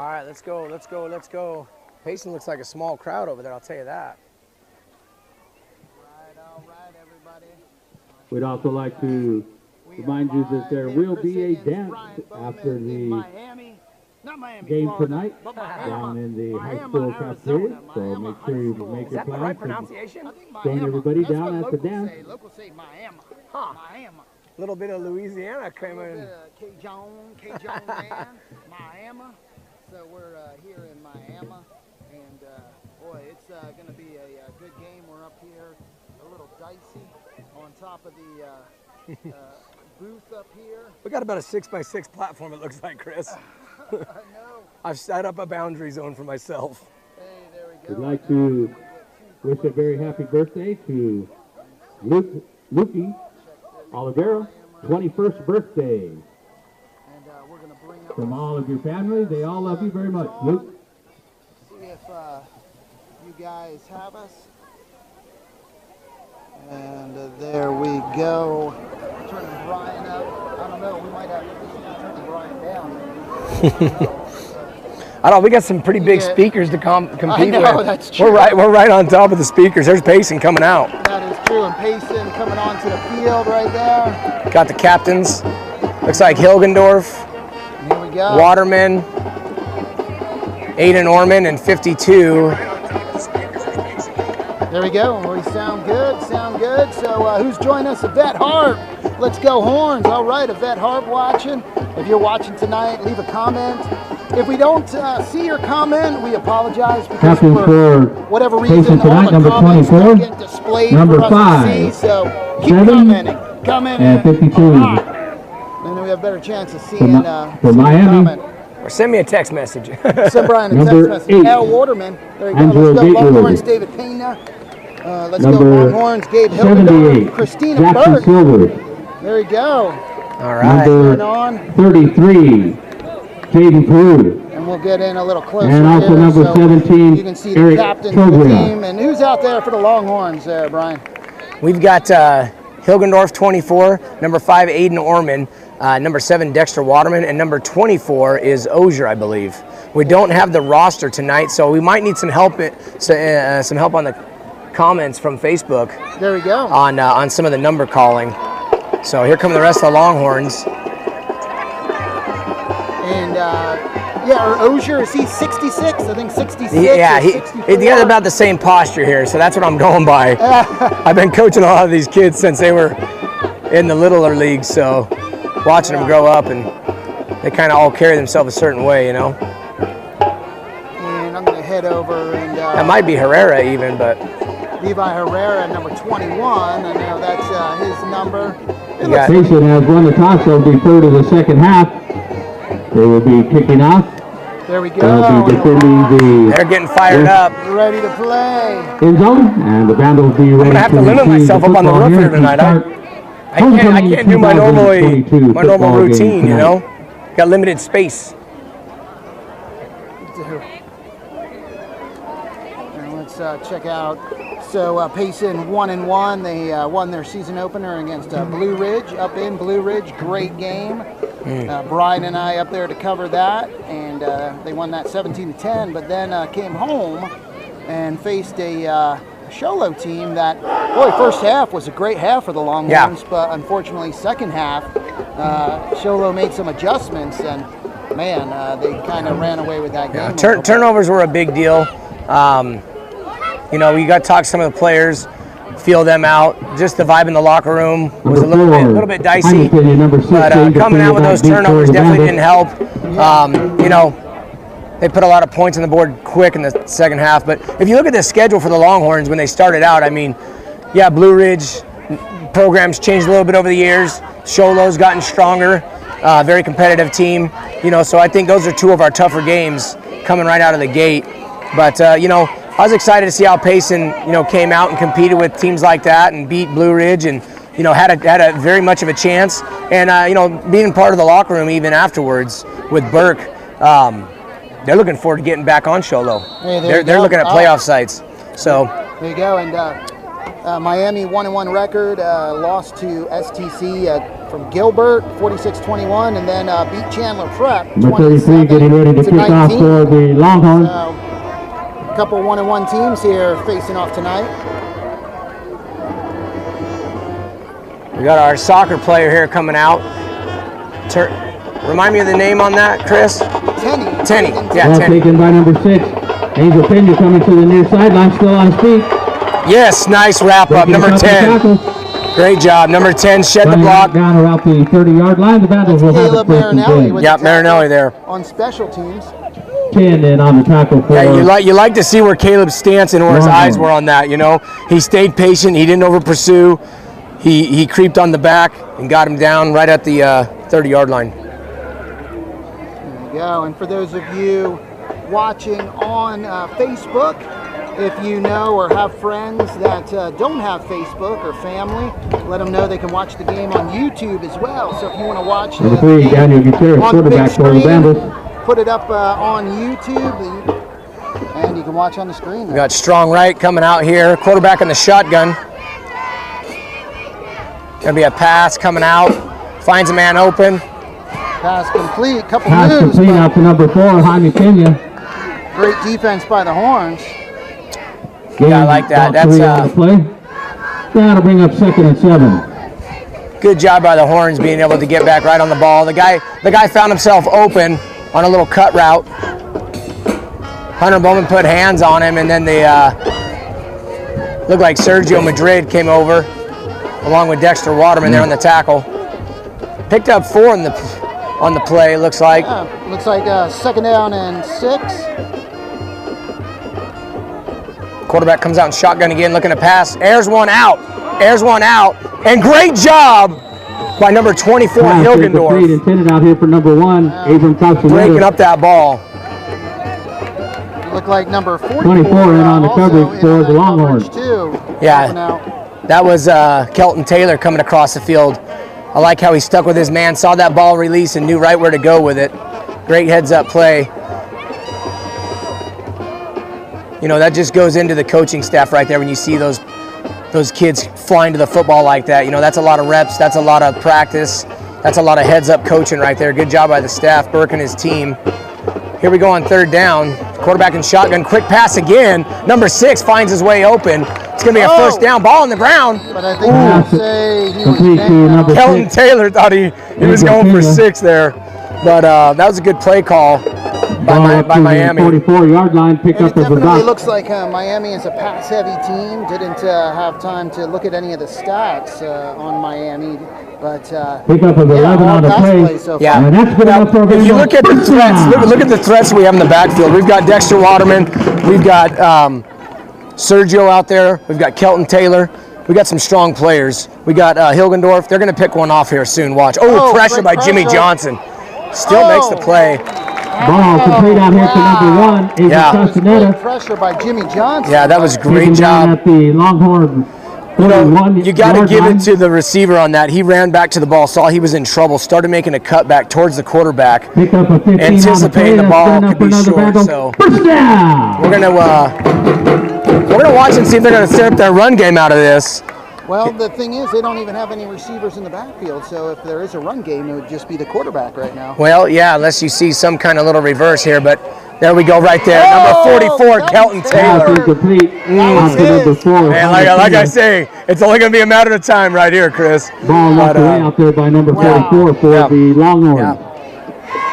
right, let's go, let's go, let's go. Payson looks like a small crowd over there, I'll tell you that. All right, everybody. We'd also like to remind you that there will be a dance after the game tonight down in the high school cafeteria. So make sure you make your plans. Right pronunciation? Join everybody down at the dance. Locals say Miami. Huh. Miami. A little bit of Louisiana came in. Cajun man, Miami. So we're here in Miami, and boy, it's going to be a good game. We're up here, a little dicey, on top of the booth up here. We got about a 6x6 platform, it looks like, Chris. I know. I've set up a boundary zone for myself. Hey, there we go. We'd like to wish a very happy birthday to Lukey Olivero, 21st birthday. And we're going to bring up From all of your family, they all love you very much, Luke. see if you guys have us. And there we go. Turning Brian up. I don't know, we might have to turn Brian down. I don't. We got some pretty big speakers to compete know, with. that's true. We're right on top of the speakers. There's Payson coming out. That is true, and Payson coming onto the field right there. Got the captains. Looks like Hilgendorf, Here we go. Waterman, Aiden Orman, and 52. There we go. We sound good, sound good. So who's joining us? Yvette Harp. Let's go Horns. All right, Yvette Harp watching. If you're watching tonight, leave a comment. If we don't see your comment, we apologize because Captain for whatever reason, Payson all tonight, the number comments 24, don't get displayed number for us 5, to see. So keep 7, commenting. and 52. And then we have a better chance of seeing, For seeing Miami. your comment. Or send me a text message. Send Brian a Number text message. 8, Al Waterman. There you go. Angelo Let's go Gatewood. Longhorns, David Pena. Let's go Number Longhorns, Gabe 78, Hilgendorf, Christina Jackson Burke. Silver. There you go. All right. Going Number on. 33, Jaden Peru. And we'll get in a little closer And also here, number so 17, you can see the Eric captains of the Toglia. team. And who's out there for the Longhorns there, Brian? We've got Hilgendorf 24, number 5 Aiden Orman, number 7 Dexter Waterman, and number 24 is Ozier, I believe. We don't have the roster tonight, so we might need some help. Some help on the comments from Facebook. There we go. On some of the number calling. So here come the rest of the Longhorns. And yeah, or Ozier, is he 66? I think 66. Yeah, or he 64. got about the same posture here, so that's what I'm going by. I've been coaching a lot of these kids since they were in the littler leagues, so watching them grow up, and they kind of all carry themselves a certain way, you know. And I'm going to head over and That might be Herrera even, but Levi Herrera, number 21. I know that's his number. It Yeah. looks Payson has won the toss. They'll be third of the second half. They will be kicking off. There we go. They'll be defending they're getting fired up. Ready to play. the end zone, and the Vandals will be ready I'm gonna have to limit receive myself the up on the football roof here to tonight. start I can't do my normal 2022 football game routine, you know. tonight. Got limited space. And let's check out. So Payson 1-1. They won their season opener against Blue Ridge up in Blue Ridge. Great game. Brian and I up there to cover that, and they won that 17-10. But then came home and faced a Sholo team that, boy, first half was a great half for the Longhorns, but unfortunately second half, Sholo made some adjustments, and man, they kind of ran away with that game. Turnovers were a big deal. You know, you got to talk to some of the players, feel them out. Just the vibe in the locker room was a little bit dicey. But coming out with those turnovers definitely didn't help. You know, they put a lot of points on the board quick in the second half. But if you look at the schedule for the Longhorns when they started out, I mean, yeah, Blue Ridge programs changed a little bit over the years. Sholo's gotten stronger. Very competitive team. You know, so I think those are two of our tougher games coming right out of the gate. But you know, I was excited to see how Payson, you know, came out and competed with teams like that and beat Blue Ridge, and you know had a very much of a chance. And you know, being part of the locker room even afterwards with Burke, they're looking forward to getting back on Sholo. Hey, they're looking at playoff sites. So there you go. And Miami 1-1 record, lost to STC at from Gilbert, 46-21, and then beat Chandler Prep, Number 33 getting ready to kick off for the Longhorns. So, a couple 1-1 teams here facing off tonight. We got our soccer player here coming out. Remind me of the name on that, Chris? Tenny. Yeah, Tenny. Taken by number 6. Angel Pena coming to the near sideline, still on his feet. Yes, nice wrap up. Number 10. Great job. Number 10 shed the block. Down around the 30-yard line. The Vandals will have it first and 10. Yeah, Marinelli there. On special teams. 10 in on the tackle for. Yeah, you like to see where Caleb's stance and where his eyes were on that. You know, he stayed patient. He didn't over pursue. He creeped on the back and got him down right at the 30-yard line. There you go. And for those of you watching on Facebook, if you know or have friends that don't have Facebook or family, let them know they can watch the game on YouTube as well. So if you want to watch the game Daniel Gutierrez, on quarterback for the Vandals, put it up on YouTube, and you can watch on the screen. We got Strong Right coming out here, quarterback in the shotgun. Gonna be a pass coming out, finds a man open. Pass complete, couple pass moves. Complete out to number 4, Jaime Pena. Great defense by the Horns. Yeah, I like that. That's play. That'll bring up 2nd and 7. Good job by the Horns being able to get back right on the ball. The guy found himself open on a little cut route. Hunter Bowman put hands on him, and then they looked like Sergio Madrid came over along with Dexter Waterman there on the tackle. Picked up 4 on the play, looks like. Yeah, looks like 2nd down and 6. Quarterback comes out in shotgun again, looking to pass. Airs one out, and great job by number 24, Hilgendorf. Intended out here for number 1, Abram breaking up that ball. Looked like number 24 in on the coverage for the Longhorns. Yeah, that was Kelton Taylor coming across the field. I like how he stuck with his man, saw that ball release, and knew right where to go with it. Great heads-up play. You know, that just goes into the coaching staff right there when you see those kids flying to the football like that. You know, that's a lot of reps, that's a lot of practice, that's a lot of heads-up coaching right there. Good job by the staff, Burke and his team. Here we go on 3rd down. Quarterback in shotgun, quick pass again. Number 6 finds his way open. It's going to be a 1st down, ball on the ground. But I think you would say he was Kelton Taylor thought he was going for 6 there. But that was a good play call by Miami. 44-yard line, pick up it definitely looks like Miami is a pass-heavy team. Didn't have time to look at any of the stats on Miami. But pick up of 11 on the play. So yeah, and that's good enough for if you look at the threats, look at the threats we have in the backfield. We've got Dexter Waterman, we've got Sergio out there, we've got Kelton Taylor, we got some strong players. We got Hilgendorf. They're going to pick one off here soon. Watch. Pressure by Jimmy Johnson. Still makes the play. Ball complete out here to number 1. Great pressure by Jimmy Johnson. Yeah, that was great job. At the Longhorn. You know, you got to give it to the receiver on that. He ran back to the ball, saw he was in trouble, started making a cut back towards the quarterback, anticipating the ball could be short. So we're gonna watch and see if they're gonna set up their run game out of this. Well, the thing is, they don't even have any receivers in the backfield, so if there is a run game, it would just be the quarterback right now. Well, yeah, unless you see some kind of little reverse here, but there we go right there. Number 44, Kelton Taylor. Man, like I say, it's only going to be a matter of time right here, Chris. Ball knocked away out there by number 44 for the Longhorns. Yeah.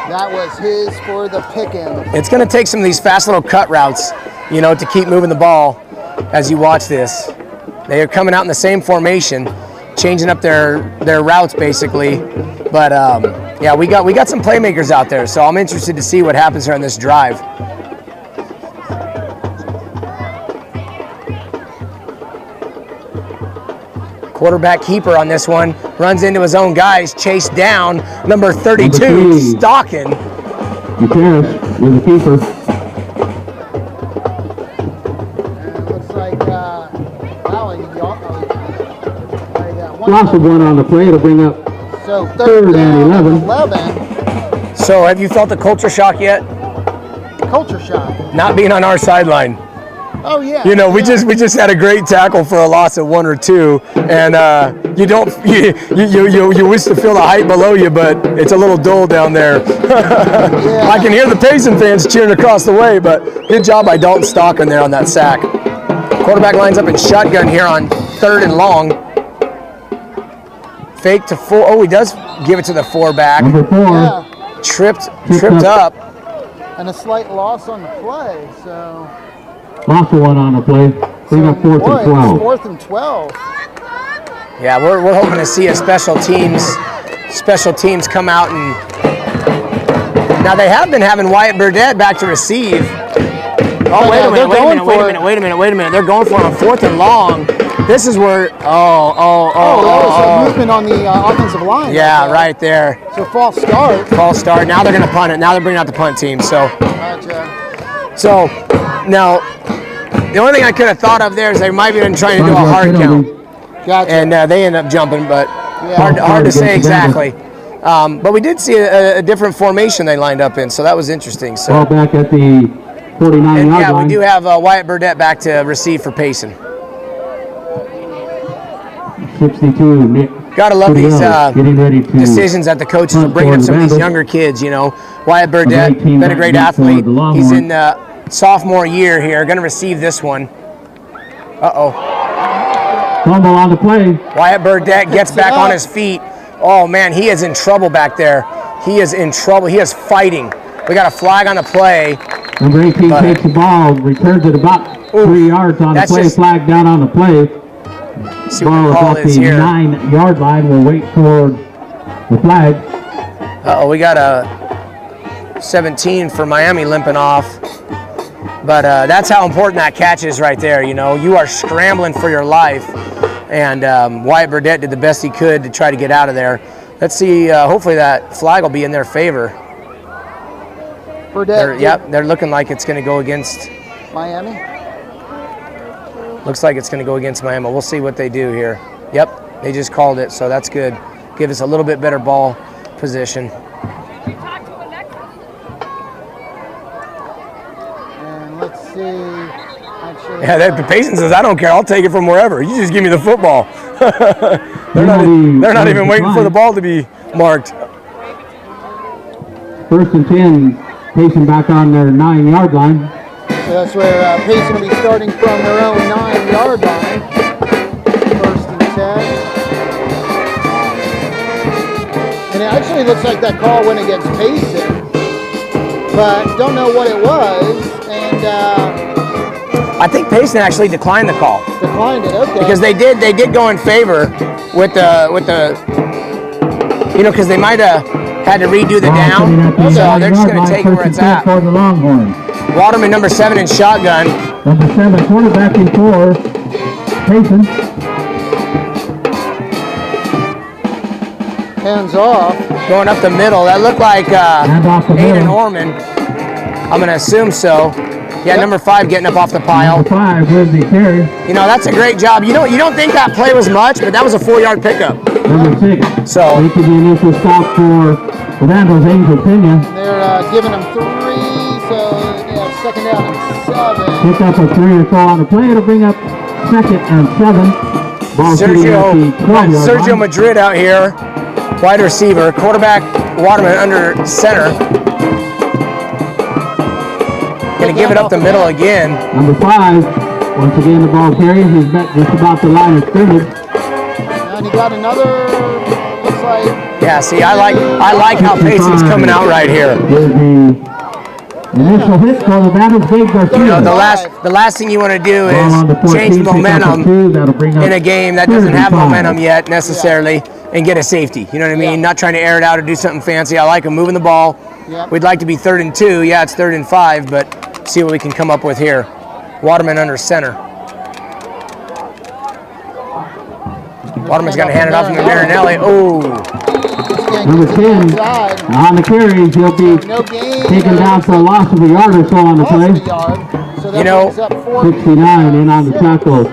That was his for the picking. It's going to take some of these fast little cut routes, you know, to keep moving the ball as you watch this. They are coming out in the same formation, changing up their routes basically. But yeah, we got some playmakers out there, so I'm interested to see what happens here on this drive. Quarterback keeper on this one, runs into his own guys, chased down, number 32, stalking. Gutierrez with the keeper. Loss of 1 on the play. It'll bring up so 3rd and 11. So have you felt the culture shock yet? Culture shock. Not being on our sideline. Oh yeah. You know, we just had a great tackle for a loss of 1 or 2, and you wish to feel the height below you, but it's a little dull down there. Yeah. I can hear the Payson fans cheering across the way, but good job by Dalton Stockton there on that sack. Quarterback lines up in shotgun here on 3rd and long. Fake to 4. Oh, he does give it to the 4 back. Number 4. Yeah. Tripped up. And a slight loss on the play, so. Lost one on the play. Bring up 4th and 12. 4th and 12. Yeah, we're hoping to see a special teams come out and. Now they have been having Wyatt Burdett back to receive. Oh, wait a minute. They're going for it on 4th and long. This is where, that was a movement on the offensive line. Yeah, right there. So false start. False start. Now they're going to punt it. Now they're bringing out the punt team. So, Gotcha. so now the only thing I could have thought of there is they might have been trying to do a hard count, Gotcha. and they end up jumping, but hard to say exactly. But we did see a different formation they lined up in, so that was interesting. So ball back at the 49-yard line. Yeah, we do have Wyatt Burdett back to receive for Payson. 62, Nick. Gotta love these getting ready to decisions that the coaches are bringing up some of these younger kids. You know, Wyatt Burdett, been a great athlete. He's in sophomore year here, going to receive this one. Fumble on the play. Wyatt Burdett gets back on his feet. Oh man, he is in trouble back there. He is in trouble. He is fighting. We got a flag on the play. Number 18 takes the ball, returns it about 3 yards on the play. Flag down on the play. See what the call is here. 9-yard line. We'll wait for the flag. We got a 17 for Miami limping off. But that's how important that catch is right there. You know, you are scrambling for your life. And Wyatt Burdett did the best he could to try to get out of there. Let's see. Hopefully that flag will be in their favor. Burdett. They're looking like it's going to go against Miami. Looks like it's going to go against Miami. We'll see what they do here. Yep, they just called it, so that's good. Give us a little bit better ball position. And let's see. Actually, Yeah, Payson says, I don't care. I'll take it from wherever. You just give me the football. they're not even waiting for the ball to be marked. 1st and 10, Payson back on their 9-yard line. So that's where Payson will be starting from their own 9-yard line. 1st and 10. And it actually looks like that call went against Payson, but don't know what it was. And I think Payson actually declined the call. Declined it, okay. Because they did go in favor with the because they might have had to redo the down, so they're just going to take it where it's at. For the Longhorns. Waterman, number 7 in shotgun. Number 7, quarterback in 4, Payson. Hands off. Going up the middle. That looked like Aiden Orman. I'm going to assume so. Yeah, number 5 getting up off the pile. Number 5 with the carry. You know, that's a great job. You don't think that play was much, but that was a 4-yard pickup. Number 6. So making the initial stop for the Vandals, Angel Pena. They're giving them 3, so yeah, 2nd down and 7. Pick up a 3 or so on the play. It'll bring up 2nd and 7. Ball Sergio Madrid out here, wide receiver. Quarterback Waterman under center. Going to give it up the middle again. Number 5, once again the ball carries. He's met just about the line of scrimmage. And he got another, looks like. Yeah, see, I like how Payson's coming out right here. Here's the initial hit for the Vandals, Gabe Garcia. You know, the last thing you want to do is change the momentum in a game that doesn't have momentum yet necessarily and get a safety. You know what I mean? Not trying to air it out or do something fancy. I like him moving the ball. We'd like to be 3rd and 2. Yeah, it's 3rd and 5, but see what we can come up with here. Waterman under center. Waterman's going to hand it off from Marinelli. Oh. Number 10 on the carry. He'll be taken down for a loss of a yard or so on the play. You know, 69 in on the tackle.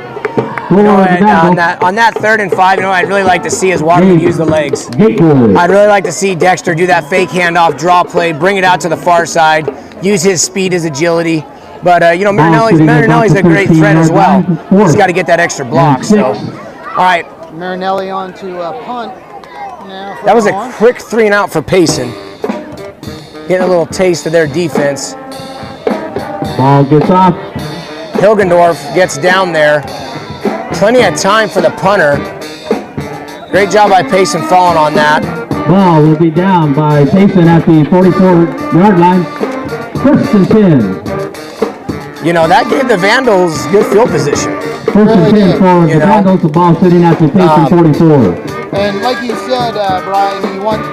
You know, on that 3rd and 5, you know, I'd really like to see is Waterman use the legs. I'd really like to see Dexter do that fake handoff, draw play, bring it out to the far side, use his speed, his agility, But, you know, Marinelli's a great threat as well. He's got to get that extra block. So, all right. Marinelli on to punt now. That was a quick 3 and out for Payson. Getting a little taste of their defense. Ball gets off. Hilgendorf gets down there. Plenty of time for the punter. Great job by Payson falling on that. Ball will be down by Payson at the 44-yard line. 1st and 10. You know, that gave the Vandals good field position. 1st and 10 for the Vandals. The ball sitting at the Payson 44. And like you said, Brian, you want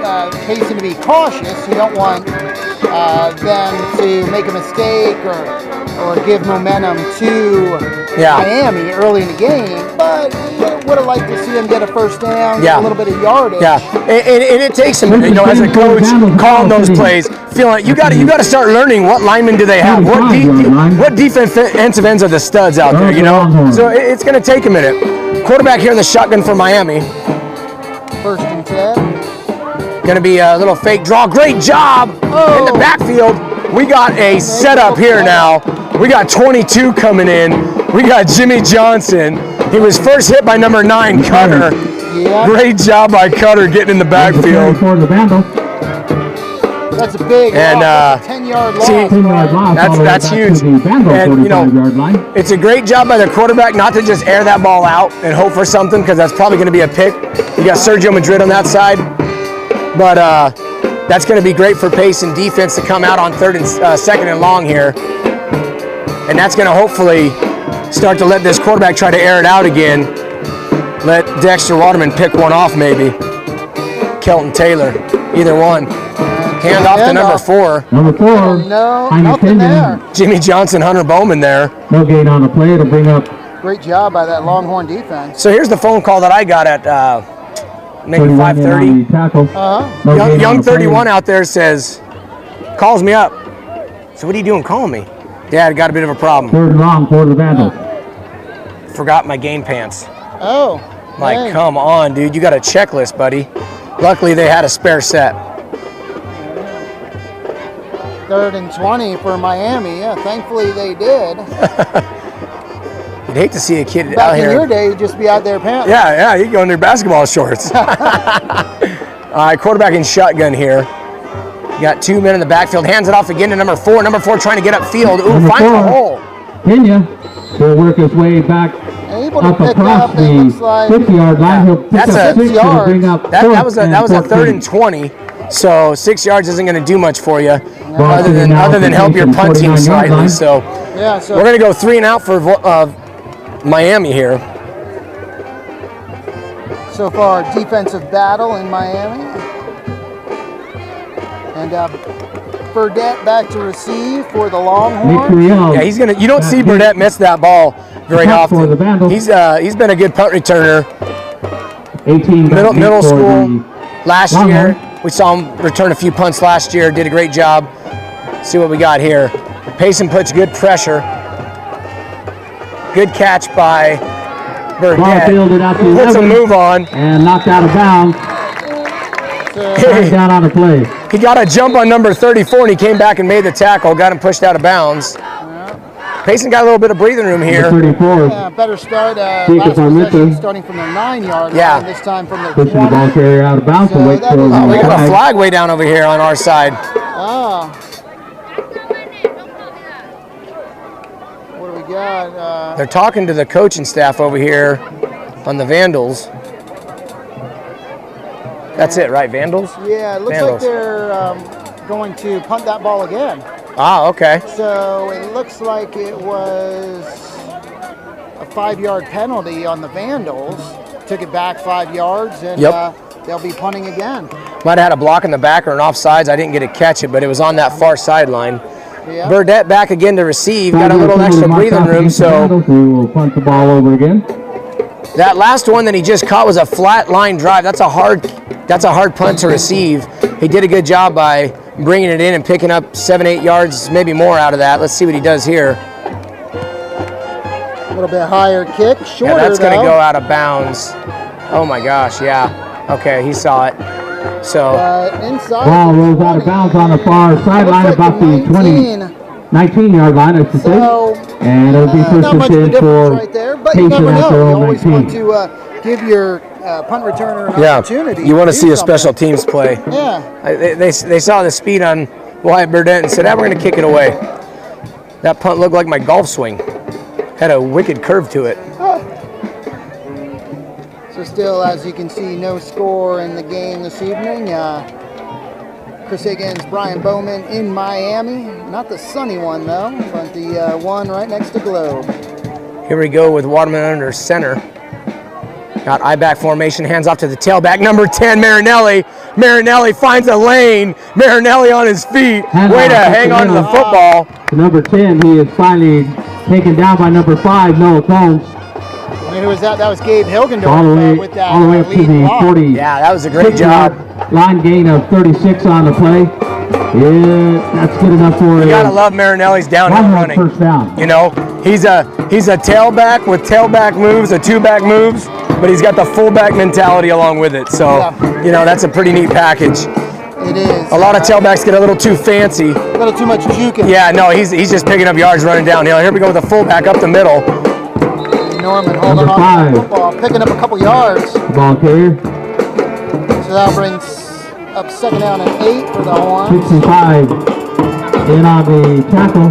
Payson to be cautious. You don't want them to make a mistake or give momentum to Miami early in the game. But would have liked to see them get a first down, get a little bit of yardage. Yeah, and it takes them, you know, as a coach, calling those plays, feeling you got to start learning what linemen do they have, what defensive ends are the studs out there, you know. So it's going to take a minute. Quarterback here in the shotgun for Miami. 1st and 10. Going to be a little fake draw. Great job in the backfield. We got a setup here now. We got 22 coming in. We got Jimmy Johnson. He was first hit by number 9, Cutter. Great job by Cutter getting in the backfield. That's a big loss. 10-yard loss. That's huge. And, you know, it's a great job by the quarterback not to just air that ball out and hope for something, because that's probably going to be a pick. You got Sergio Madrid on that side. But that's going to be great for Payson defense to come out on 2nd and long here. And that's going to hopefully start to let this quarterback try to air it out again. Let Dexter Waterman pick one off maybe. Kelton Taylor, either one. Hand off to number 4. Number 4. No, nothing there. Jimmy Johnson, Hunter Bowman there. No gain on the play to bring up. Great job by that Longhorn defense. So here's the phone call that I got at maybe 5:30. Young 31 out there calls me up. So what are you doing calling me? Dad, got a bit of a problem. 3rd and long for the Vandals. Forgot my game pants. Oh. Like, come on, dude. You got a checklist, buddy. Luckily, they had a spare set. 3rd and 20 for Miami. Yeah, thankfully they did. You'd hate to see a kid Back out here. in your day, you'd just be out there panting. Yeah, you go in their basketball shorts. All right, quarterback in shotgun here. You got 2 men in the backfield. Hands it off again to number 4. Number 4 trying to get upfield. Ooh, finds a hole. Kenya will work his way back up across the 50-yard line. He'll pick up 6 yards. Bring up that was a 3rd and 20. So 6 yards isn't going to do much for you, other than help your punt team slightly. So we're going to go 3 and out for Miami here. So far, defensive battle in Miami. And Burdette back to receive for the Longhorns. Yeah, he's gonna. You don't see Burdette miss that ball very often. He's been a good punt returner. 18 middle school last year. We saw him return a few punts last year. Did a great job. See what we got here. Payson puts good pressure. Good catch by Burdette. Puts a move on. And knocked out of bounds. Down on the play. He got a jump on number 34 and he came back and made the tackle. Got him pushed out of bounds. Payson got a little bit of breathing room here. 34. Yeah, better start last possession, starting from the 9-yard line, this time from the 20. Pushing the ball carrier out of bounds. So wait for we got a flag way down over here on our side. What do we got? They're talking to the coaching staff over here on the Vandals. That's it, right? Vandals? Yeah, it looks like they're going to punt that ball again. Ah, okay. So it looks like it was a 5-yard penalty on the Vandals. Took it back 5 yards, and they'll be punting again. Might have had a block in the back or an offsides. I didn't get to catch it, but it was on that far sideline. Yeah. Burdette back again to receive. Got a little extra breathing room, so we will punt the ball over again. That last one that he just caught was a flat line drive. That's a hard punt to receive. He did a good job by bringing it in and picking up 7-8 yards, maybe more out of that. Let's see what he does here. A little bit higher kick, shorter that's going to go out of bounds. Oh my gosh, yeah. Okay, he saw it. So inside ball rolls out of bounds on the far sideline, about the 20. 19-yard line, I should say. And it'll be first not and much of a 10 difference for right there, but you Payson never at know. their You own always want 19. to give your punt returner an Yeah, opportunity. you want to see do a special something. teams play. Yeah. They saw the speed on Wyatt Burdett and said, we're going to kick it away. That punt looked like my golf swing. Had a wicked curve to it. So still, as you can see, no score in the game this evening. Chris Higgins, Brian Bowman in Miami. Not the sunny one, though, but the one right next to Globe. Here we go with Waterman under center. Got I-back formation, hands off to the tailback. Number 10, Marinelli. Marinelli finds a lane. Marinelli on his feet. Way to hang on to the football. To number 10, he is finally taken down by number 5, Noah Combs. I mean, who was that? That was Gabe Hilgendorf All the way, with that all the way up to lead the block. 40. Yeah, that was a great job. Line gain of 36 on the play. Yeah, that's good enough for You gotta love Marinelli's downhill running. First down. You know, he's a tailback with tailback moves, a two-back moves, but he's got the fullback mentality along with it. So, you know, that's a pretty neat package. It is. A lot of tailbacks get a little too fancy. A little too much juking. Yeah, no, he's just picking up yards running downhill. Here we go with the fullback up the middle. Norman holding on to the football, picking up a couple yards. Ball carrier. So that brings up second down and 8 for the Horns. 65 in on the tackle.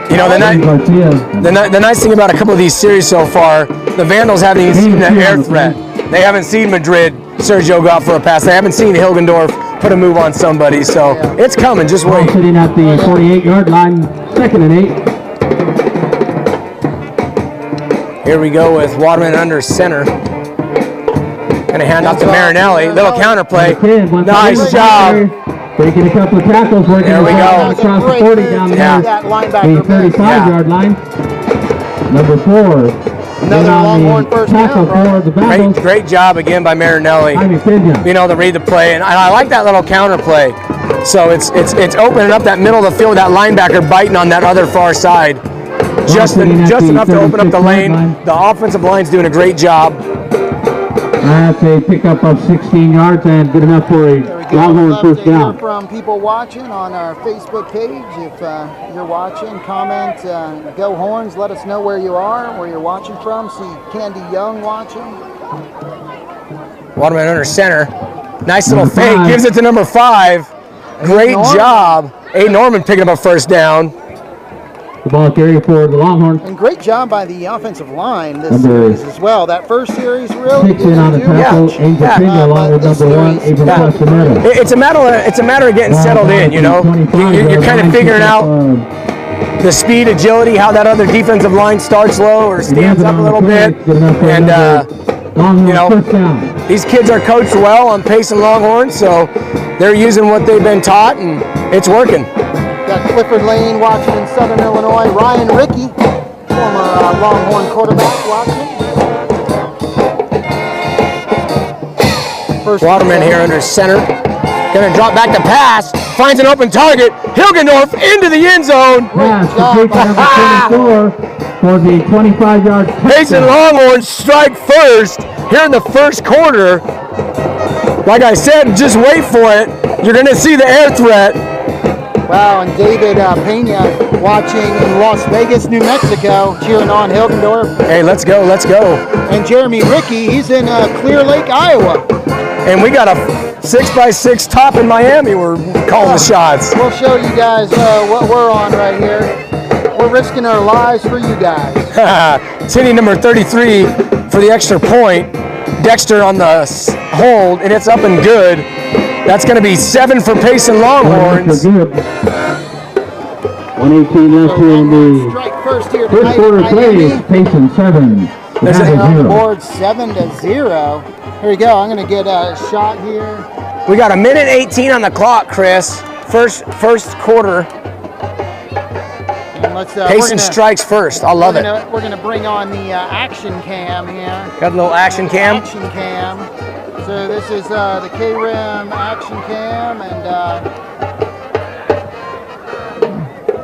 You know, the nice thing about a couple of these series so far, the Vandals haven't even seen the air threat. They haven't seen Madrid, Sergio go out for a pass. They haven't seen Hilgendorf put a move on somebody. So it's coming, just wait. Sitting at the 48-yard line, second and 8. Here we go with Waterman under center. Gonna hand off to Marinelli. Little counter play. Nice job. Taking a couple of tackles, working there we go. Across the 40 down there. The 35-yard line. Number 4. Another Longhorn first down, for the Vandals. Great job again by Marinelli. You know, to read the play, and I like that little counter play. So it's opening up that middle of the field with that linebacker biting on that other far side. Just enough to open up the lane. The offensive line's doing a great job. That's a pickup of 16 yards and good enough for a Longhorn first down. Hear from people watching on our Facebook page. If you're watching, comment, go Horns. Let us know where you are, where you're watching from. See Candy Young watching. Waterman under center. Nice little fake. Gives it to number 5. Great job. A. Norman picking up a first down. The ball carrier for the Longhorns. And great job by the offensive line this series as well. That first series really did on the tackle, along with number 1, It's a matter of getting settled in, you know. You're kind of figuring out the speed, agility, how that other defensive line starts low or stands up a little bit. And, you know, these kids are coached well on Payson Longhorns, so they're using what they've been taught, and it's working. Got Clifford Lane watching in Southern Illinois. Ryan Rickey, former Longhorn quarterback, watching. Waterman here under center. Going to drop back to pass. Finds an open target. Hilgendorf into the end zone. For the 25-yard Payson Longhorns strike first here in the first quarter. Like I said, just wait for it. You're going to see the air threat. Wow, and David Pena watching in Las Vegas, New Mexico, cheering on Hilgendorf. Hey, let's go, let's go. And Jeremy Rickey, he's in Clear Lake, Iowa. And we got a 6x6 top in Miami. We're calling the shots. We'll show you guys what we're on right here. We're risking our lives for you guys. City number 33 for the extra point. Dexter on the hold, and it's up and good. That's going to be 7 for Payson Longhorns. 1:18 left here in the first quarter play. Payson 7. There's on the board 7-0. Here we go. I'm going to get a shot here. We got 1:18 on the clock, Chris. First quarter. And let's, Payson strikes first. I love it. We're going to bring on the action cam here. Got a little action cam. Action cam. So this is the KRIM action cam, and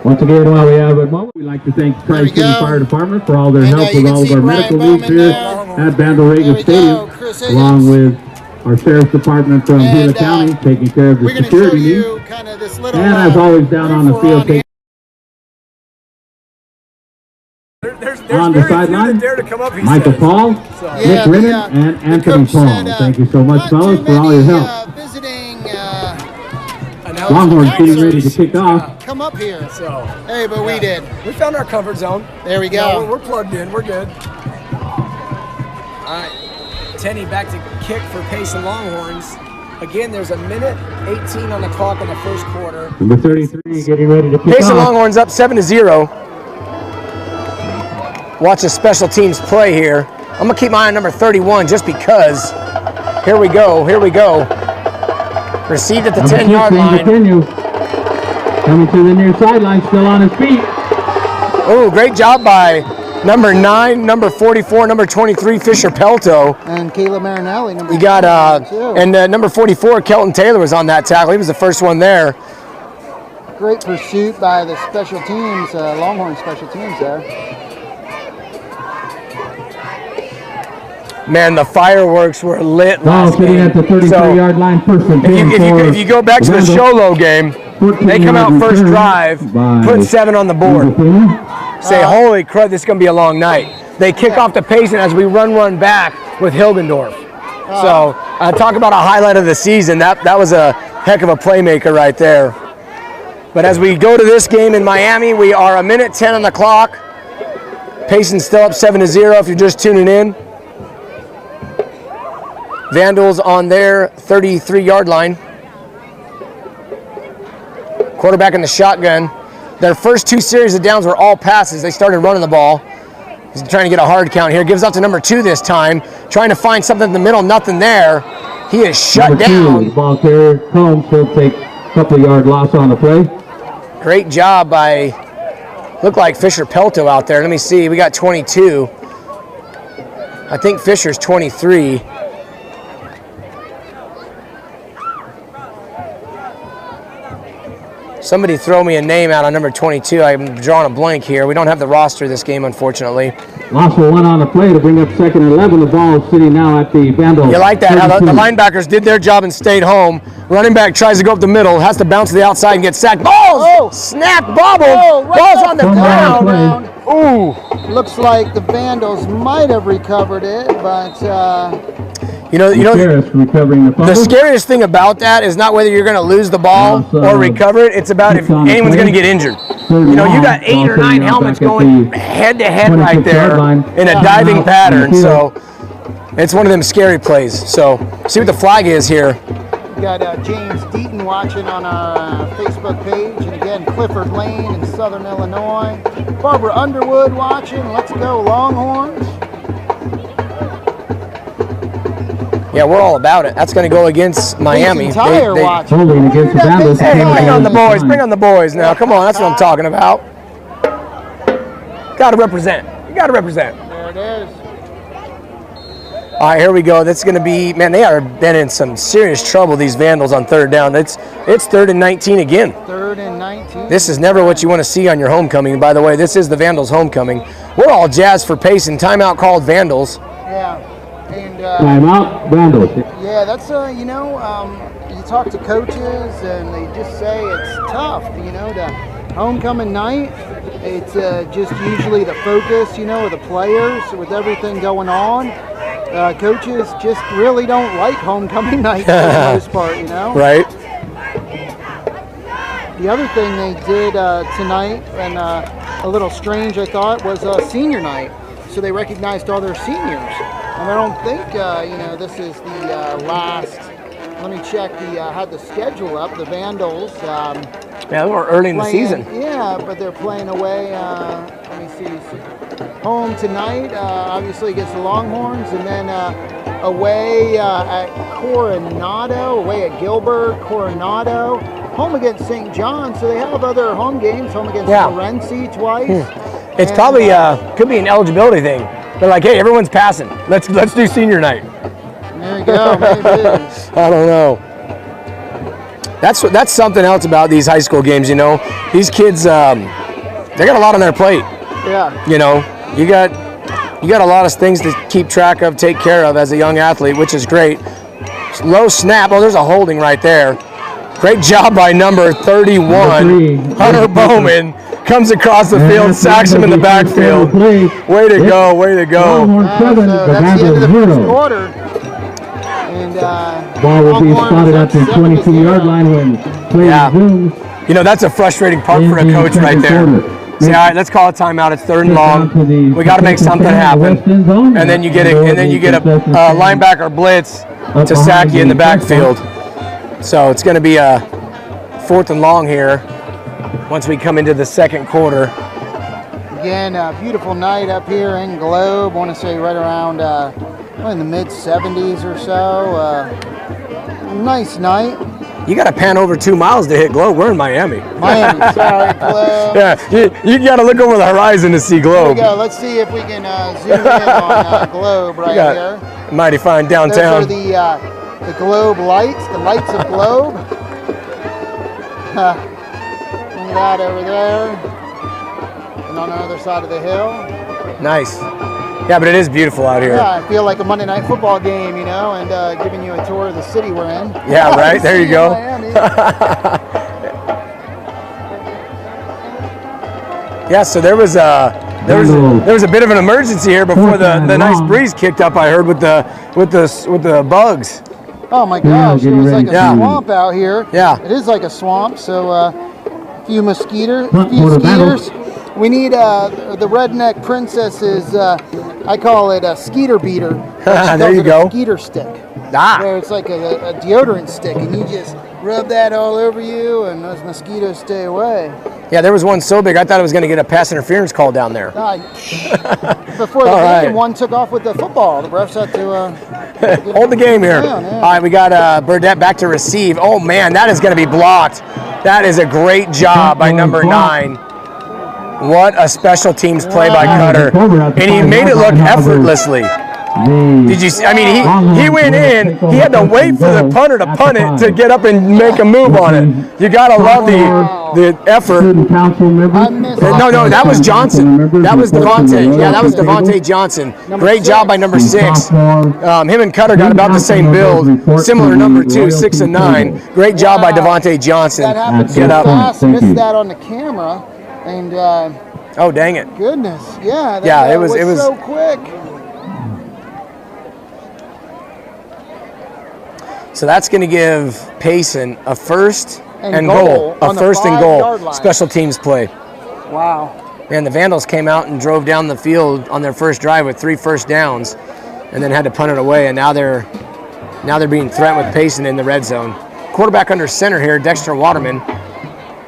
once again, while we have a moment, we'd like to thank the Tri-City Fire Department for all their help with all of our medical needs here at Vandal Stadium, along with our Sheriff's Department from Gila County taking care of the security needs. And as always, down on the field, on the sideline. Michael Paul, Nick Rinnan, and Anthony Paul. Thank you so much, fellas, for all your help. Visiting Longhorns getting ready to kick off. come up here. So, hey, but we did. We found our comfort zone. There we go. We're plugged in. We're good. All right. Tenney back to kick for Payson Longhorns. Again, there's a minute 18 on the clock in the first quarter. Number 33 getting ready to kick Payson off. Longhorns up 7-0. Watch the special teams play here. I'm going to keep my eye on number 31 just because. Here we go. Here we go. Received at the 10-yard line. Continue. Coming to the near sideline, still on his feet. Oh, great job by number 9, number 44, number 23, Fisher Pelto. And Caleb Marinelli, number You got, 22. and number 44, Kelton Taylor was on that tackle. He was the first one there. Great pursuit by the special teams, Longhorn special teams there. Man, the fireworks were lit Ball last sitting game. at the 33-yard line, first and 10 If you go back to the Sholo game, they come out first drive, put 7 on the board. Say, holy crud, this is going to be a long night. They kick off to Payson as we run back with Hilgendorf. So, talk about a highlight of the season. That was a heck of a playmaker right there. But as we go to this game in Miami, we are a minute 10 on the clock. Payson's still up 7-0 if you're just tuning in. Vandals on their 33-yard line. Quarterback in the shotgun. Their first 2 series of downs were all passes. They started running the ball. He's trying to get a hard count here. Gives up to number 2 this time. Trying to find something in the middle. Nothing there. He is shut down. The ball carrier, Combs, will take a couple of yard loss on the play. Great job by, looked like Fisher Pelto out there. Let me see. We got 22. I think Fisher's 23. Somebody throw me a name out on number 22. I'm drawing a blank here. We don't have the roster this game, unfortunately. Loss of 1 on the play to bring up 2nd and 11. The ball sitting now at the Vandals. You like that, how the linebackers did their job and stayed home. Running back tries to go up the middle, has to bounce to the outside and get sacked. Balls! Snap, bobble! Ball's on the ground. Ooh. Looks like the Vandals might have recovered it, but You know, recovering the scariest thing about that is not whether you're going to lose the ball or recover it. It's about if anyone's going to get injured. You know, you got 8 or 9 helmets going head to head right there in a diving pattern. So it's one of them scary plays. So see what the flag is here. we got James Deaton watching on our Facebook page. And again, Clifford Lane in Southern Illinois. Barbara Underwood watching. Let's go Longhorns. Yeah, we're all about it. That's going to go against Miami. Watching. Holding against the Vandals. Hey, bring on the boys. Bring on the boys now. Come on, that's what I'm talking about. Got to represent. You got to represent. There it is. All right, here we go. That's going to be, man, they are been in some serious trouble, these Vandals, on 3rd down. It's 3rd and 19 again. 3rd and 19. This is never what you want to see on your homecoming. By the way, this is the Vandals' homecoming. We're all jazzed for Payson. Timeout called Vandals. Yeah. And timeout, Vandals. Yeah, that's you know, you talk to coaches and they just say it's tough, you know, to homecoming night. It's just usually the focus, you know, of the players with everything going on. Coaches just really don't like homecoming night for the most part, you know. Right. The other thing they did tonight, and a little strange I thought, was senior night. So they recognized all their seniors. And I don't think, you know, this is the last. Let me check. Had the schedule up. The Vandals. Yeah, we're early in the season. Yeah, but they're playing away. Let me see. Home tonight, obviously against the Longhorns, and then away at Coronado, away at Gilbert, Coronado, home against St. John. So they have other home games. Home against Morenci twice. It's probably could be an eligibility thing. They're like, hey, everyone's passing. Let's do senior night. There you go. Maybe. I don't know. That's something else about these high school games. You know, these kids, they got a lot on their plate. Yeah. You know, you got a lot of things to keep track of, take care of as a young athlete, which is great. Low snap. Oh, there's a holding right there. Great job by number 31, Hunter Bowman. comes across the field, sacks him in the backfield. Way to go, way to go. That's the end of the first quarter. And ball will be spotted at the 22-yard line when play resumes. You know, that's a frustrating part for a coach right there. Say, all right, let's call a timeout. It's 3rd and long. We got to make something happen. And then you get a linebacker blitz to sack you in the backfield. So it's going to be a 4th and long here once we come into the second quarter. Again, a beautiful night up here in Globe. I want to say right around in the mid-70s or so. Nice night. You got to pan over 2 miles to hit Globe. We're in Miami. Miami, sorry, Globe. Yeah, you got to look over the horizon to see Globe. Here we go. Let's see if we can zoom in on Globe right here. Mighty fine downtown. Those are the Globe lights, the lights of Globe. And that over there. And on the other side of the hill. Nice. Yeah, but it is beautiful out here. Yeah, I feel like a Monday Night Football game, you know, and giving you a tour of the city we're in. Yeah, right. There you go. Yeah, so there was a bit of an emergency here before the nice breeze kicked up. I heard with the bugs. Oh my gosh, it was like a swamp out here. Yeah, it is like a swamp. So a few mosquitoes. We need the redneck princess's, I call it a skeeter beater. There you go. A skeeter stick. Where it's like a deodorant stick, and you just rub that all over you, and those mosquitoes stay away. Yeah, there was one so big, I thought I was going to get a pass interference call down there. Before the game, one took off with the football. The refs had to hold the game here. All right, we got Burdette back to receive. Oh, man, that is going to be blocked. That is a great job by number 9. What a special teams play by Cutter. And he made it look effortlessly. Did you see? I mean, he went in. He had to wait for the punter to punt it to get up and make a move on it. You got to love the effort. No, that was Johnson. That was Devontae. Yeah, that was Devontae Johnson. Great job by number 6. Him and Cutter got about the same build. Similar number 2, 6 and 9. Great job by Devontae Johnson. That happened so fast. Missed that on the camera. And oh, dang it! Goodness, yeah, it was so quick. So that's going to give Payson a first and goal. A first and goal. Special teams play. Wow. And the Vandals came out and drove down the field on their first drive with 3 first downs, and then had to punt it away. And now they're being threatened with Payson in the red zone. Quarterback under center here, Dexter Waterman.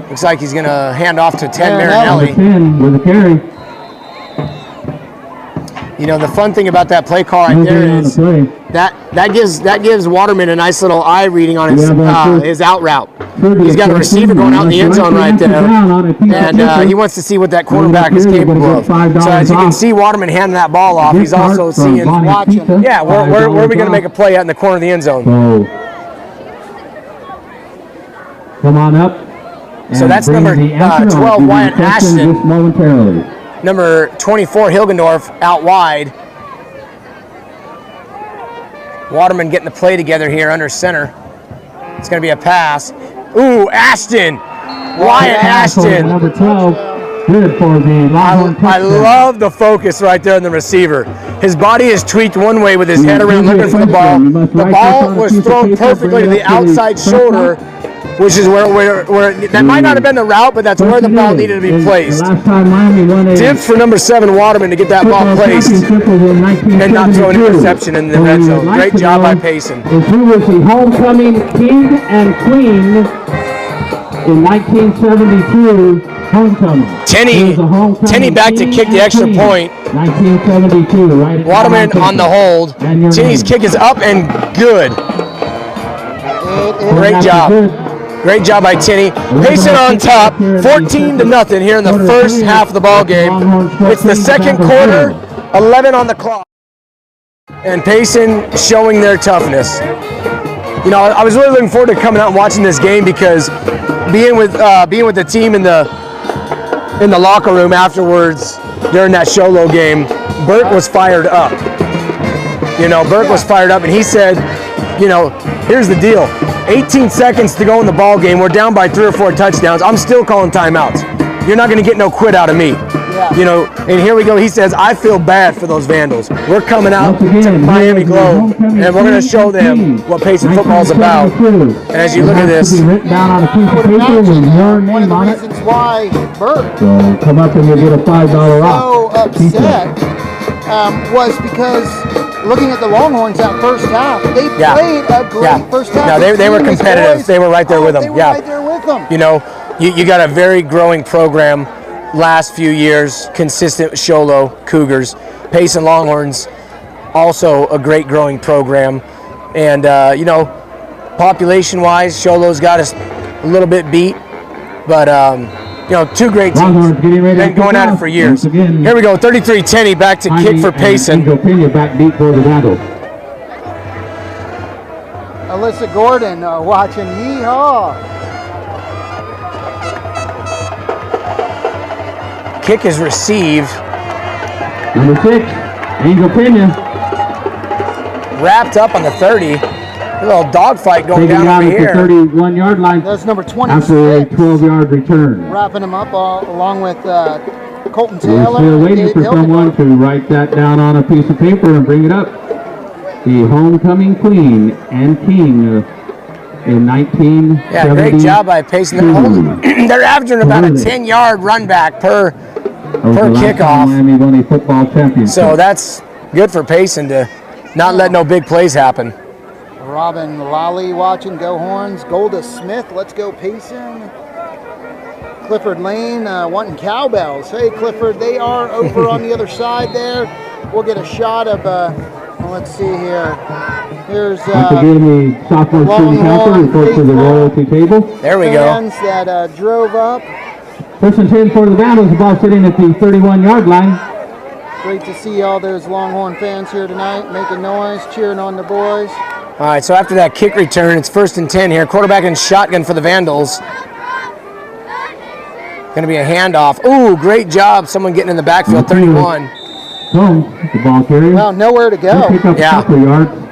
Looks like he's going to hand off to Ted Marinelli. With a carry. You know, the fun thing about that play call right there is that gives Waterman a nice little eye reading on his out route. He's got a receiver going out in the end zone right there, and he wants to see what that quarterback is capable of. So as you can see, Waterman handing that ball off. He's also watching. Yeah, where are we going to make a play at in the corner of the end zone? Come on up. So that's number 12, Wyatt Ashton. Number 24, Hilgendorf, out wide. Waterman getting the play together here under center. It's going to be a pass. Ooh, Ashton! Wyatt Ashton. Number 12, good for the Longhorns. I love the focus right there on the receiver. His body is tweaked one way with his head around looking for the ball. The ball was thrown perfectly to the outside shoulder, which is where that might not have been the route, but that's where the ball needed to be placed. Dips for number 7, Waterman, to get that ball placed and not throw an interception in the red zone. Great job by Payson. He was the homecoming king and queen in 1972 homecoming. Tenney back to kick the extra point. 1972, right? Waterman on the hold. Tenney's kick is up and good. Great job. Great job by Tinney. Payson on top, 14-0 here in the first half of the ball game. It's the second quarter, 11 on the clock, and Payson showing their toughness. You know, I was really looking forward to coming out and watching this game because being with the team in the locker room afterwards during that Sholo game, Burke was fired up. You know, Burke was fired up, and he said, you know, here's the deal. 18 seconds to go in the ball game. We're down by 3 or 4 touchdowns. I'm still calling timeouts. you're not going to get no quit out of me. Yeah. You know, and here we go. He says, I feel bad for those Vandals. We're coming out to Miami Globe, and we're going to show them what Payson football is about. And as you look at this, written down on a piece of paper with your One name of the on it. reasons why Bert So come up and you'll get a $5 so off. upset was because looking at the Longhorns that first half, they played a great first half. No, they were competitive. They were right there with them. They were right there with them. You know, you got a very growing program last few years, consistent with Sholo Cougars. Payson Longhorns, also a great growing program. And, you know, population-wise, Sholo's got us a little bit beat. But, you know, two great teams. Been going at it for years. Here we go, 33-10, back to kick for Payson. Back deep for the Vandals. Alyssa Gordon watching. Yeehaw! Kick is received. Number 6, Angel Pena. Wrapped up on the 30. A little dogfight going Taking down out over at here. the 31-yard line. That's number 26. After a 12-yard return. Wrapping him up along with Colton We're Taylor. still and waiting Dave for someone to write that down on a piece of paper and bring it up. The homecoming queen and king in 1972. Yeah, great job by Payson. They're averaging about a 10-yard run back per kickoff. Miami won a football championship. So that's good for Payson to not let no big plays happen. Robin Lally watching. Go Horns. Golda Smith. Let's go Payson. Clifford Lane wanting cowbells. Hey Clifford, they are over on the other side there. We'll get a shot of, let's see here. Here's once again, the sophomore student council report to the royalty table. There we go. Fans that drove up. First and 10 for the Vandals. The ball sitting at the 31-yard line. Great to see all those Longhorn fans here tonight making noise, cheering on the boys. All right, so after that kick return, it's 1st and 10 here. Quarterback and shotgun for the Vandals. Going to be a handoff. Ooh, great job. Someone getting in the backfield, 31. The ball carrier. Well, nowhere to go. Yeah.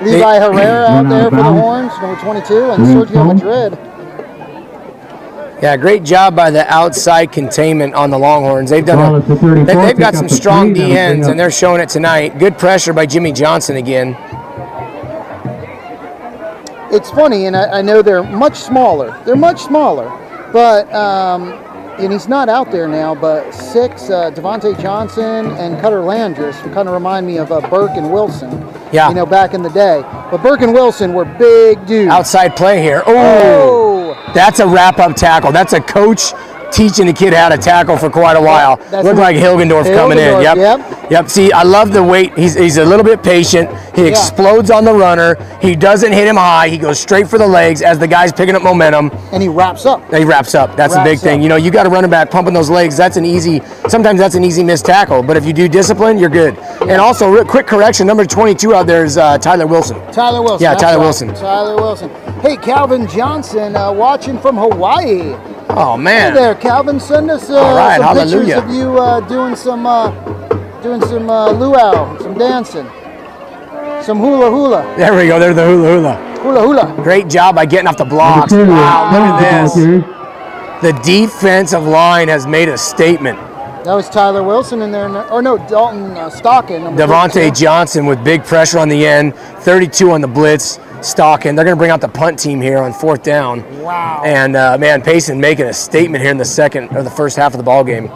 Levi Herrera out there for the Horns, number 22, and Sergio Madrid. Yeah, great job by the outside containment on the Longhorns. They've done they've got some strong D ends, and they're showing it tonight. Good pressure by Jimmy Johnson again. It's funny, and I know they're much smaller. They're much smaller, but and he's not out there now. But 6, Devontae Johnson and Cutter Landris kind of remind me of Burke and Wilson. Yeah, you know, back in the day. But Burke and Wilson were big dudes. Outside play here. Oh, that's a wrap-up tackle. That's a coach teaching a kid how to tackle for quite a while. Looked like Hilgendorf coming in. Yep. See, I love the weight. He's a little bit patient. He explodes on the runner. He doesn't hit him high. He goes straight for the legs as the guy's picking up momentum. And he wraps up. That's the big thing. You know, you got a running back pumping those legs. Sometimes that's an easy missed tackle. But if you do discipline, you're good. Yeah. And also, quick correction, number 22 out there is Tyler Wilson. Tyler Wilson. Yeah, Tyler Wilson. Tyler Wilson. Hey, Calvin Johnson watching from Hawaii. Oh, man. Hey there, Calvin. Send us some pictures of you doing some luau, some dancing, some hula. There we go. There's the hula. Hula. Great job by getting off the blocks. Wow, look at this. The defensive line has made a statement. That was Tyler Wilson in there. Or no, Dalton Stockton. Devontae Johnson with big pressure on the end. 32 on the blitz. Stockton. They're going to bring out the punt team here on 4th down. Wow. And, man, Payson making a statement here in the first half of the ball game.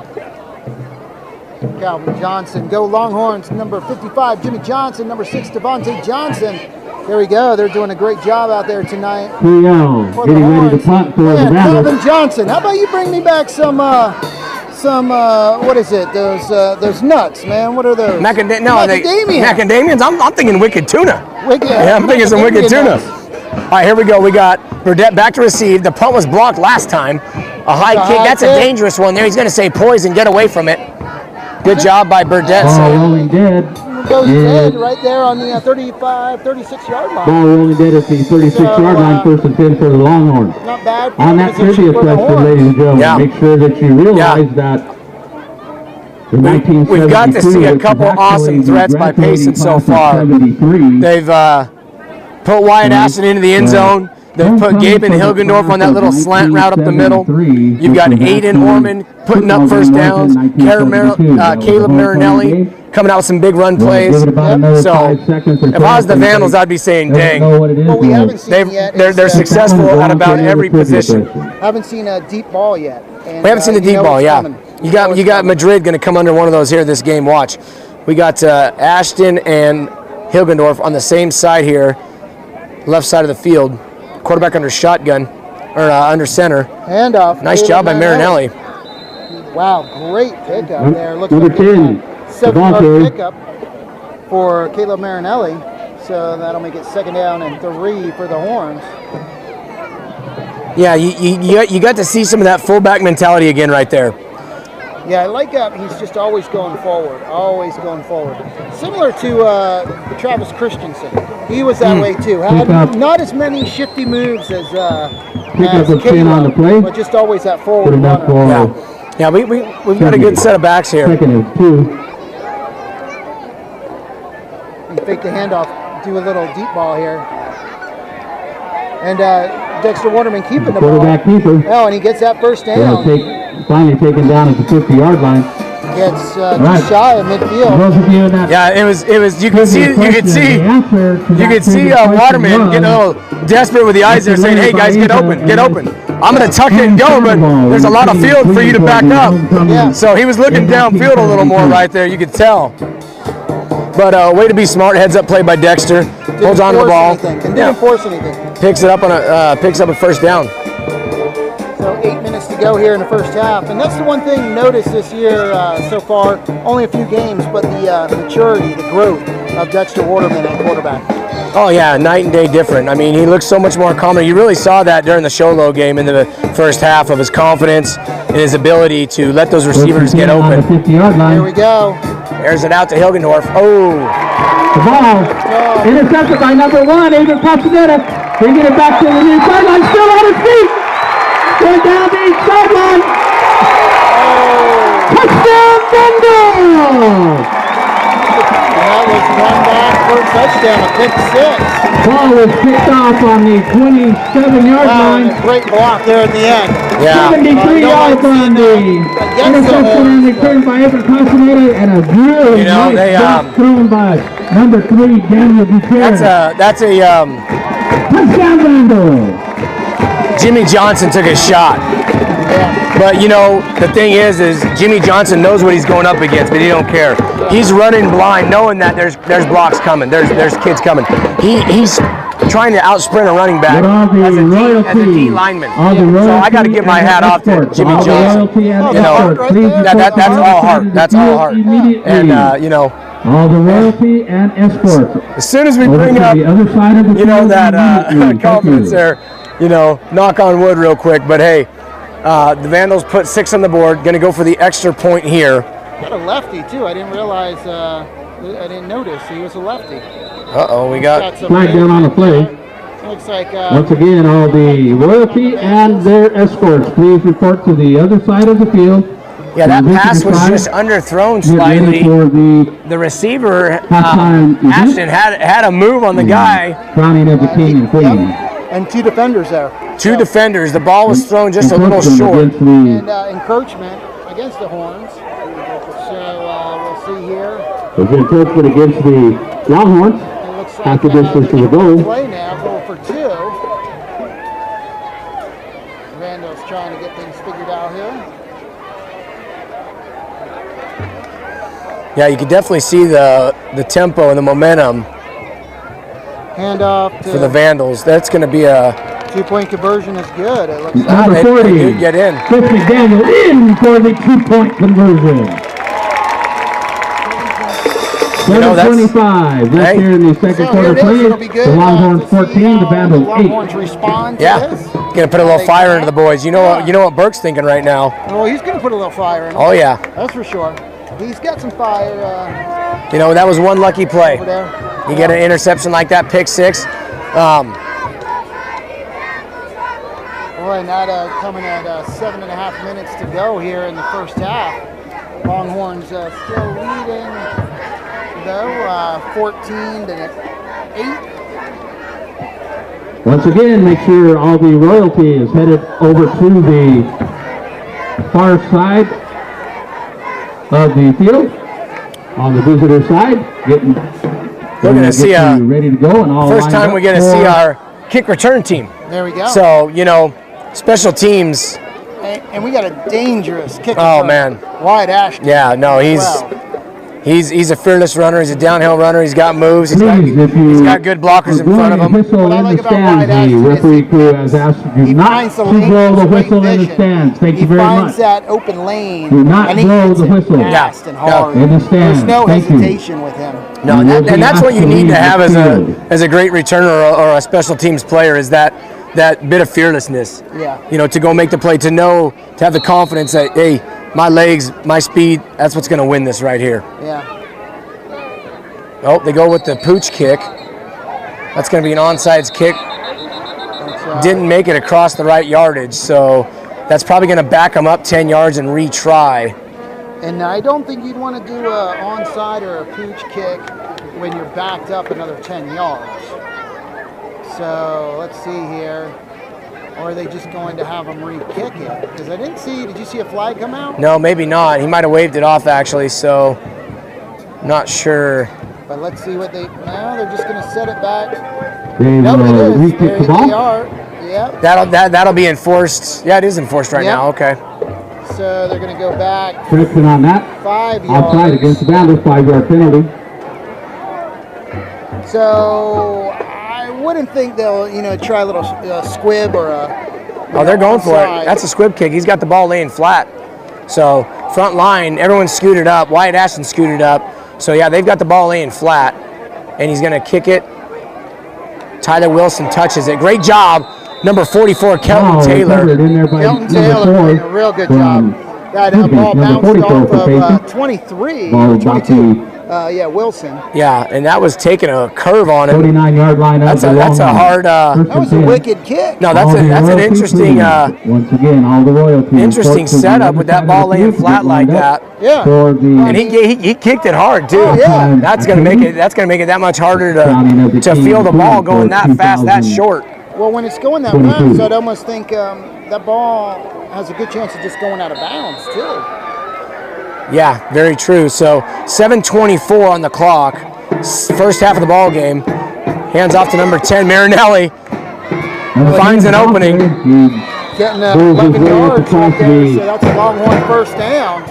Calvin Johnson. Go Longhorns. Number 55, Jimmy Johnson. Number 6, Devontae Johnson. There we go. They're doing a great job out there tonight. Getting ready to punt for the Vandals. Calvin Johnson. How about you bring me back some what is it? Those nuts, man. What are those? Macadamians. I'm thinking wicked tuna. I'm thinking some wicked tuna. All right, here we go. We got Burdett back to receive. The punt was blocked last time. A high kick. That's a dangerous one there. He's going to say poison. Get away from it. Good job by Burdett. Ball rolling dead. Goes dead right there on the 36-yard line. Ball rolling dead at the 36-yard line. 1st and 10 for the Longhorns. Not bad. On that trivia question, ladies and gentlemen, make sure that you realize that in 1972, we've got to see a couple awesome threats by Payson so far. They've put Wyatt Ashton into the end zone. They've put Gaben Hilgendorf on that little slant route up the middle. You've got Aiden Orman putting up first downs. Caleb Marinelli coming out with some big run plays. So if I was the Vandals, I'd be saying, dang. What we haven't seen yet They're successful at about every position. Haven't seen a deep ball yet. And, We haven't seen the deep ball, yeah. You got Madrid going to come under one of those here this game. Watch. We got Ashton and Hilgendorf on the same side here, left side of the field. Quarterback under shotgun, or under center. Handoff. Nice job by Marinelli. Wow, great pickup there. Looks Number like 10, 7-yard pickup for Caleb Marinelli. So that'll make it 2nd down and 3 for the Horns. Yeah, you got to see some of that fullback mentality again right there. Yeah, I like he's just always going forward, Similar to Travis Christensen. He was that way too. Had not as many shifty moves as Caleb on the play, but just always that forward runner. Yeah, we've got a good set of backs here. 2nd and 2. And fake the handoff, do a little deep ball here. And Dexter Waterman keeping the ball. Quarterback keeper. Oh, and he gets that first down. Finally taken down at the 50-yard line. Gets just shy of midfield. Yeah, it was. You could see Waterman getting a little desperate with the eyes there, saying, "Hey guys, get open. I'm going to tuck it and go, but there's a lot of field for you to back up." Yeah. So he was looking downfield a little more right there. You could tell. But way to be smart. Heads up play by Dexter. Holds on to the ball. Didn't force anything. Picks up a first down. So 8 minutes to go here in the first half, and that's the one thing noticed this year so far. Only a few games, but the maturity, the growth of Dexter Waterman at quarterback. Oh yeah, night and day different. I mean, he looks so much more confident. You really saw that during the Sholo game in the first half of his confidence and his ability to let those receivers get open. Here we go. Airs it out to Hilgendorf. Oh. The ball intercepted by number 1, Adrian Pasadena. Bringing it back to the near sideline, still on his feet. Going down the sideline. Touchdown, Vandals! That was run back for a touchdown, a pick 6. Ball was picked off on the 27-yard line. Great block there at the end. Yeah. 73 yards on the interception and return by Adrian Pasadena, and a really nice block thrown by number 3, Daniel Buchanan. That's a touchdown, Vandals! Jimmy Johnson took a shot. But you know, the thing is Jimmy Johnson knows what he's going up against, but he don't care. He's running blind, knowing that there's blocks coming, there's kids coming. He's trying to outsprint a running back as a D lineman. So I got to give my hat off to Jimmy Johnson. You know, that's all heart. That's all heart. And you know, all the royalty and escort. As soon as we bring up, you know, that confidence there, you know, knock on wood real quick. But hey, the Vandals put 6 on the board. Going to go for the extra point here. Got a lefty too. I didn't realize. I didn't notice he was a lefty. We got flag down on the play. Looks like once again, all the royalty and their escorts, please report to the other side of the field. Yeah, that pass was just underthrown slightly. The receiver, Ashton, had a move on the guy. Crowning of the king and queen. And 2 defenders there. 2 defenders. The ball was thrown just a little short. And encroachment against the Horns. So we'll see here. There's an encroachment against the Longhorns. Like, after distance to the goal. Play now, goal for 2. Vandals trying to get things figured out here. Yeah, you can definitely see the tempo and the momentum. Handoff for the Vandals. That's going to be a 2-point conversion is good. It looks like they do get in. Chris McDaniel in for the 2-point conversion. You know, 25. That's here in the second quarter play. The Longhorns 14, the Vandals 8. Longhorns respond to this. Gonna put a little fire into the boys. You know what Burke's thinking right now. Well, he's gonna put a little fire in. Oh yeah. That's for sure. He's got some fire. You know, that was one lucky play. Over there. You get an interception like that, pick 6. Boy, now coming at 7.5 minutes to go here in the first half. Longhorns still leading, though, 14-8. Once again, make sure all the royalty is headed over to the far side of the field. On the visitor side, we're going to see ready to go, and all first time we get to see our kick return team. There we go. So, you know, special teams. And we got a dangerous kick. Oh, man. Wyatt Ashton. Yeah, no, he's a fearless runner. He's a downhill runner. He's got moves. He's got good blockers in front of him. What I like about Wyatt Ashton the referee crew has asked you not to blow the whistle in the stands. Thank you very much. He finds that open lane. Do not blow the whistle. Fast and hard. In the stands. There's no hesitation with him. No, and that's what you need to have as a great returner or a special teams player, is that bit of fearlessness. Yeah. You know, to go make the play, to have the confidence that, hey, my legs, my speed, that's what's going to win this right here. Yeah. Oh, they go with the pooch kick. That's going to be an onside kick. Didn't make it across the right yardage, so that's probably going to back them up 10 yards and retry. And I don't think you'd want to do an onside or a pooch kick when you're backed up another 10 yards. So let's see here. Or are they just going to have them re-kick it? Because I didn't see, did you see a flag come out? No, maybe not. He might have waved it off, actually, so not sure. But let's see what no, they're just going to set it back. They Nope, it is. re-kick the ball. They are. Yep. That'll be enforced. Yeah, it is enforced right now. Okay. So they're going to go back Friction on that. 5 yards. Outside against the Vandals, 5-yard penalty. So I wouldn't think they'll, try a little squib or a. Oh, they're going for it. That's a squib kick. He's got the ball laying flat. So front line, everyone's scooted up. Wyatt Ashton scooted up. So yeah, they've got the ball laying flat, and he's going to kick it. Tyler Wilson touches it. Great job, number 44, Kelton Taylor. Kelton Taylor did a real good job. That ball bounced off of 23. 22. Wilson. Yeah, and that was taking a curve on him. 49-yard line. That's a hard. That was a wicked kick. No, that's an interesting. Once again, all the royalty. Interesting setup with that ball laying flat like that. Yeah. And he kicked it hard too. Oh, yeah. That's gonna make it that much harder to feel the ball going that fast, that short. Well, when it's going that fast, I'd almost think that ball has a good chance of just going out of bounds too. Yeah, very true. So 7:24 on the clock. First half of the ball game. Hands off to number 10, Marinelli. Finds an opening. Getting 11 yards right there, so that's a Longhorn first down.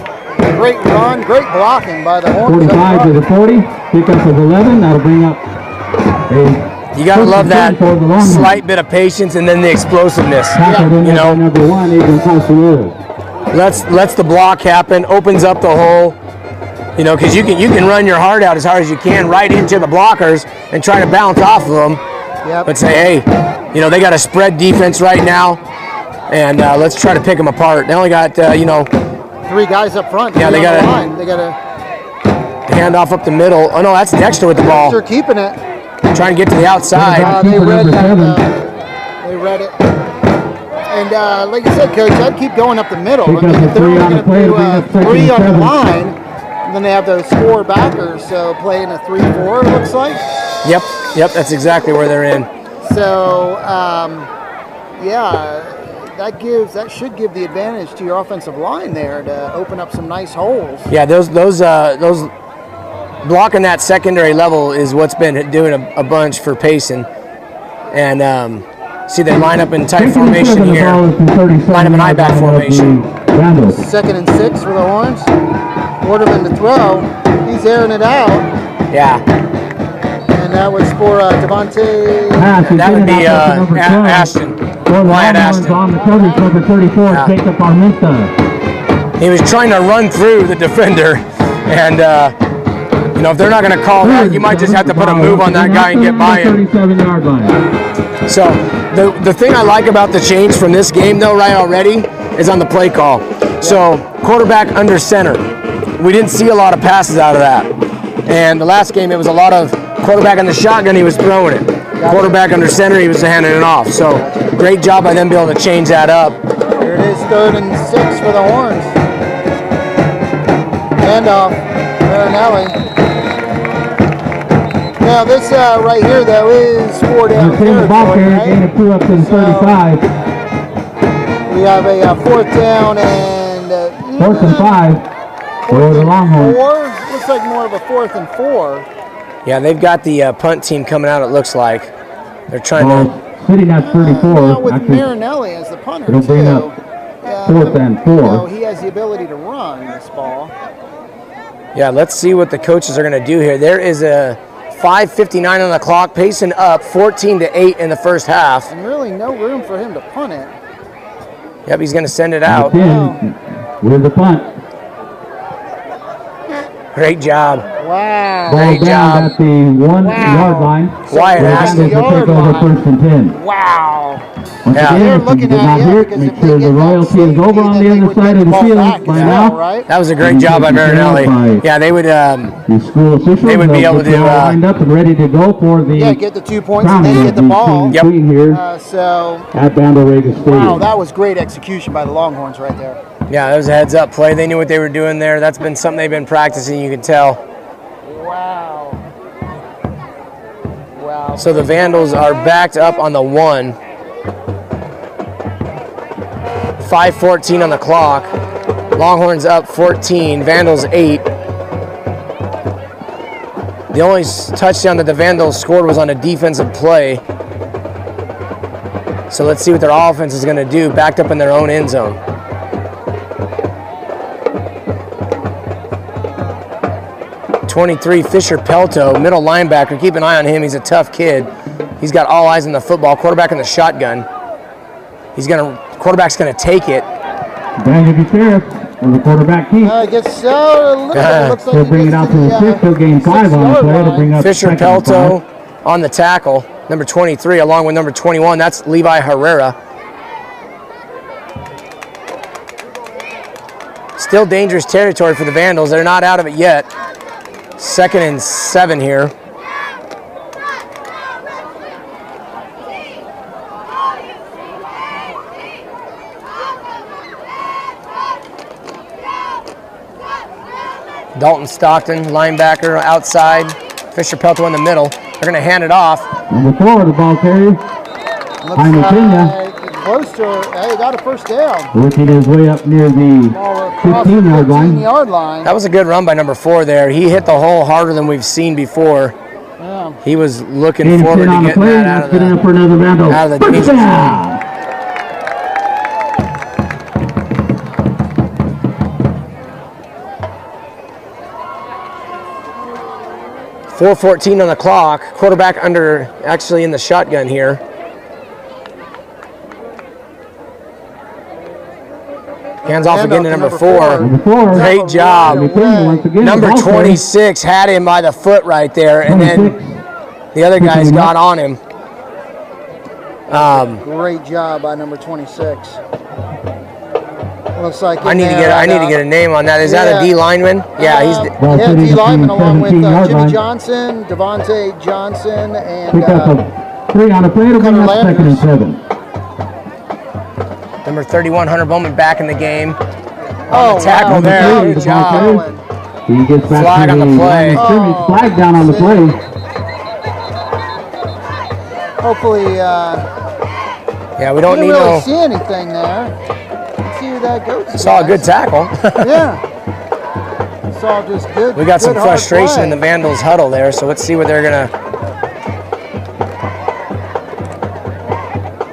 Great run, great blocking by the Horns. 45 to the 40. Pickup of 11. That'll bring up you got to love that slight bit of patience and then the explosiveness. Number 1, Adrian Costello. Lets the block happen, opens up the hole, because you can run your heart out as hard as you can right into the blockers and try to bounce off of them. Yep. But say, hey, they got a spread defense right now, and let's try to pick them apart. They only got, 3 guys up front. Yeah, they got a hand off up the middle. Oh no, that's Dexter with the ball. Dexter keeping it. Trying to get to the outside. They read that. They read it. And like you said, Coach, I'd keep going up the middle. If they're only going to do 3 on the line, then they have those 4 backers, so playing a 3-4, it looks like. Yep, that's exactly where they're in. So, that should give the advantage to your offensive line there to open up some nice holes. Yeah, those blocking that secondary level is what's been doing a bunch for Payson. And see, they line up in tight formation here. Line up in I-back formation. 2nd and 6 for the Horns. Waterman to throw. He's airing it out. Yeah. And that was for Devontae. That would be Ashton. Wyatt Ashton. On the coverage, number 34, Jacob Armenta. He was trying to run through the defender, and if they're not going to call that, you might just have to put a move on that guy and get by him. 37-yard line. So the thing I like about the change from this game, though, right already, is on the play call. So quarterback under center. We didn't see a lot of passes out of that. And the last game, it was a lot of quarterback in the shotgun, he was throwing it. Quarterback under center, he was handing it off. So great job by them being able to change that up. Here it is, 3rd and 6 for the Horns. Handoff, Marinelli. Now this right here though is 4 down The ball carrier, gain of 2 up to the 35. We have a 4th down and 4th and 5 for the Longhorns. 4. Looks like more of a 4th and 4. Yeah, they've got the punt team coming out, it looks like. They're trying to... Sitting at 34. Now with Marinelli as the punter it'll bring up 4th and 4. You know, he has the ability to run this ball. Yeah, let's see what the coaches are going to do here. There is a 5:59 on the clock. Payson up 14-8 in the first half. And really no room for him to punt it. Yep, he's going to send it out. With the punt. Great job. Wow. Ball Great down job. at the 1-yard line. Wyatt Vandals will take over 1st and 10. Wow. Once Yeah. again, They're if you looking did not at hear you it, because make if sure they the get that royalty is safety, over on then the they other would side get of the the ball field back by as now. well, right? That was a great job by Marinelli. Yeah, they would... The school officials They would be able to, lined up and ready to go for the Yeah, get the 2 points and then get the ball. Yep. here So, at Vandal Stadium. wow, that was great execution by the Longhorns right there. Yeah, that was a heads-up play. They knew what they were doing there. That's been something they've been practicing, you can tell. Wow. Wow. So the Vandals are backed up on the 1. 5:14 on the clock. Longhorns up 14, Vandals 8. The only touchdown that the Vandals scored was on a defensive play. So let's see what their offense is going to do, backed up in their own end zone. .23 Fisher Pelto, middle linebacker. Keep an eye on him. He's a tough kid. He's got all eyes on the football. Quarterback in the shotgun. Quarterback's gonna take it. Daniel Gutierrez on the quarterback keep. Gets a little bit. Looks like He'll he bring it gets out to to the 6. He'll gain 5 on the 6-yard play to line. bring up Fisher 2nd and 5. Pelto on the tackle. Number 23 along with number 21. That's Levi Herrera. Still dangerous territory for the Vandals. They're not out of it yet. 2nd and 7 here. Dalton Stockton, linebacker, outside. Fisher Pelto in the middle. They're going to hand it off. Number 4, the ball carrier. Jaime Pena. Close to, he got a 1st down. Working his way up near the 15-yard line. 15-yard line. That was a good run by number 4 there. He hit the hole harder than we've seen before. Yeah. He was looking Gain of forward 10 to on the getting play. that out That's of good enough the... for another Vandal. out of the First danger down. 4:14 on the clock. Quarterback actually in the shotgun here. Hands off again to number 4. Number 4. Great job. Once again, Number ball carrier. 26 had him by the foot right there, and then 26. the other guys got on him. Great job by number 26. Looks like I need to get a name on that. Is that a D lineman? Yeah, he's D lineman along with 17-yard Jimmy line. Johnson, Devontae Johnson, and Pick up a 3 on the play to bring up Landers. 2nd and 7. number 31 Hunter Bowman back in the game. Oh, On the tackle wow. there. Good Good job. job. He gets back Flag to on the play. line of scrimmage. Flag down on the play. hopefully, Yeah, we don't didn't need really no. see anything there. Let's see who that goes to. Saw a good tackle. Yeah. Saw just good. We got some good hard frustration play. in the Vandals huddle there, so let's see what they're gonna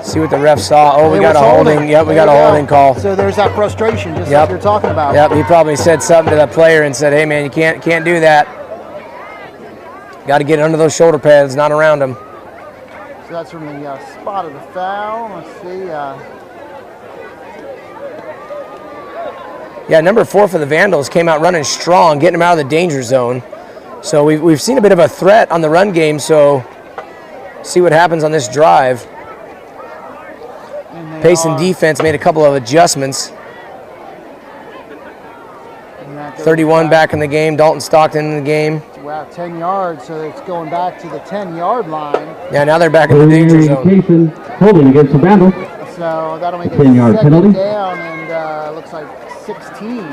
see what the ref saw. Oh, we It got a was holding. Yep, we There got a you go. holding call. So there's that frustration, just Yep. like you're talking about. Yep, he probably said something to the player and said, "Hey man, you can't do that. Got to get under those shoulder pads, not around them." So that's from the spot of the foul. Let's see. Yeah, number 4 for the Vandals came out running strong, getting them out of the danger zone. So we've seen a bit of a threat on the run game. So see what happens on this drive. and they Payson are- defense made a couple of adjustments. and that goes 31 back in the game. Dalton Stockton in the game. Wow, 10 yards. So it's going back to the 10-yard line. Yeah, now they're back in the danger zone. Payson holding against the Vandals. So that'll make it 10-yard second penalty. down, and looks like 16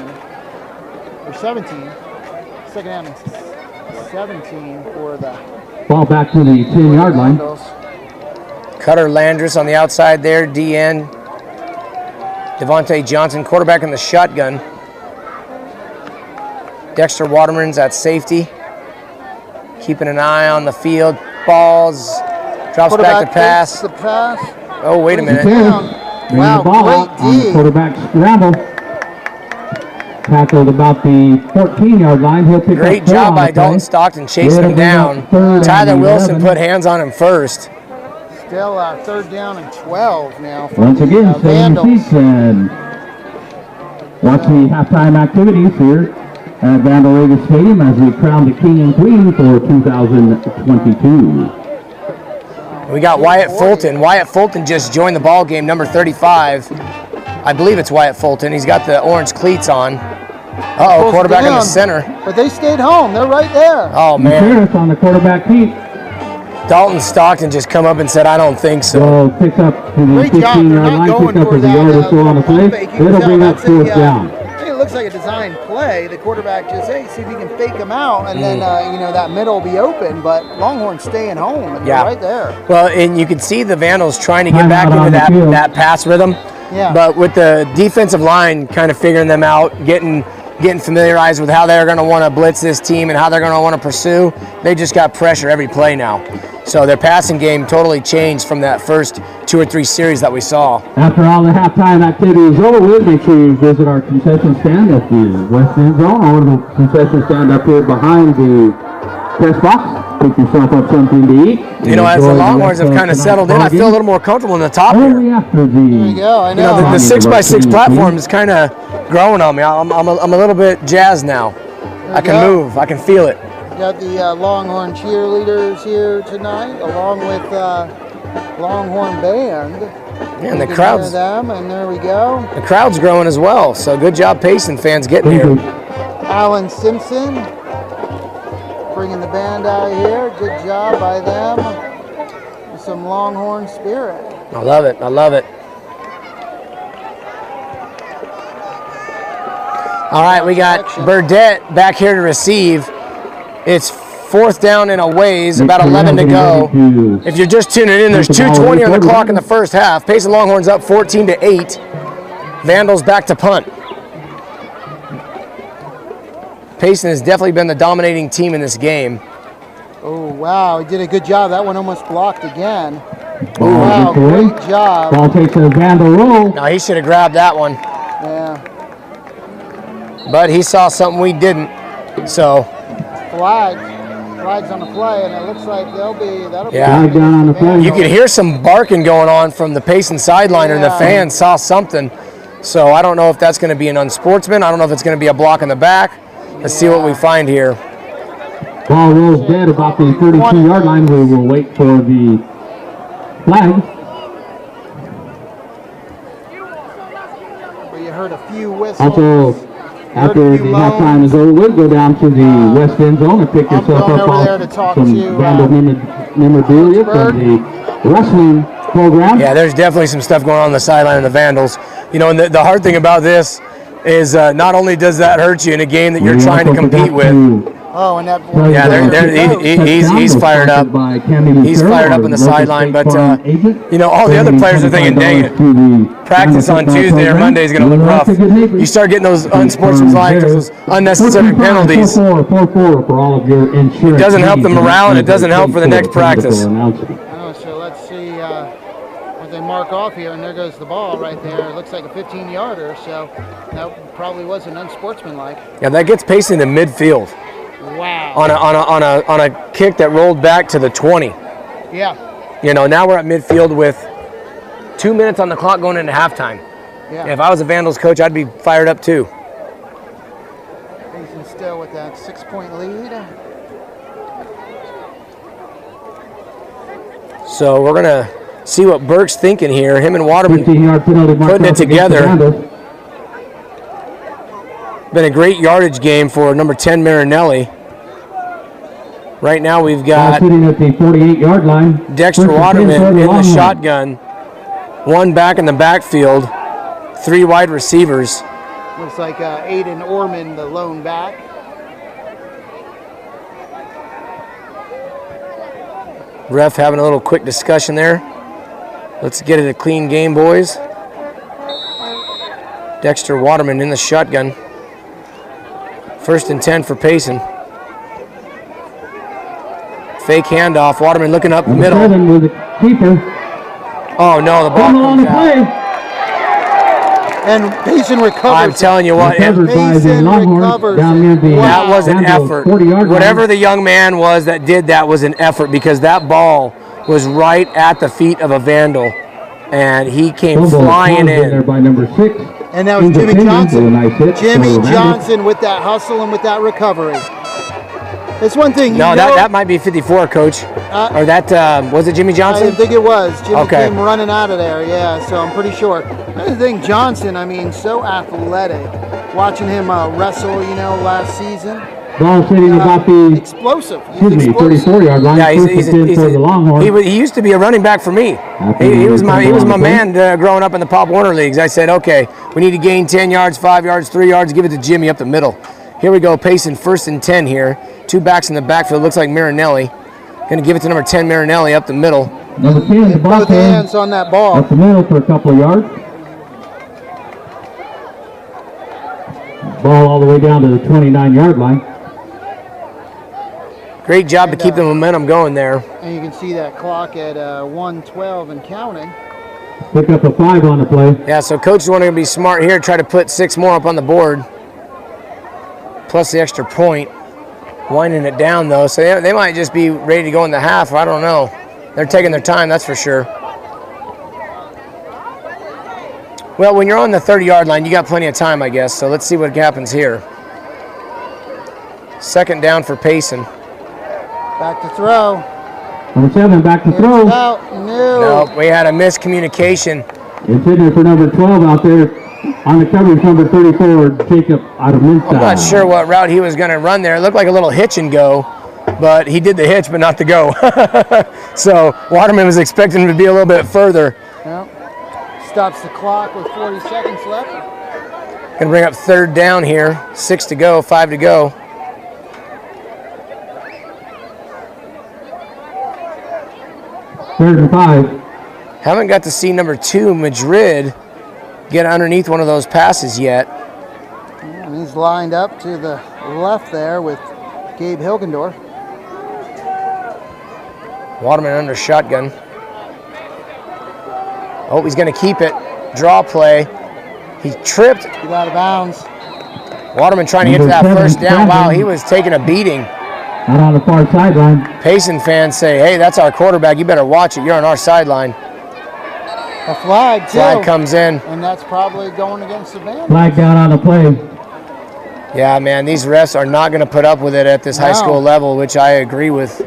or 17. Second down and 17 for the Ball back to the 10-yard line. Cutter Landris on the outside there. DN. Devontae Johnson, quarterback in the shotgun. Dexter Waterman's at safety. Keeping an eye on the field. Balls. Drops back to pass. The pass. Oh, wait a minute. Wow, great D. Quarterback scramble. Tackled about the 14-yard line. He'll pick Great up job by Dalton Stockton chasing him down. Tyler Wilson put hands on him first. Still 3rd down and 12 now. Once again, Vandals. and watch the halftime activities here at Vandal Raiders Stadium as we crown the king and queen for 2022. We got Wyatt Fulton. Wyatt Fulton just joined the ball game, number 35. I believe it's Wyatt Fulton. He's got the orange cleats on. Uh-oh, quarterback in the center. But they stayed home. They're right there. Oh, man. On the quarterback keep. Dalton Stockton just come up and said, I don't think so. So picks up to the 15-yard line, picks up as a yard or so on the play. It'll bring up 4th down. It looks like a design play. The quarterback just, hey, see if you can fake them out, and then, that middle will be open, but Longhorns staying home, and they're right there. Well, and you can see the Vandals trying to get back into that pass rhythm. Yeah. But with the defensive line kind of figuring them out, getting familiarized with how they're going to want to blitz this team and how they're going to want to pursue, they just got pressure every play now. So their passing game totally changed from that first 2 or 3 series that we saw. After all the halftime activities over with, make sure you visit our concession stand at the West End Zone or the concession stand up here behind the press box. Pick yourself up something to eat. You know, as the Longhorns have kind of settled in, I feel a little more comfortable in the top here. There you go, I know. The 6x6 platform is kind of growing on me. I'm a little bit jazzed now. I can move. I can feel it. Got the Longhorn cheerleaders here tonight, along with Longhorn band. Yeah, and the crowd's them, and there we go. The crowd's growing as well. So good job, Payson fans getting here. Alan Simpson bringing the band out here. Good job by them. With some Longhorn spirit. I love it. I love it. All right, we got Burdette back here to receive. It's 4th down and a ways, about 11 to go. If you're just tuning in, there's 2:20 on the clock in the first half. Payson Longhorns up 14-8. Vandals back to punt. Payson has definitely been the dominating team in this game. Oh, wow, he did a good job. That one almost blocked again. Oh, wow, great job. Ball takes a Vandal roll. No, he should have grabbed that one. Yeah. But he saw something we didn't, so. Flags on the play, and it looks like that'll be flag down on the play. You could hear some barking going on from the Payson sideline, and the fans saw something. So I don't know if that's going to be an unsportsman. I don't know if it's going to be a block in the back. Let's see what we find here. Ball rolls dead about the 32-yard line. We will wait for the flag. Well, you heard a few whistles. Also, after the halftime is over, we'll go down to the West End Zone and pick yourself up off some Vandal memorabilia from the wrestling program. Yeah, there's definitely some stuff going on the sideline of the Vandals. You know, and the hard thing about this is not only does that hurt you in a game that you're trying to compete with. Oh, and that. Yeah, he's fired up. He's fired up on the sideline, but you know, all the other players are thinking, dang it, practice on Tuesday or Monday is going to look rough. You start getting those unsportsmanlike, those unnecessary penalties. It doesn't help the morale, and it doesn't help for the next practice. So let's see what they mark off here, and there goes the ball right there. It looks like a 15-yarder, so that probably wasn't unsportsmanlike. Yeah, that gets Payson to midfield. Wow. On a kick that rolled back to the 20. Yeah. You know, now we're at midfield with 2 minutes on the clock going into halftime. Yeah. If I was a Vandals coach, I'd be fired up too. Payson still with that 6-point lead. So we're gonna see what Burke's thinking here. Him and Waterman putting it together. Been a great yardage game for number 10 Marinelli. Right now we've got sitting at the 48-yard line. Dexter Waterman in the shotgun. 1 back in the backfield. 3 wide receivers. Looks like Aiden Orman, the lone back. Ref having a little quick discussion there. Let's get it a clean game, boys. Dexter Waterman in the shotgun. 1st and 10 for Payson. Fake handoff. Waterman looking up middle. 7 with the keeper. Oh no, the ball comes out. And Payson recovers. I'm telling you what, Payson recovers down near the that was an Vandals effort. 40-yard line. Whatever the young man was that did that was an effort, because that ball was right at the feet of a Vandal, and he came flying in. There by number 6. And that was Jimmy Johnson. Jimmy Johnson with that hustle and with that recovery. It's one thing. No, that might be 54, Coach. Or that, was it Jimmy Johnson? I think it was. Jimmy came running out of there, yeah, so I'm pretty sure. I think Johnson, I mean, so athletic. Watching him wrestle, you know, last season. Ball sitting about the explosive. 34-yard line. Yeah, he's for the Longhorns. He used to be a running back for me. He was my man growing up in the Pop Warner leagues. I said, okay, we need to gain 10 yards, 5 yards, 3 yards. Give it to Jimmy up the middle. Here we go. Payson 1st and 10 here. 2 backs in the backfield. Looks like Marinelli. Going to give it to number 10, Marinelli, up the middle. Number 10, the both hands on that ball. Up the middle for a couple of yards. Ball all the way down to the 29-yard line. Great job to keep the momentum going there. And you can see that clock at 1:12 and counting. Pick up a 5 on the play. Yeah, so Coach is wanting to be smart here, try to put 6 more up on the board, plus the extra point. Winding it down, though, so they might just be ready to go in the half. I don't know. They're taking their time, that's for sure. Well, when you're on the 30-yard line, you got plenty of time, I guess, so let's see what happens here. 2nd down for Payson. Back to throw. Number 7, back to throw. No, we had a miscommunication. It's in there for number 12 out there. On the coverage, number 34, Jacob out of Minstown. I'm not sure what route he was going to run there. It looked like a little hitch and go, but he did the hitch, but not the go. So Waterman was expecting him to be a little bit further. Well, stops the clock with 40 seconds left. Going to bring up 3rd down here. 6 to go, 5 to go. Third and 5. Haven't got to see number 2, Madrid, get underneath one of those passes yet. And he's lined up to the left there with Gabe Hilgendorf. Waterman under shotgun. Oh, he's going to keep it. Draw play. He tripped. Get out of bounds. Waterman trying to get to that 1st down. Wow, he was taking a beating. Out on the far sideline. Payson fans say, hey, that's our quarterback. You better watch it. You're on our sideline. A flag, too. Flag comes in. And that's probably going against the Vandals. Flag down on the play. Yeah, man, these refs are not going to put up with it at this high school level, which I agree with.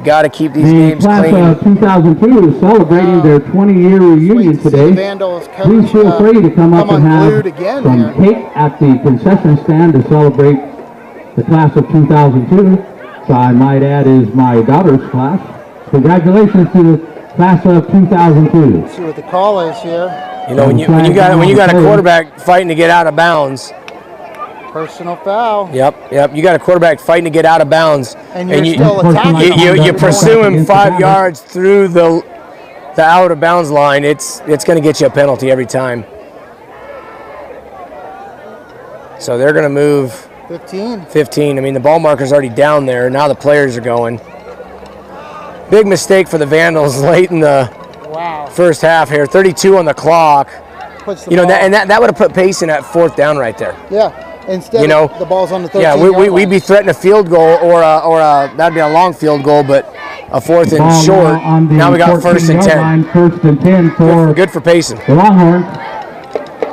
Got to keep these games clean. The class of 2002 is celebrating their 20-year reunion today. Please feel free to come up and have some cake at the concession stand to celebrate the class of 2002. So I might add is my daughter's class. Congratulations to the class of 2002. Let's see what the call is here. You know, when you got a quarterback fighting to get out of bounds. Personal foul. Yep. You got a quarterback fighting to get out of bounds, and you still attacking. You pursue him 5 yards through the out of bounds line. It's going to get you a penalty every time. So they're going to move 15. I mean, the ball marker's already down there. Now the players are going. Big mistake for the Vandals late in the first half here. 32 on the clock. That would have put Payson at 4th down right there. Yeah. Instead, the ball's on the 13th. Yeah, we'd be threatening a field goal or that'd be a long field goal, but a 4th and short. Now we got 1st and 10. Line, 1st and 10 for good for Payson. The Longhorns.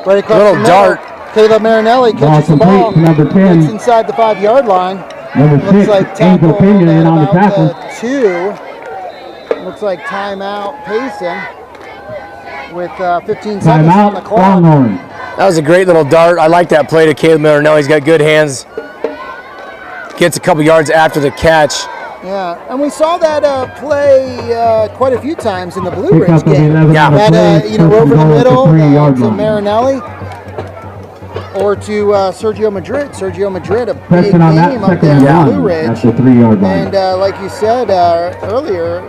Right across little the dart. Caleb Marinelli catches the ball. Number 10. Gets inside the 5-yard line. Number 6. Looks like tackle Pinion in on the tackle. 2. Looks like timeout Payson with 15 seconds on the clock. Longhorns. That was a great little dart. I like that play to Caleb Marinelli. He's got good hands. Gets a couple yards after the catch. Yeah, and we saw that play quite a few times in the Blue Ridge game. Yeah. That, over the middle to Marinelli. or to Sergio Madrid. Sergio Madrid, a big Preston on that game up second there and in one Blue Ridge. at the 3-yard line. And like you said earlier,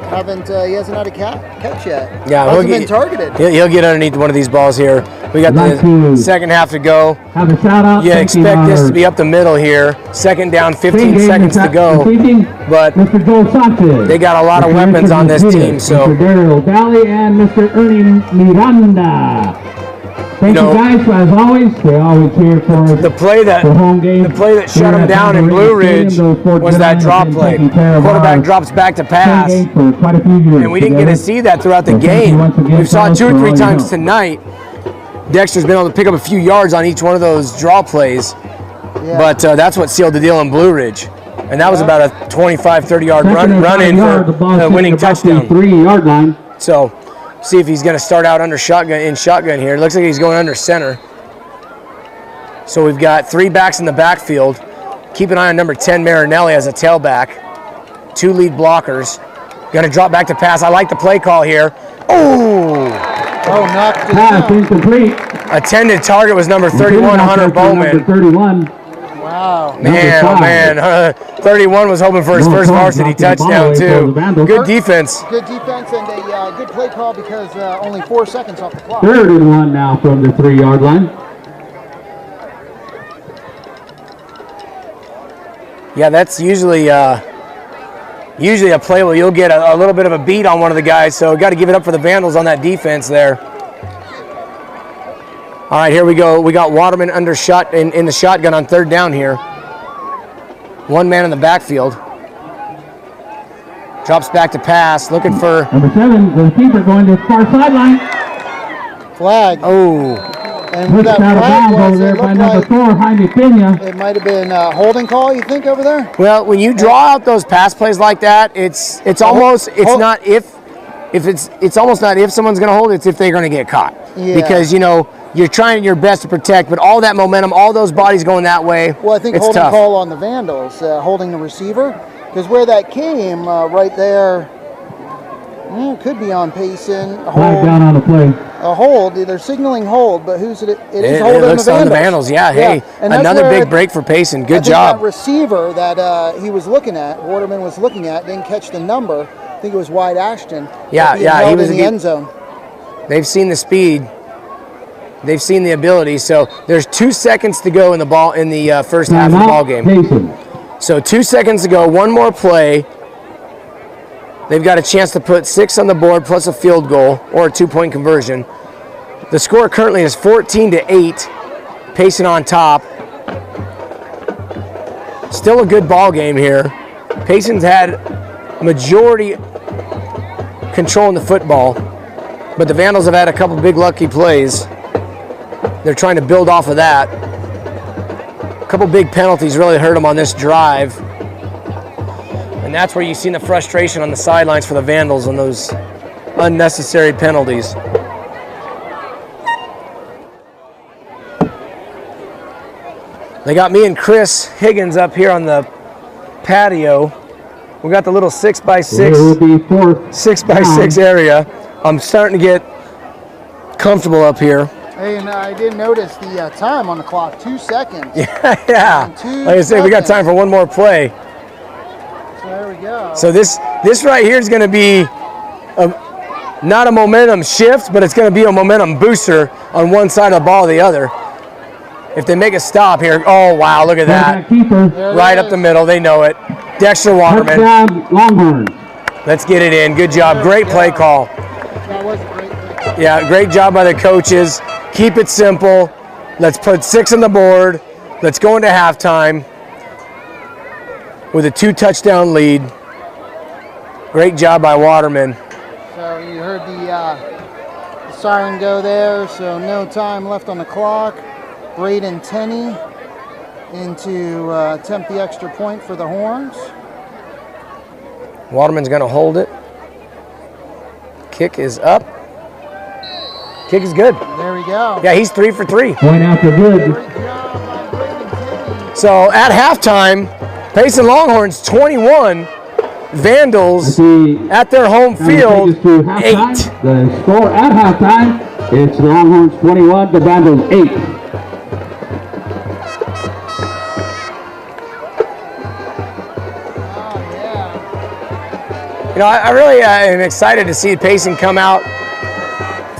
he hasn't had a catch yet. Yeah, hasn't been targeted. He'll get underneath one of these balls here. We got the second half to go. Have a shout out. You expect this to be up the middle here. Second down, 15 seconds to go. But Mr. Joel Sanchez, they got a lot of weapons on this team. So Mr. Daryl Valley and Mr. Ernie Miranda. Thank you guys, as always. They always cheer for the play that shut them down in Blue Ridge was that drop play. Quarterback drops back to pass, and we didn't get to see that throughout the game. We saw it 2 or 3 times tonight. Dexter's been able to pick up a few yards on each one of those draw plays, but that's what sealed the deal in Blue Ridge. And that was about a 25, 30-yard run in for the winning touchdown. 3-yard line. So, see if he's going to start out under shotgun here. It looks like he's going under center. So we've got 3 backs in the backfield. Keep an eye on number 10, Marinelli, as a tailback. 2 lead blockers. Going to drop back to pass. I like the play call here. Oh, knocked it pass down. Incomplete. Intended target was number 31, Hunter Bowman. Number 31. Wow. Man, oh man. 31 was hoping for his first varsity touchdown, too. Good defense. Good defense and a good play call because only 4 seconds off the clock. 3rd and 1 now from the 3-yard line. Yeah, that's usually a play where you'll get a little bit of a beat on one of the guys, so got to give it up for the Vandals on that defense there. All right, here we go. We got Waterman under shot in the shotgun on 3rd down here. 1 man in the backfield. Drops back to pass, looking for... Number 7, the keeper going to the far sideline. Flag. Oh. And where that flag was, there by number 4, Jaime Pena. It might have been a holding call, you think, over there? Well, when you draw out those pass plays like that, it's almost not if it's almost not if someone's going to hold, it's if they're going to get caught. Yeah. Because you're trying your best to protect, but all that momentum, all those bodies going that way, well, I think it's holding tough. call on the Vandals, holding the receiver, because where that came, right there, could be on Payson. Flag down on the play. A hold. They're signaling hold, but who's it? It is It holding looks the on Vandals. the Vandals. Yeah, hey, And that's another where big break for Payson. I Good think job. That receiver that he was looking at, Waterman was looking at, didn't catch the number. I think it was Wyatt Ashton. Yeah, he was in the end zone. They've seen the speed. They've seen the ability. So there's 2 seconds to go in the first half of the ball game. Payson. So 2 seconds to go. One more play. They've got a chance to put 6 on the board plus a field goal or a 2-point conversion. The score currently is 14-8. Payson on top. Still a good ball game here. Payson's had majority control in the football, but the Vandals have had a couple big lucky plays. They're trying to build off of that. A couple big penalties really hurt them on this drive. And that's where you've seen the frustration on the sidelines for the Vandals on those unnecessary penalties. They got me and Chris Higgins up here on the patio. We got the little 6x6 area. I'm starting to get comfortable up here. Hey, and I didn't notice the time on the clock. 2 seconds. Yeah. Like I said, we got time for one more play. So there we go. So this right here is going to be not a momentum shift, but it's going to be a momentum booster on one side of the ball or the other. If they make a stop here, oh wow, look at that. Right up the middle, they know it. Dexter Waterman. Touchdown, Longhorns. Let's get it in. Good job. Great play call. That was a great play call. Yeah, great job by the coaches. Keep it simple. Let's put 6 on the board. Let's go into halftime with a 2-touchdown lead. Great job by Waterman. So you heard the siren go there, so no time left on the clock. Braden Tenney in to attempt the extra point for the Horns. Waterman's going to hold it. Kick is up. Kick is good. There we go. Yeah, he's 3 for 3. Point after good. Great job by Braden Tenney. So at halftime, Payson Longhorns 21, Vandals at their home field 8. The score at halftime, it's Longhorns 21, the Vandals 8. I really am excited to see Payson come out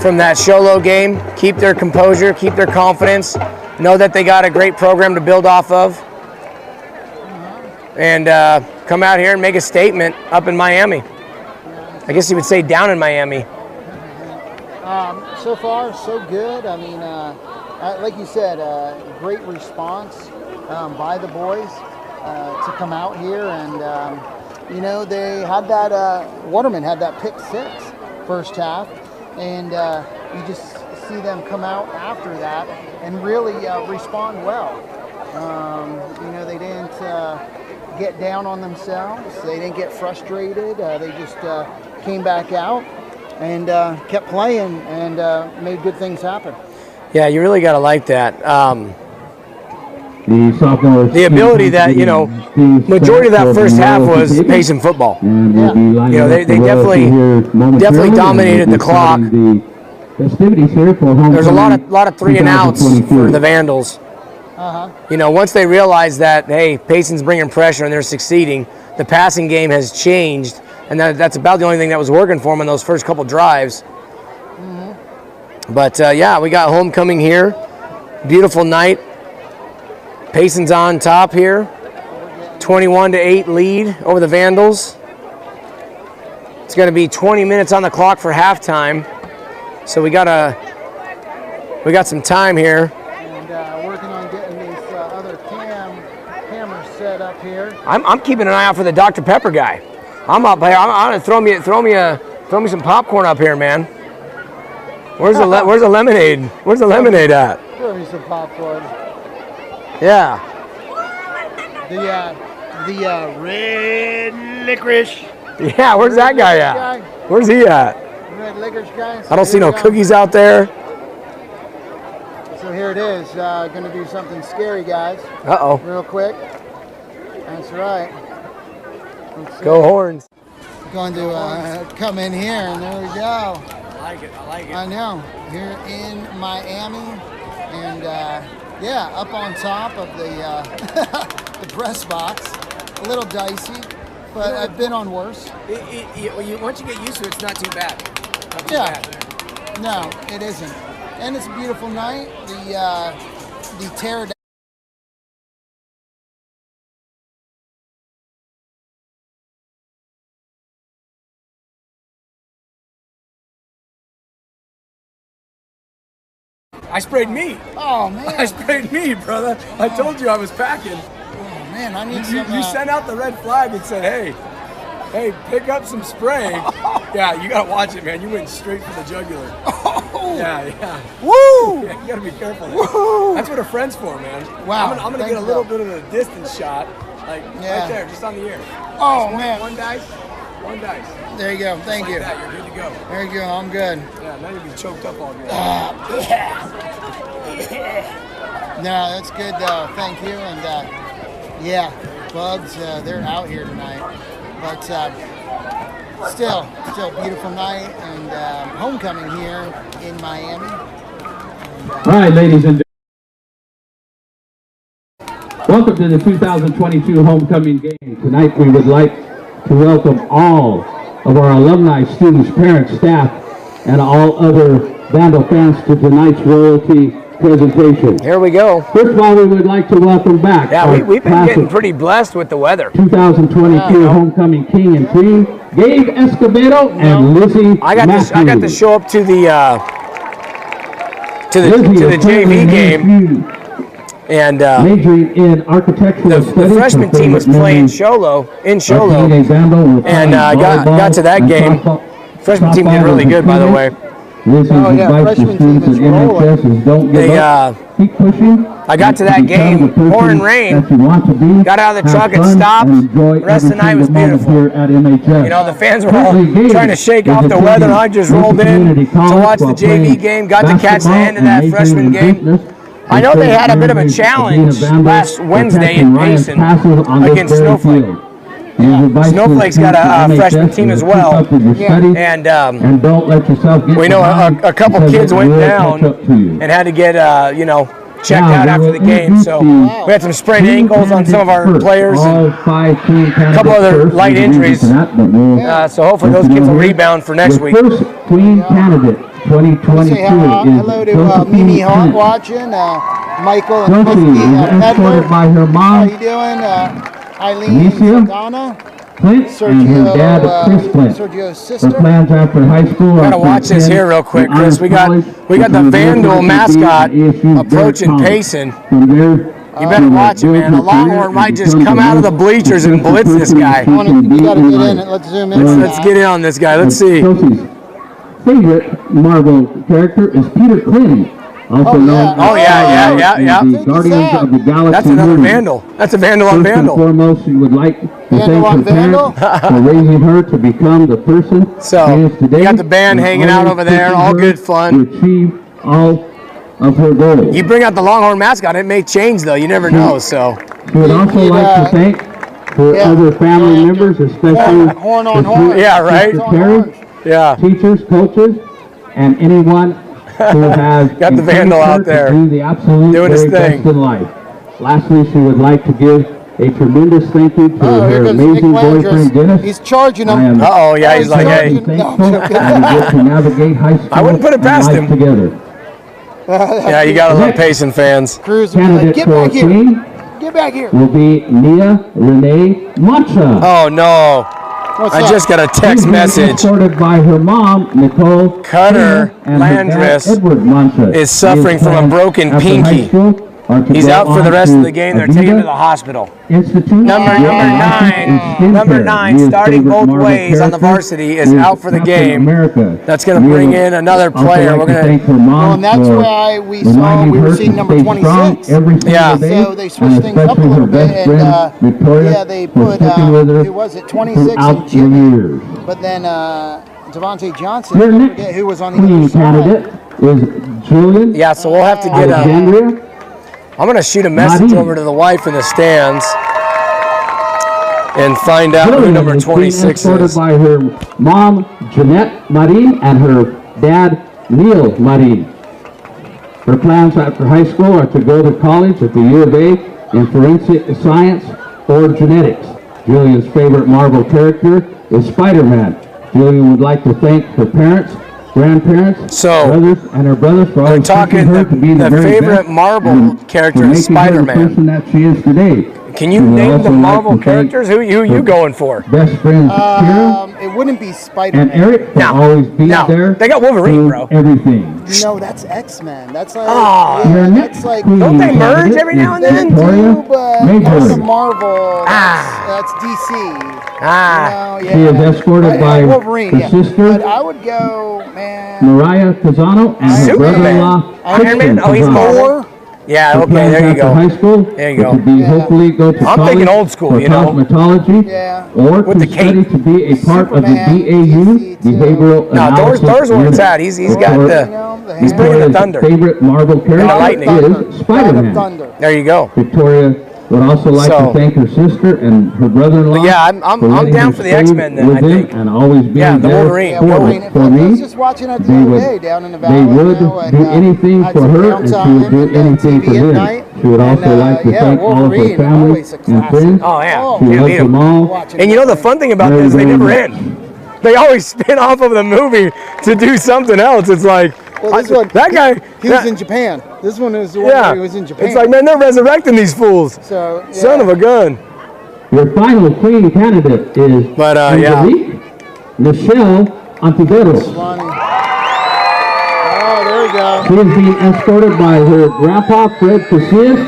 from that Sholo game, keep their composure, keep their confidence, know that they got a great program to build off of, and come out here and make a statement up in Miami. I guess you would say down in Miami. So far, so good. I mean, like you said, great response by the boys to come out here, and you know, they had that. Waterman had that pick 6 first half, and you just see them come out after that and really respond well. You know, they didn't get down on themselves. They didn't get frustrated. They just came back out and kept playing and made good things happen. Yeah, you really got to like that. The ability that, you know, majority of that first half was Payson football. Yeah. You know, they definitely dominated the clock. There's a lot of 3 and outs for the Vandals. You know, once they realize that, hey, Payson's bringing pressure and they're succeeding, the passing game has changed, and that's about the only thing that was working for them in those first couple drives. But yeah, we got homecoming here. Beautiful night. Payson's on top here. 21-8 lead over the Vandals. It's going to be 20 minutes on the clock for halftime, so we got some time here. And working on getting these other cameras set up here. I'm keeping an eye out for the Dr. Pepper guy. I'm up here. I'm gonna throw me some popcorn up here, man. Where's the lemonade? Where's the lemonade at? Throw me some popcorn. Yeah. The red licorice. Yeah, where's that guy at? Where's he at? Red licorice guy. I don't see no cookies out there. So here it is. Going to do something scary, guys. Uh-oh. Real quick. That's right. Go Horns. Going to come in here, and there we go. I like it. I know. Here in Miami, and yeah, up on top of the the press box. A little dicey, but I've been on worse. Once you get used to it, it's not too bad. No, it isn't. And it's a beautiful night. The tear down. I sprayed meat. Oh man! I sprayed meat, brother. I told you I was packing. Oh man, I need You some. sent out the red flag and said, hey, pick up some spray. Yeah, you gotta watch it, man. You went straight for the jugular. Oh. Yeah. Woo! Yeah, you gotta be careful. Woo! That's what a friend's for, man. Wow. I'm gonna get a little bit of a distance shot, like right there, just on the ear. Oh just man! One dice. There you go. Thank you. That, you're good to go. There you go. I'm good. Yeah, now you'll be choked up all day. No, that's good though. Thank you. And yeah, bugs, they're out here tonight. But still beautiful night and homecoming here in Miami. And, All right, ladies and gentlemen. Welcome to the 2022 homecoming game. Tonight we would like to welcome all of our alumni, students, parents, staff, and all other Vandal fans to tonight's royalty presentation. Here we go. First of all, we would like to welcome back. Yeah, we've been getting pretty blessed with the weather. 2022 homecoming king and queen, Gabe Escobedo and Lizzie I got to show up to the JV game, and majoring in architectural the freshman team was playing Sholo and got to that game. Freshman team did really good, by the way. freshman team is rolling. Keep pushing. I got to that game, pouring rain, got out of the truck and stopped. The rest of the night was beautiful. You know, the fans were all trying to shake off the weather, and I just rolled in to watch the JV game, got to catch the end of that freshman game. I know they had a bit of a challenge last Wednesday in Payson against Snowflake. Yeah. Snowflake's got a freshman team as well, and we know a couple kids went down and had to get checked out after the game. So we had some sprained ankles on some of our players and a couple other light injuries. So hopefully those kids will rebound for next week. First Queen candidate 2022 hello to Mimi Hart watching, Michael and Christy Edward. By her mom. How you doing? Eileen and Donna. Clint and her dad, Chris Clint. Sergio's Her sister. plans after high school. Gotta watch this here real quick, Chris. We got the Vandal mascot approaching Payson. You better watch it, man. The Longhorn might just come out of the bleachers and blitz this guy. You gotta get in it. Let's zoom in. Let's get in on this guy. Let's see. Chelsea's favorite Marvel character is Peter Clinton, also known Oh, yeah. the Guardians of the Galaxy. That's another movie. Vandal. That's a Vandal on First and Vandal. foremost, she would like to Vandal thank on her Vandal? parents for raising her to become the person So, she is today. you got the band and hanging out always over there, pushing all her good fun. To achieve all of her goals. You bring out the Longhorn mascot, it may change though. You never know. So She would also like to thank her other family members, especially Horn on her horn. sweet Yeah, right. sister Terry, yeah, teachers, coaches, and anyone who has Got the Vandal encouraged her out there to do the absolute doing his very thing. best in life. Lastly, she would like to give a tremendous thank you to Oh, here her comes Nick amazing boyfriend Landris. Dennis. He's charging I am him. oh yeah, he's like, hey, No, I'm thankful joking. that we get to navigate high school I wouldn't put it and past life him. together. yeah, you gotta love Payson fans. Cruz will be like, Candidate get for back here. Queen Get back here. will be Nia Renee Mancha. Oh no, What's I up? just got a text message. Escorted by her mom, Nicole Cutter and her dad, Landris Edward Mancha, is suffering from a planned broken after pinky. high school are to He's go out for the on rest to of the game. They're taking him to the Avita hospital. Institute. Number with a license nine, in skincare. number nine, Nia's starting favorite both Marvel ways on the character varsity is is out for the Captain game. America. That's gonna Nia bring would in another also player. like We're to gonna- thank her mom Well, and that's for why we saw reminding we were her seeing to number stay 26. strong every single Yeah. day, So they switched and things up a especially her little bit, best and friend Victoria yeah, they for put sticking with her who was it, 26 throughout and the Jimmy, years. but then Devontae Johnson. Your I next forget who was on the Queen other side. candidate is Julian Yeah, so we'll have to get a. Alexandria. I'm gonna shoot a message Marie. over to the wife in the stands and find out who Julian number is being 26 escorted is. by her mom, Jeanette Marin, and her dad, Neil Marin. Her plans after high school are to go to college at the U of A in forensic science or genetics. Julian's favorite Marvel character is Spider-Man. Julian would like to thank her parents, grandparents, So, brothers, and her brothers for they're always talking pushing her the- to be the very favorite best Marvel and character for is making her the Spider-Man. person that she is today. Can you She would name also the like Marvel to thank characters? Who you going for? Best friends Kira It wouldn't be and Spider-Man. Eric for No. always being No. there. They got Wolverine, through bro. Everything. No, that's X-Men. That's like Oh. Your yeah, next that's like queen Don't they merge candidate every now and is then? Victoria too, but Mayhew. that's a Marvel. Ah. That's DC. Ah, You know, She is yeah. escorted by Wolverine, her yeah. sister, But I would go, man. Mariah Casano, and her Superman. brother-in-law, Iron Christian Man? Oh, he's Casano. Marvel. Thor. yeah. Her Okay, plans there you after go. high school There you were go. to be Yeah. hopefully go to I'm college thinking old school, for you know. cosmetology, Yeah. or With to the study cape. to be a part of the Superman, BAU, DC too. behavioral No, analysis Thor's where it's unit. at. He's got You the. know, the He's bringing the Victoria's thunder. favorite Marvel character lightning. is God of Spider-Man. Thunder. There you go. Victoria would also like So- to thank her sister and her brother-in-law. But yeah, I'm for letting down her for the stay X-Men then, with I them think. and always being Yeah, the there Wolverine. Yeah, for, Wolverine. for I was me. just watching it the They other would- day down in the valley. They would you know, do and, anything had for some her, and she downtime would do and, anything for TV at them. night. She would also And, like to yeah, thank all of her Wolverine, family always a and classic. friends. Oh yeah. She Can't loves beat them 'em. all. Watching And you know the Wolverine. fun thing about Very, this, they very never much. end. They always spin off of the movie to do something else. It's like Well, this one, that guy. He was that- in Japan. This one is the one Yeah. where he was in Japan. It's like, man, they're resurrecting these fools. So, yeah. Son of a gun. Your final queen candidate is But, yeah. Angelique Michelle Antiveros. Funny. Oh, there we go. She is being escorted by her grandpa, Fred Casillas,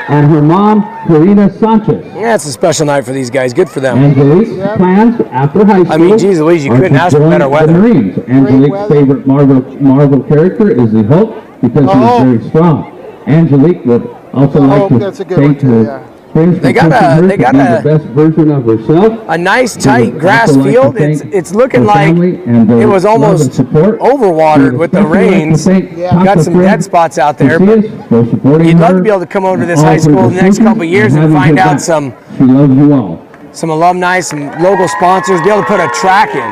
and her mom, Karina Sanchez. Yeah, it's a special night for these guys. Good for them. Angelique's plans after high school. I mean, geez Louise, you are couldn't to ask for join better the weather. Marines. Angelique's weather. favorite Marvel character is the Hulk because Oh. he's very strong. Angelique would also The like Hulk, to that's a good thank one, too, her yeah. friends for They got pushing a- her they to got be a- the best version of herself. A nice She tight would grass also like to field. thank It's looking her like family and their it was love and almost support. overwatered She would with the especially like to rains. thank Yeah. Tasha Got some Fred dead spots out there, but Casillas for supporting you'd love her to be able to come over to this in all high her school in the next decisions couple of years and having find her out back. some She loves you all. alumni, some local sponsors, be able to put a track in.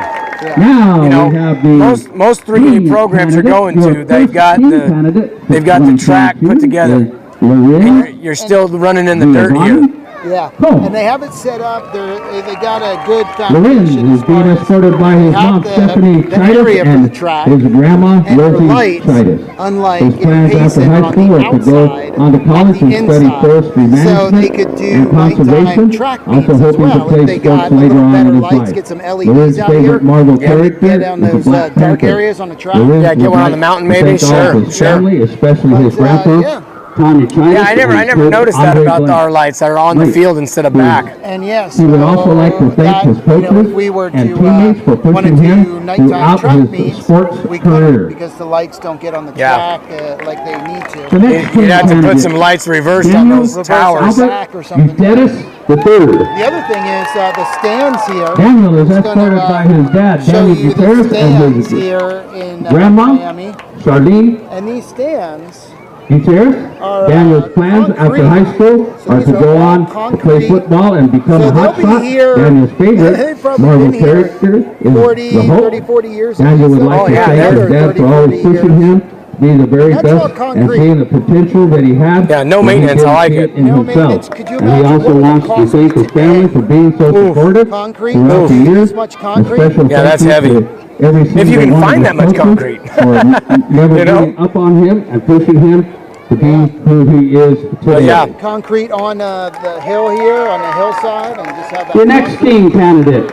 Now You know, we have the most 3A queen programs are candidate. going Your to. They've first got queen the candidate for they've got the track put 2022 together. is Loren. You're still running in the dirt here. Yeah, Oh. and they have it set up. They got a good Loren foundation. is being escorted by his mom, Stephanie the area Titus, for the and track. his grandma, And for Rosie lights, Titus. unlike His plans after Payson high on school the are to go outside, on to college at the and study inside. forestry management So they could do and conservation, nighttime track also meets as hoping well. to play If they sports got a later little on better in his lights, life. get some LEDs Loren's out here. favorite Marvel Yeah, character get down is the those Black dark Panther. areas on the track. Lorenz Yeah, get would one on like the mountain to maybe. thank all of Sure, his sure. family, especially his grandpa, yeah. Tanya Titus. Yeah, I never and never Coach noticed that Andre about Blank. our lights that are on the field instead of back. And yes, He would also like to thank his coaches if we were and to teammates for want to pushing do him nighttime throughout track his meets, sports we career. couldn't because the lights don't get on the Yeah. track like they need The to. next You'd have to put candidate, some lights reversed on Daniel those towers. Back or something. Eustatus III. The other thing is the stands here. Daniel is It's gonna, escorted by his dad, show Daniel you the Gutierrez, and stands his here in grandma, Miami. Charlene And these stands Gutierrez. are, Daniel's plans concrete. after high school So are these to are go all on to play concrete. football and become So a they'll hot be shot. here- Daniel's They've favorite probably Marvel been here character is 40, the Hulk. 30, 40 years. Daniel would So like to yeah, thank they're his dad for always pushing him to be the very That's all best and concrete. seeing the potential that he had. Yeah, no when he maintenance, I didn't like see it. in No himself. maintenance. Could you And he imagine also what it would wants to cost thank his today? family for being so supportive Concrete? throughout the years. This much A concrete? special Yeah, that's thank you heavy. to every If you single can one of find his that much coaches concrete. for never You know? giving up on him and pushing him to be who he is today. yeah. Concrete on the hill here, on the hillside, and just have that. Your next team candidates,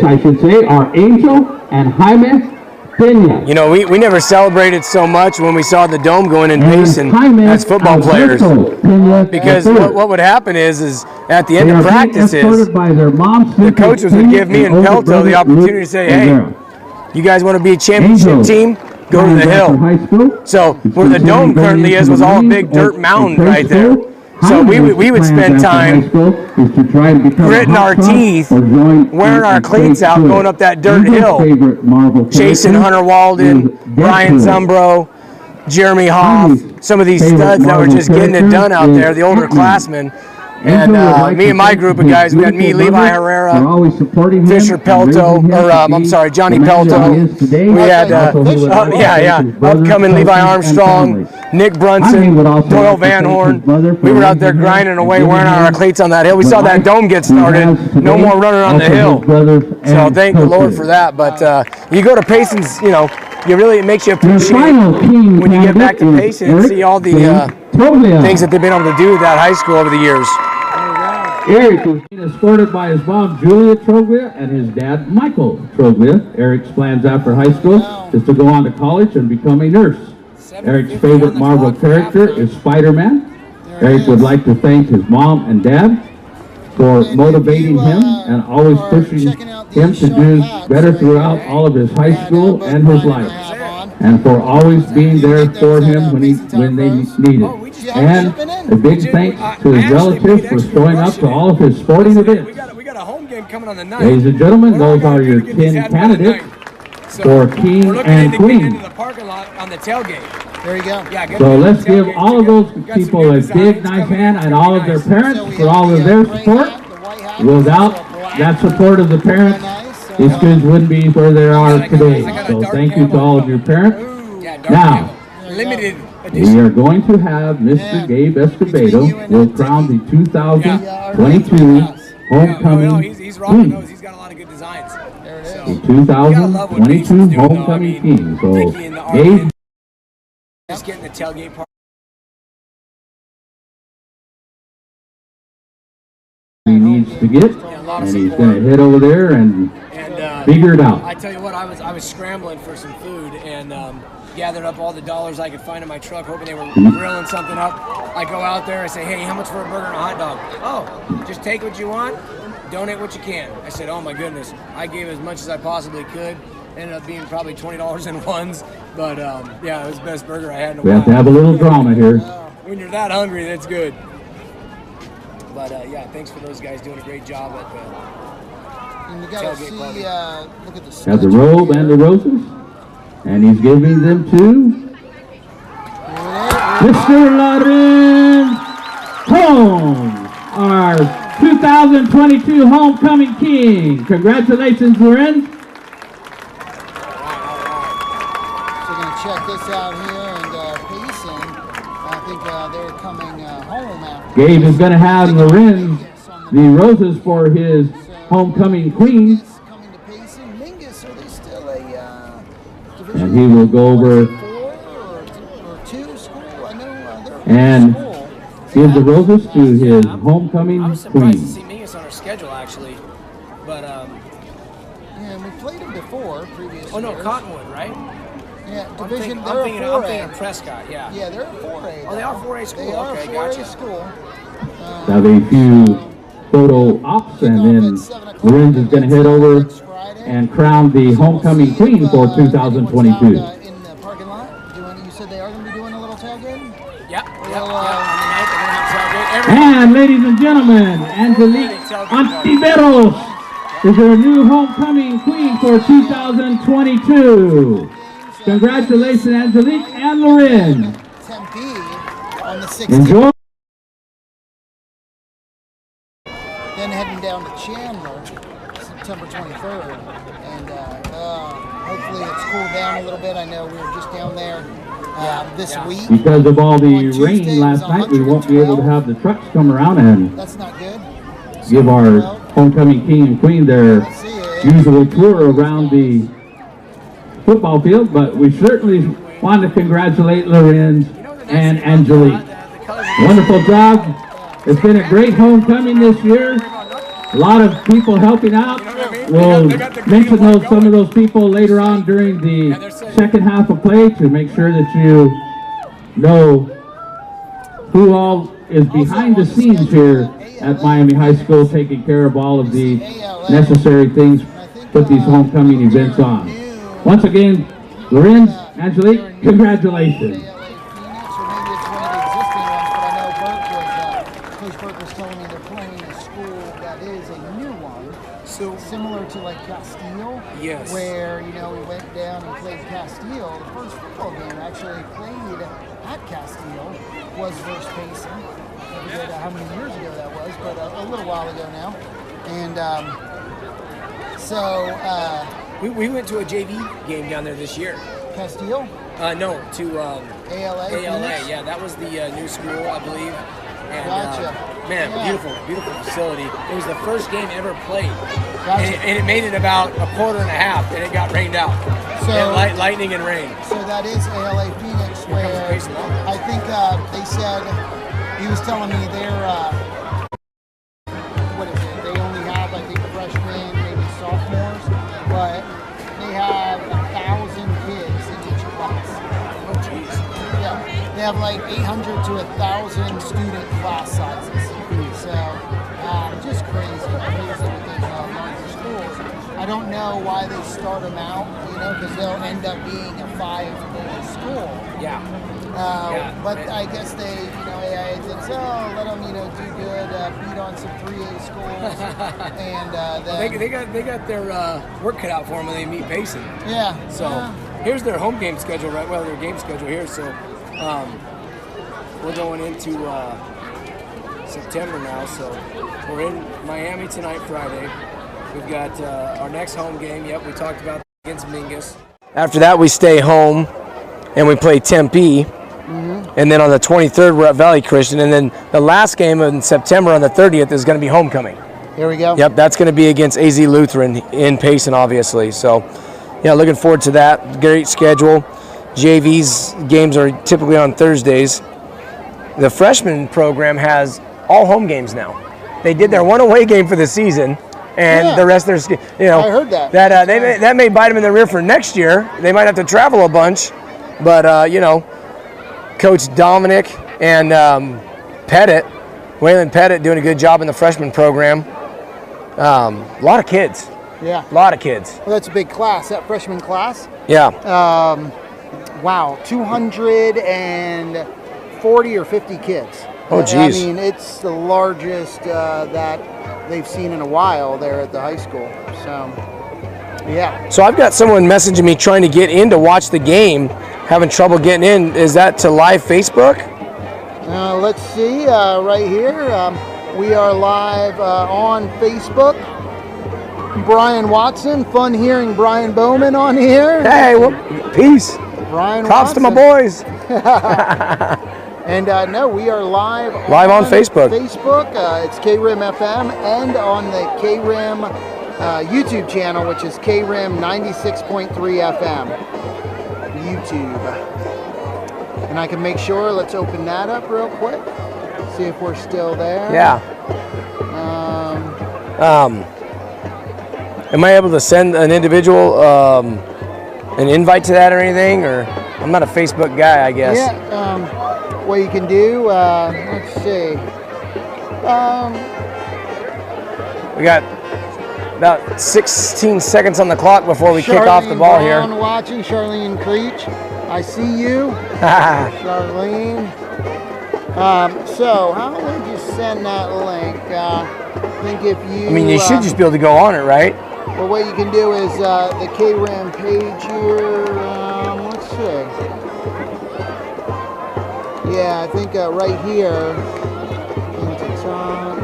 I should say, are Angel and Jaime Pena. You know, we never celebrated so much when we saw the dome going in Payson as football players. Because what would happen is at the end of practices, the coaches would give me and Pelto the opportunity to say, hey, you guys want to be a championship team? Go to the hill. So where the dome currently is was all a big dirt mountain right there. So we would spend time gritting our teeth, wearing our cleats out, going up that dirt hill, chasing Hunter Walden, Brian Zumbro, Jeremy Hoff, some of these studs that were just getting it done out there, the older classmen. And me and my group of guys, we had me, Levi Herrera, Fisher Pelto, I'm sorry, Johnny Pelto. We had, upcoming Levi Armstrong, Nick Brunson, Doyle Van Horn. We were out there grinding away, wearing our cleats on that hill. We saw that dome get started. No more running on the hill. So thank the Lord for that. But you go to Payson's, you know, it makes you appreciate when you get back to Payson and see all the things that they've been able to do with that high school over the years. Eric was being escorted by his mom, Julia Troglia, and his dad, Michael Troglia. Eric's plans after high school is to go on to college and become a nurse. Eric's favorite Marvel character is Spider-Man. Eric would like to thank his mom and dad for motivating him and always pushing him to do better throughout all of his high school and his life, and for always being there for him when they needed. And a big thanks to his relatives for showing up to all of his sporting events. We got a home game coming on the 9th. Ladies and gentlemen, those are your 10 candidates for King and Queen. The parking lot on the tailgate. There you go. Yeah, So let's give all of those people a big, nice hand, and all of their parents for all of their support. Without that support of the parents, these kids wouldn't be where they are today. So thank you to all of your parents. Now, limited we are going to have Mr. Gabe Escobedo will crown the 2022 Homecoming He's rocking King. those. He's got a lot of good designs. The 2022 Homecoming King. So, Gabe. Just getting the tailgate part. He needs to get, and he's going to head over there and figure it out. I tell you what, I was scrambling for some food and gathered up all the dollars I could find in my truck, hoping they were grilling something up. I go out there, I say, hey, how much for a burger and a hot dog? Oh, just take what you want, donate what you can. I said, oh my goodness, I gave as much as I possibly could. Ended up being probably $20 in ones, but yeah, it was the best burger I had in a while. We have to have a little drama here. When you're that hungry, that's good. But yeah, thanks for those guys doing a great job at the And you gotta see, look at the Have the robe and the roses, and he's giving them to Mr. Loren Holmes, our 2022 Homecoming King. Congratulations, Loren. So we're going to check this out here, and Payson, think they're coming home after. Gabe is going to have Lorenz the roses for his homecoming queen. Coming to Payson. Mingus, are they still a And he will go over 4 or 2 school? I know they're and school. give the roses to his homecoming I was surprised to queen. see Mingus on our schedule, actually. But, Yeah, and we played them before, previous oh no, years. Cottonwood, right? Yeah, I'm division, thinking, they're I'm thinking, a 4A. I'm thinking Prescott, yeah. Yeah, they're a 4A. Oh, they are though. 4A school? They are Okay, a 4A gotcha. school. Have a few photo ops, and then Lorenz is going to head over and crown the homecoming queen for 2022. In the parking lot, you said they are going to be doing a little tailgating? Yep, Well, on the ninth, they're gonna have tailgate. And ladies and gentlemen, Angelique Antiveros is our new homecoming queen for 2022. Congratulations, Angelique and Lorenz. Tempe on the 16th. Enjoy. Then heading down to Chandler, September 23rd. And hopefully it's cooled down a little bit. I know we were just down there this week. Because of all the On Tuesday, rain it last was night, we won't be able to 112. have the trucks come around and That's not good. give our homecoming king and queen their usual tour around the football field, but we certainly want to congratulate Lorenz and Angelique. Wonderful job. It's been a great homecoming this year. A lot of people helping out. We'll mention some of those people later on during the second half of play to make sure that you know who all is behind the scenes here at Miami High School, taking care of all of the necessary things, put these homecoming events on. Once again, Lorenz, Angelique, congratulations. Phoenix, or maybe it's one of the existing ones, but I know Coach Burke was telling me they're playing a school that is a new one. So Similar to like Castile, Yes. where we went down and played Castile. The first football game actually played at Castile was versus Payson. I forget how many years ago that was, but a little while ago now. And we went to a JV game down there this year. Castile, No, to ALA, ALA. Phoenix? Yeah, that was the new school, I believe. And, Gotcha. Man, Yeah. beautiful facility. It was the first game ever played, Gotcha. and it made it about a quarter and a half, and it got rained out. So- And lightning and rain. So that is ALA Phoenix, where Payson. I think they said, he was telling me they're, what is it, they only have, I think, freshmen, maybe sophomores, but they have 1,000 kids in each class. Oh, jeez. Yeah, they have like 800 to 1,000 student class sizes. So, just crazy with these larger schools. I don't know why they start them out, because they'll end up being a 5A school. Yeah. But I guess they, AIA thinks, let them, do good, beat on some 3A schools, and then They got their work cut out for them when they meet Payson. yeah. So here's their home game schedule, right? Well, their game schedule here. So we're going into September now. So we're in Miami tonight, Friday. We've got our next home game. Yep, we talked about against Mingus. After that, we stay home and we play Tempe. And then on the 23rd, we're at Valley Christian. And then the last game in September on the 30th is going to be homecoming. Here we go. Yep, that's going to be against AZ Lutheran in Payson, obviously. So, yeah, looking forward to that. Great schedule. JV's games are typically on Thursdays. The freshman program has all home games now. They did their one away game for the season, and the rest of their, I heard that. That may bite them in the rear for next year. They might have to travel a bunch, but Coach Dominic and Waylon Pettit doing a good job in the freshman program. A lot of kids. Yeah. A lot of kids. Well, that's a big class, that freshman class. Yeah. Wow, 240 or 50 kids. Oh, geez. I mean, it's the largest that they've seen in a while there at the high school. So, yeah. So I've got someone messaging me trying to get in to watch the game, having trouble getting in. Is that to live Facebook? Let's see, right here. We are live on Facebook. Brian Watson, fun hearing Brian Bowman on here. Hey, well, peace. Brian Props to my Watson. boys. And no, we are live on Facebook. It's KRIM FM, and on the KRIM YouTube channel, which is KRIM 96.3 FM. YouTube. And I can make sure, let's open that up real quick. See if we're still there. Yeah. Am I able to send an individual an invite to that or anything? Or I'm not a Facebook guy, I guess. Yeah. What you can do, let's see. We got about 16 seconds on the clock before we kick off the ball Brown here. Watching Charlene Creech, I see you, Charlene. So how would you send that link? I think if you. I mean, you should just be able to go on it, right? Well, what you can do is the KRIM page here. Let's see. Yeah, I think right here. Into top.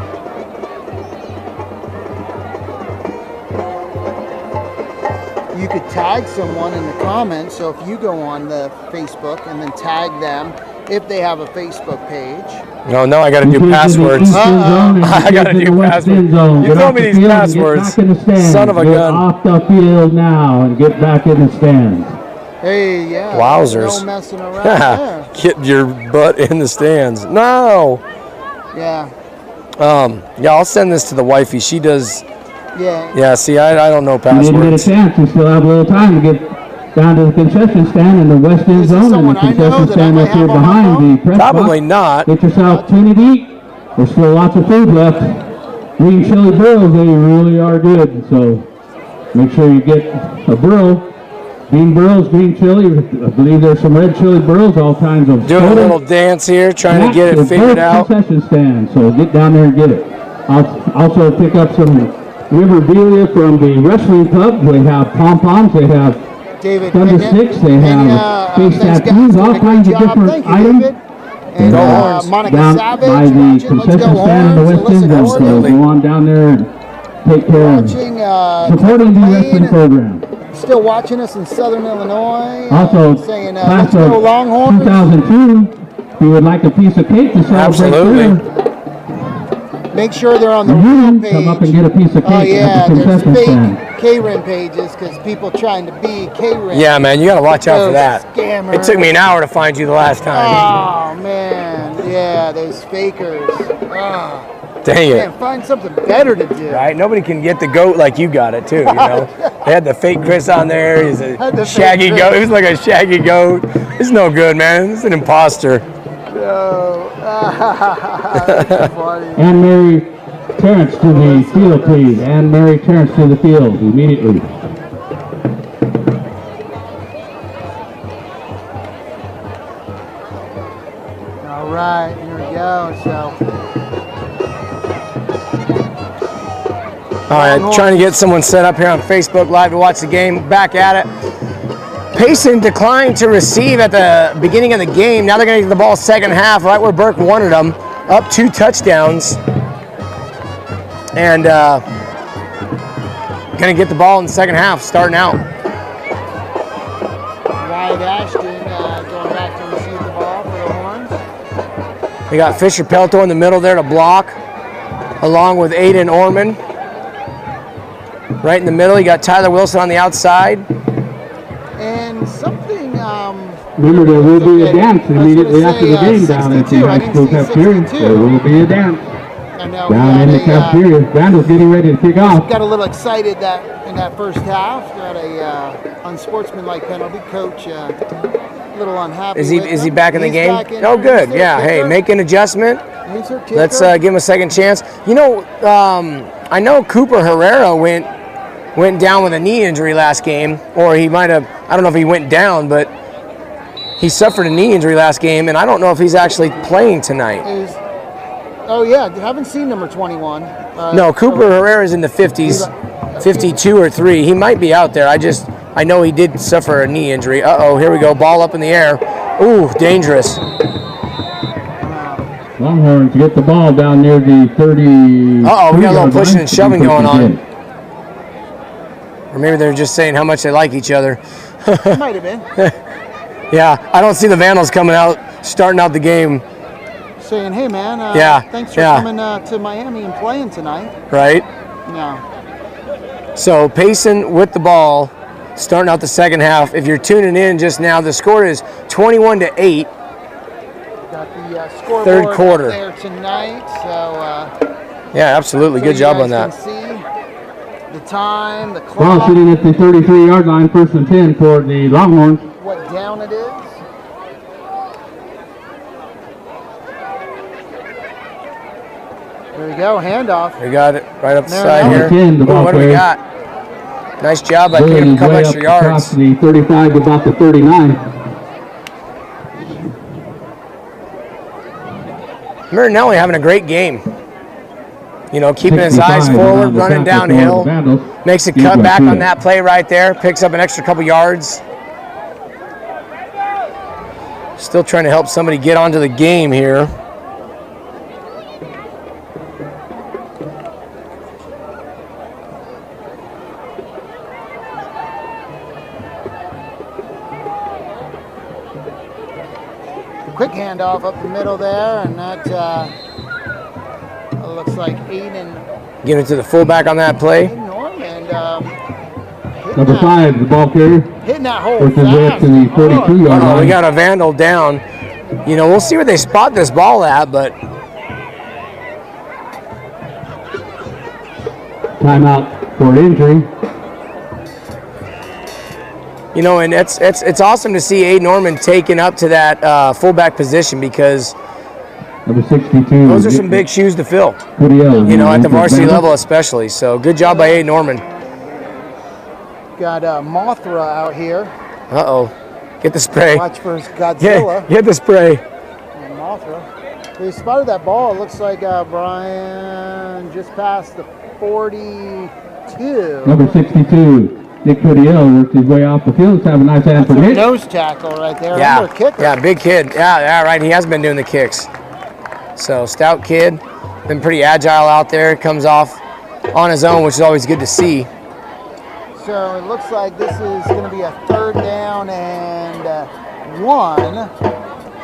You could tag someone in the comments. So if you go on the Facebook and then tag them, if they have a Facebook page. No, I got to do passwords. I got to do passwords. You told me these passwords. Son of a gun. Off the field now and get back in the stands. Hey, yeah. Wowzers. No messing around there. Get your butt in the stands. No. Yeah. Yeah, I'll send this to the wifey. She does. Yeah. Yeah, see, I don't know You passwords. didn't get a chance. You still have a little time to get down to the concession stand in the west end Is this zone and the someone I know concession that I stand might up here have on my behind phone? the press box. Probably not. Get yourself 10 to eat. There's still lots of food left. Green chili burros, they really are good. So make sure you get a burro. Bean burros, green chili. I believe there's some red chili burros, all kinds of Doing a soda. little dance here, trying to get it Snacks at figured both out. concession stand, so get down there and get it. I'll also pick up some memorabilia from the wrestling club. They have pom-poms, they have David thunder Pickett. sticks, they have face thanks, guys. tattoos, all Did a kinds good of job. different Thank you, items. David. And Go Horns. Monica Down Savage by the watching. Let's concession go stand in the Horns. west end Alyssa zone, so Absolutely. go on down there and take care of Watching, supporting the Lane, wrestling program. still watching us in Southern Illinois. Also, saying, class let's go of Longhorns. 2002, if you would like a piece of cake to celebrate Absolutely. there, Make sure they're on the you real page. come up and get a piece of cake Oh yeah, at the there's concession fake stand. KRIM pages because people trying to be KRIM. Yeah, man, you got to watch out for Those that. scammers. It took me an hour to find you the last time. Oh man, yeah, those fakers. Oh, Dang it. man, find something better to do. Right? Nobody can get the goat like you got it, too, you know? They had the fake Chris on there. He's Had a the shaggy fake goat. Chris. It was like a shaggy goat. It's no good, man. It's an imposter. No. That's funny. And Mary Terrence to the field, please. And Mary Terrence to the field immediately. All right, here we go. So. All right, trying to get someone set up here on Facebook Live to watch the game. Back at it. Payson declined to receive at the beginning of the game. Now they're going to get the ball second half, right where Burke wanted them. Up 2 touchdowns. And going to get the ball in the second half, starting out. Wyatt Ashton going back to receive the ball for the Horns. We got Fisher Pelto in the middle there to block, along with Aiden Orman. Right in the middle, you got Tyler Wilson on the outside. And something. Remember, there will be a dance I was immediately gonna after say, the game down at the 62. I high didn't school see cafeteria. 62. There will be a dance I know down in the cafeteria. Vandals getting ready to kick off. got a little excited that in that first half. Got a unsportsmanlike penalty. Coach a little unhappy. Is he with is he him. back in the He's game? back in Oh, there. good. He's Yeah. their Hey, kicker. make an adjustment. He's their kicker. Let's give him a second chance. You know, I know Cooper Herrera went down with a knee injury last game, or he might have. I don't know if he went down, but he suffered a knee injury last game, and I don't know if he's actually playing tonight. Oh yeah, haven't seen number 21. No, Cooper Herrera's in the 50s, 52 or 3. He might be out there. I know he did suffer a knee injury. Uh-oh, here we go. Ball up in the air. Ooh, dangerous. Longhorns get the ball down near the 30. Uh-oh, we got a little pushing and line. shoving going on. Again. Or maybe they're just saying how much they like each other. Might have been. Yeah, I don't see the Vandals coming out starting out the game. Saying, hey, man, Yeah, thanks for yeah. coming to Miami and playing tonight. Right? Yeah. So Payson with the ball, starting out the second half. If you're tuning in just now, the score is 21-8. Got the scoreboard Third quarter. up there tonight. So, Yeah, absolutely. so Good you job guys on that. can see the time, the Ball clock, sitting at the 33-yard line, 1st and 10 for the Longhorns. what down it is. There we go, handoff. We got it right up the There side we here. go. 10, the Ooh, ball what do we carrier. got? Nice job by Brilliant picking up a his couple way extra up across yards. the 35 to about the 39. Marinelli having a great game. You know, keeping his eyes 65 forward, on the running tackle for the downhill. Vandals. Makes a He's cut got back two. on that play right there. Picks up an extra couple yards. Still trying to help somebody get onto the game here. Quick handoff up the middle there, and that looks like Aiden Giving it to the fullback on that play. Norman. Number 5, the ball carrier. Hitting that hole Works his way up fast. to the 42-yard Oh, line. we got a Vandal down. You know, we'll see where they spot this ball at, but Timeout for injury. you know, and it's awesome to see Aiden Norman taking up to that fullback position because Number 62. those are some big shoes to fill. Cudiel. You know, at the varsity Vandals. level especially. So good job by Aiden Norman. Got Mothra out here. Uh-oh. Get the spray. Watch for Godzilla. Get the spray. And Mothra. We spotted that ball. It looks like Brian just passed the 42. Number 62. Nick Cudiel worked his way off the field. Let's have a nice hand for That's a Nick. nose tackle right there. Yeah, Under kicker. yeah, big kid. Yeah, right. He has been doing the kicks. So stout kid, been pretty agile out there. Comes off on his own, which is always good to see. So it looks like this is going to be a 3rd down and 1.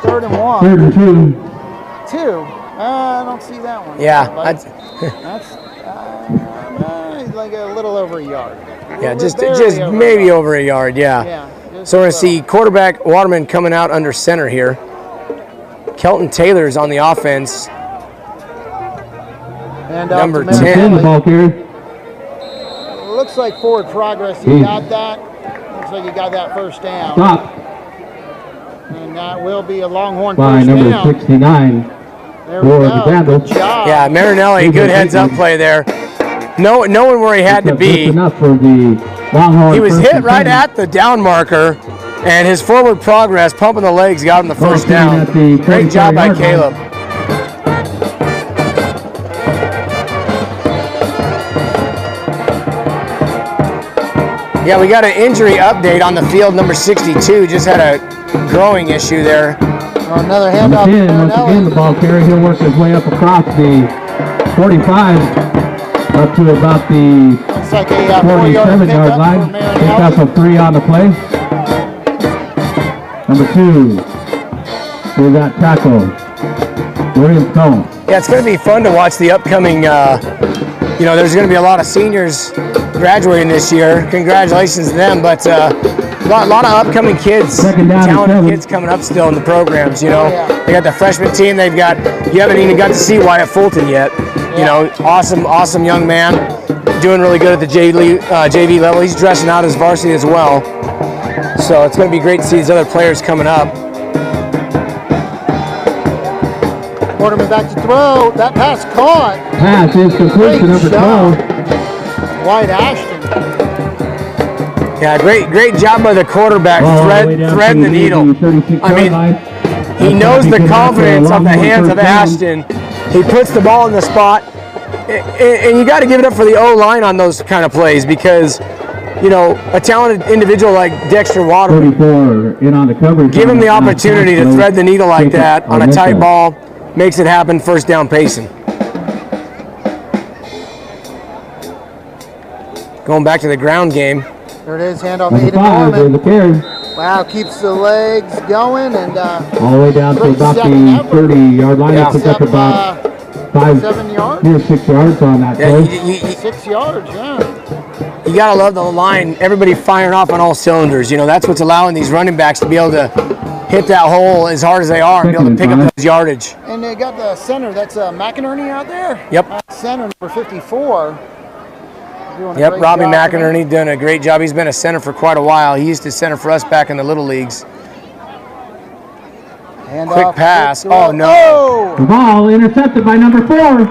3rd and 1. 3rd and 2. 2. I don't see that one. Yeah, But that's like a little over a yard. yeah, just Barely over a maybe yard. over a yard. Yeah. Yeah. So we're gonna see quarterback Waterman coming out under center here. Kelton Taylor's on the offense. And number to 10. 10, the ball carrier. Looks like forward progress. He got that. Looks like he got that 1st down. Stop And that will be a Longhorn by 1st number down. 69. There we for the go. Vandals. Good job. Yeah, Marinelli, good heads-up play there. Knowing where he had to Just be. enough for the Longhorn. He was 1st hit and right 10. at the down marker, and his forward progress, pumping the legs, got him the 1st down. At the Great job by 45-yard line. Caleb. Yeah, we got an injury update on the field. Number 62 just had a growing issue there. Oh, another Number handoff. 10, once again, the Marinelli. ball carrier. He'll work his way up across the 45 up to about the Looks like a 4-yard 47-yard pickup line. for Marinelli. Pickup of 3 on the play. Number 2, for that tackle, William Stone. Yeah, it's going to be fun to watch the upcoming, you know, there's going to be a lot of seniors graduating this year. Congratulations to them, but a lot of upcoming kids, Second down and talented 7. kids coming up still in the programs, you know. Oh, yeah. They got the freshman team. They've got, you haven't even got to see Wyatt Fulton yet. You know, awesome young man, doing really good at the JV level. He's dressing out as varsity as well. So it's going to be great to see these other players coming up. Quarterman back to throw. That pass caught. Pass is complete to number 12. White Ashton. Yeah, great job by the quarterback. All the way down Thread to the needle. 36-yard I mean, line. he knows the confidence of the hands of Ashton. He puts the ball in the spot, and you got to give it up for the O-line on those kind of plays because, you know, a talented individual like Dexter Waterman, 34 in on the coverage. give him the opportunity to thread the needle like that on a tight ball. ball, makes it happen. 1st down, Payson. Going back to the ground game. There it is. Handoff Number Aiden 5 is Norman. the carry. Wow, keeps the legs going and all the way down to about the 30-yard line. Yeah. Picked up about 7 yards? near 6 yards on that play. 6 yards, yeah. You gotta love the line. Everybody firing off on all cylinders. You know, that's what's allowing these running backs to be able to hit that hole as hard as they are and be able to pick up those yardage. And they got the center. That's McInerney out there. Yep. Center number 54. Yep, Robbie McInerney doing a great job. He's been a center for quite a while. He used to center for us back in the little leagues. Quick pass. Oh, no. The ball intercepted by number 4.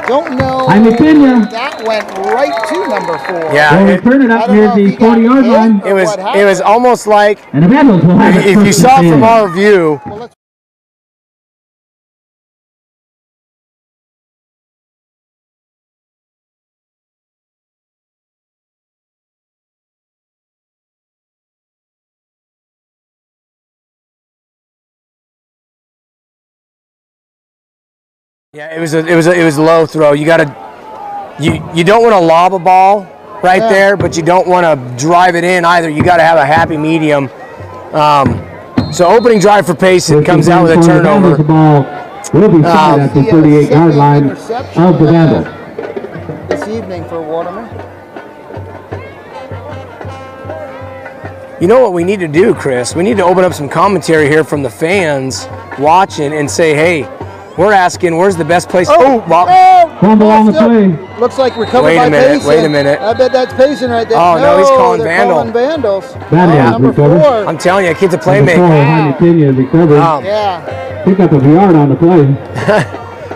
Don't know. That went right to number 4. Yeah. They'll return it up near the 40-yard line. It was almost like, And the Vandals will have it if you saw it from our view, yeah, it was a low throw. You don't want to lob a ball right there, but you don't want to drive it in either. You got to have a happy medium. So opening drive for Payson comes out with a turnover. The ball will be shot at the 38-yard line of the Vandals. This evening for Waterman. You know what we need to do, Chris? We need to open up some commentary here from the fans watching and say, hey, we're asking, where's the best place? Fumble on the play. Looks like recovered by Payson. Wait a minute. I bet that's Payson right there. Oh, no, he's calling Vandals. Vandals Number recovered. 4. I'm telling you, kid's a playmaker. Recovered. Yeah. Pick up a yard on the play.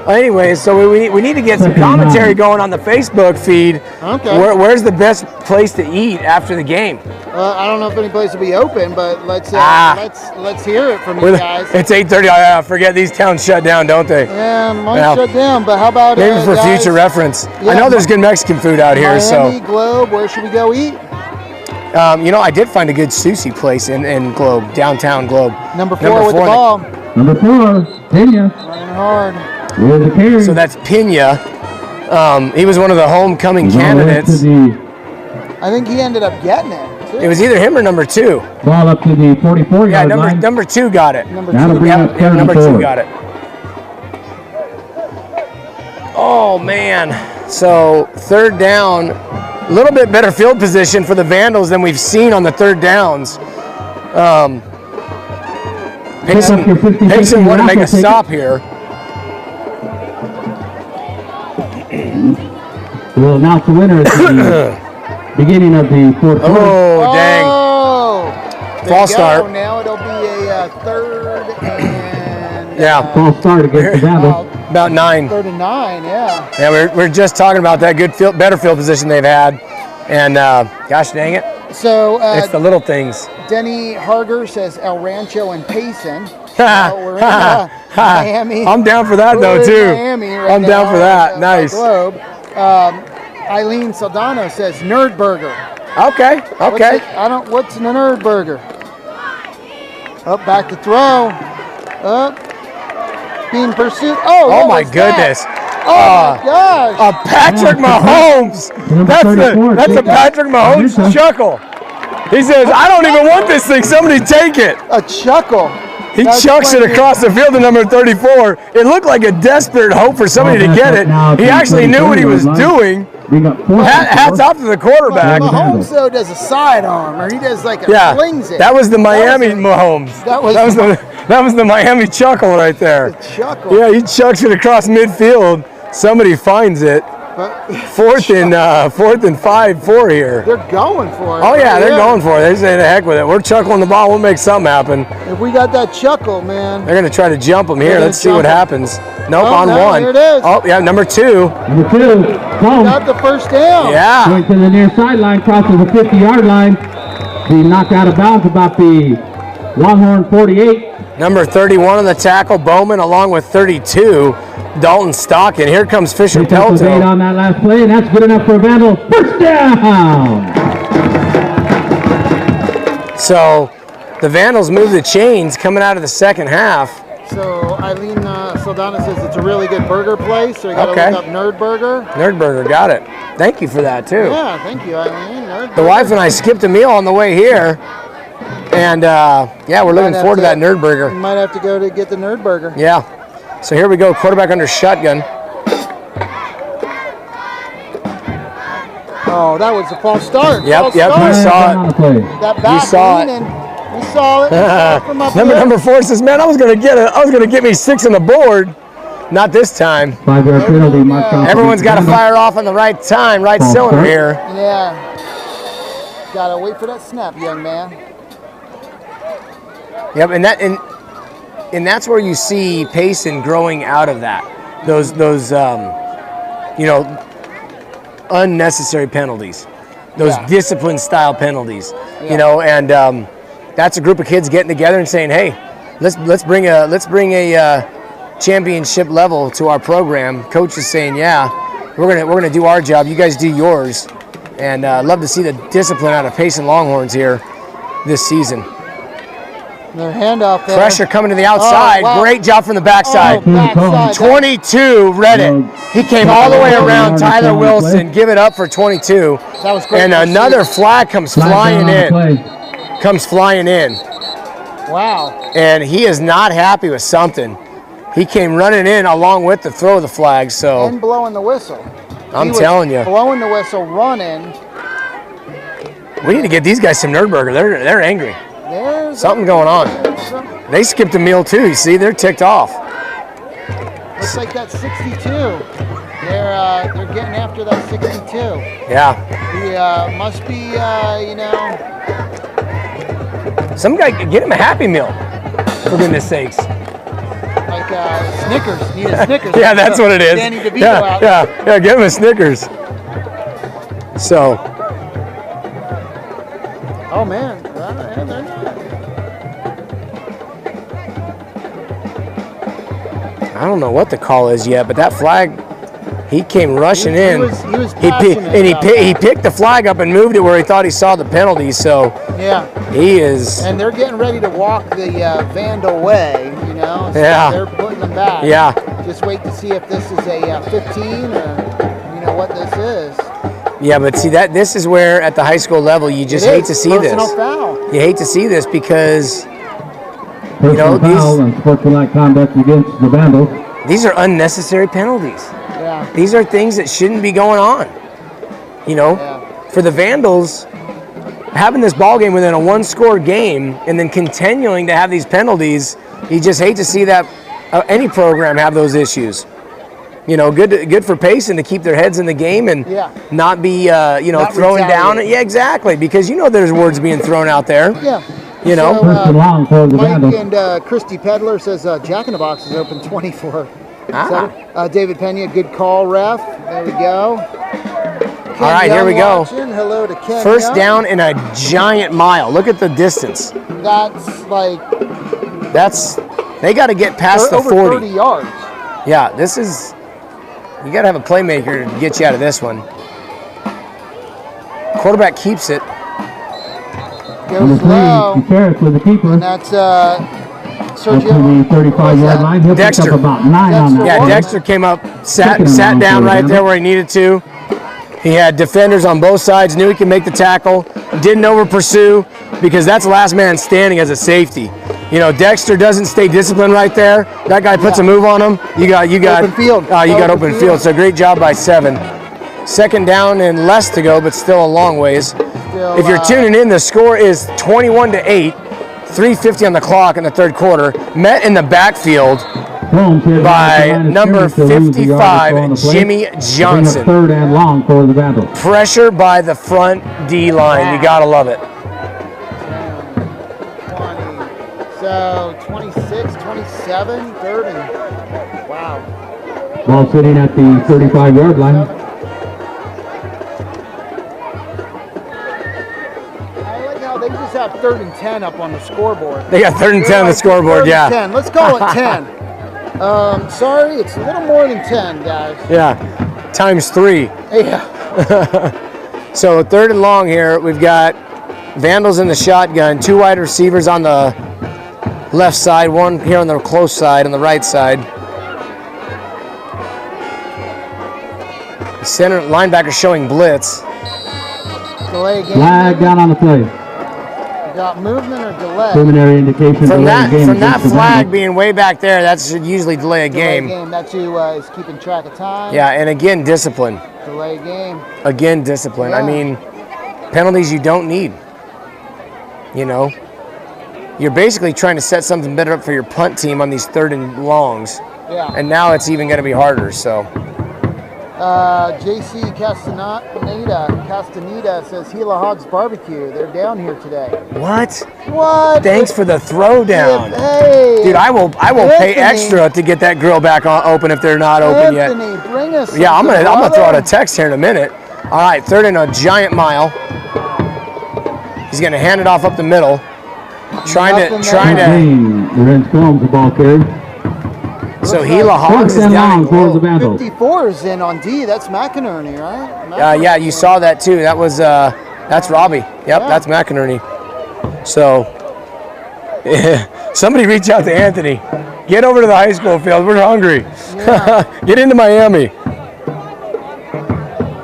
Well, anyways, so we need to get some commentary going on the Facebook feed. Okay. Where's the best place to eat after the game? I don't know if any place will be open, but let's hear it from you guys. It's 8:30. I forget these towns shut down, don't they? Yeah, might shut down. But how about maybe for guys, future reference? Yeah, I know there's good Mexican food out here. Miami, Globe, where should we go eat? You know, I did find a good sushi place in Globe, downtown Globe. Number 4 with the ball. Number 4, Pena. Running hard. So that's Pena. He was one of the homecoming candidates. I think he ended up getting it. Too. It was either him or number 2. Ball up to the 44-yard line. Number 2 got it. Number 2 got it. Oh, man. So third down, a little bit better field position for the Vandals than we've seen on the third downs. Payson want to make a stop here. We'll announce the winner at the beginning of the fourth quarter. Oh, dang. False start. Now it'll be a third and... False start against the Vandals. About 9. 3rd and 9, yeah. Yeah, we're just talking about that better field position they've had. And gosh dang it. So it's the little things. Denny Harger says El Rancho and Payson. We're in Miami. I'm down for that though too. I'm down for that. Nice. Globe. Eileen Saldano says Nerd Burger. Okay. What's the Nerd Burger? Up, back to throw. Up. Being pursued. Oh my goodness. Oh my gosh. Patrick Mahomes. That's a Patrick Mahomes chuckle. He says, I don't even want this thing. Somebody take it. A chuckle. He chucks it across the field to number 34. It looked like a desperate hope for somebody to get it. He actually knew what he was doing. Hats off to the quarterback. Mahomes, though, does a sidearm, or he does like a flings it. That was the Miami Mahomes. That was the Miami chuckle right there. The chuckle. Yeah, he chucks it across midfield. Somebody finds it. Fourth and 5-4 here. They're going for it. Oh yeah, they're going for it. They say the heck with it. We're chuckling the ball. We'll make something happen. If we got that chuckle, man. They're going to try to jump them here. Let's see what happens. Nope, on no, 1. Here it is. Oh yeah, number 2. Number 2. Got the first down. Yeah. Going to the near sideline, crosses the 50-yard line. He knocked out of bounds about the Longhorn 48. Number 31 on the tackle, Bowman, along with 32. Dalton Stockton. Here comes Fisher Pelto. On that last play, and that's good enough for a Vandal. First down! So the Vandals move the chains coming out of the second half. So Eileen Saldana says it's a really good burger place, so you got to Okay. look up Nerd Burger. Nerd Burger, got it. Thank you for that too. Yeah, thank you, Eileen. Nerd The Burger. wife and I skipped a meal on the way here, and yeah, we're looking forward to that Nerd You Burger. might have to go to get the Nerd Burger. Yeah. So here we go, quarterback under shotgun. Oh, that was a false start. Yep, False yep, start. you saw it. On the play. That back saw it. lean, and we saw it. We saw it from up here. Number 4 says, "Man, I was gonna get me 6 on the board. Not this time. 5-yard penalty marked off. Everyone's got to fire off on the right time, right False cylinder start. here." Yeah. Gotta wait for that snap, young man. Yep, and that's where you see Payson growing out of that. Those unnecessary penalties, those discipline style penalties. And that's a group of kids getting together and saying, "Hey, let's bring a championship level to our program." Coach is saying, "Yeah, we're gonna do our job. You guys do yours." And love to see the discipline out of Payson Longhorns here this season. Their handoff there. Pressure coming to the outside. Oh, wow. Great job from the backside. Oh, backside. 22 read it. He came all the way around Tyler Wilson. Give it up for 22. That was great. And another flag comes flying in. Comes flying in. Wow. And he is not happy with something. He came running in along with the throw of the flag. So And blowing the whistle. I'm He was telling you, blowing the whistle, running. we need to get these guys some Nerd Burger. They're angry. There's Something going on. They skipped a meal too. You see, they're ticked off. Looks like that 62. They're getting after that 62. Yeah. He must be, Some guy get him a Happy Meal. For goodness sakes. like Snickers. Need a Snickers. Yeah, that's what it is. Danny DeVito Yeah, out. yeah, give him a Snickers. So, Oh man. I don't know what the call is yet, but that flag, he came rushing in. He was He passionate about he picked the flag up and moved it where he thought he saw the penalty. So Yeah. he is. And they're getting ready to walk the Vandal way, So Yeah. they're putting them back. Yeah. Just wait to see if this is a 15 or, what this is. Yeah, but see this is where at the high school level you just It hate is to see personal this. foul. You hate to see this because Personal these- foul and sportsmanlike conduct against the Vandals. these are unnecessary penalties. Yeah. These are things that shouldn't be going on. Yeah. For the Vandals, having this ball game within a one-score game and then continuing to have these penalties, you just hate to see that any program have those issues. Good for Payson to keep their heads in the game and not be, Not throwing down. retaliate. Yeah, exactly, because there's words being thrown out there. Yeah. So, First and long for the Mike Vandals. and Christy Pedler says Jack in the Box is open 24. David Pena, good call, ref. There we go. All right, here we go. Watching. Hello to Ken First Young. down in a giant mile. Look at the distance. That's like They got to get past the over 40. 30 yards. Yeah, you got to have a playmaker to get you out of this one. Quarterback keeps it. Goes low. Ferris with the keeper. And that's Up to the Sergio. 35-yard line. He'll pick Dexter. up about 9 on that. Yeah, one. Dexter came up, Second sat and long down for right the there Vandals. where he needed to. He had defenders on both sides, knew he could make the tackle, didn't over pursue because that's last man standing as a safety. Dexter doesn't stay disciplined right there. That guy puts a move on him. You got Open field. you got open Open field. So great job by 7. Second down and less to go, but still a long ways. If you're tuning in, the score is 21-8. 3:50 on the clock in the third quarter. Met in the backfield by number 55, Jimmy Johnson. Third and long for the Vandals. Pressure by the front D line. You gotta love it. 20. So 26, 27, third and wow. Ball sitting at the 35-yard line. I like how they just have third and 10 up on the scoreboard. They got third and 10 on the scoreboard, Third yeah. and 10. Let's call it 10. Sorry, it's a little more than 10, guys. Yeah, times 3. Yeah. So third and long here. We've got Vandals in the shotgun, 2 wide receivers on the left side, 1 here on the close side, on the right side. Center linebacker showing blitz. Delay game. Flag down on the play. Got movement or delay? Preliminary indication. From delay game that against the flag Vandals. being way back there, that should usually delay a Delay game. That's who is keeping track of time. Yeah, and again, discipline. Delay game. Again, discipline. Yeah. I mean, penalties you don't need. You know, you're basically trying to set something better up for your punt team on these 3rd and longs. Yeah. And now it's even going to be harder. So, JC Castaneda says Gila Hogs Barbecue. They're down here today. what? What? Thanks for the throwdown, Hey, dude. I will pay Anthony. extra to get that grill back open if they're not open yet. Anthony, bring us. Yeah, I'm something, gonna throw out a brother. text here in a minute. All right, 3rd and a giant mile. He's gonna hand it off up the middle, trying to. Lorenz Combs, the ball carrier. So Gila Hogs is Fourth and down. long for the Vandals. 54 is in on D. That's McInerney, right? Yeah, you saw that too. That was that's Robbie. Yep, Yeah. that's McInerney. So somebody reach out to Anthony. Get over to the high school field. We're hungry. Yeah. Get into Miami.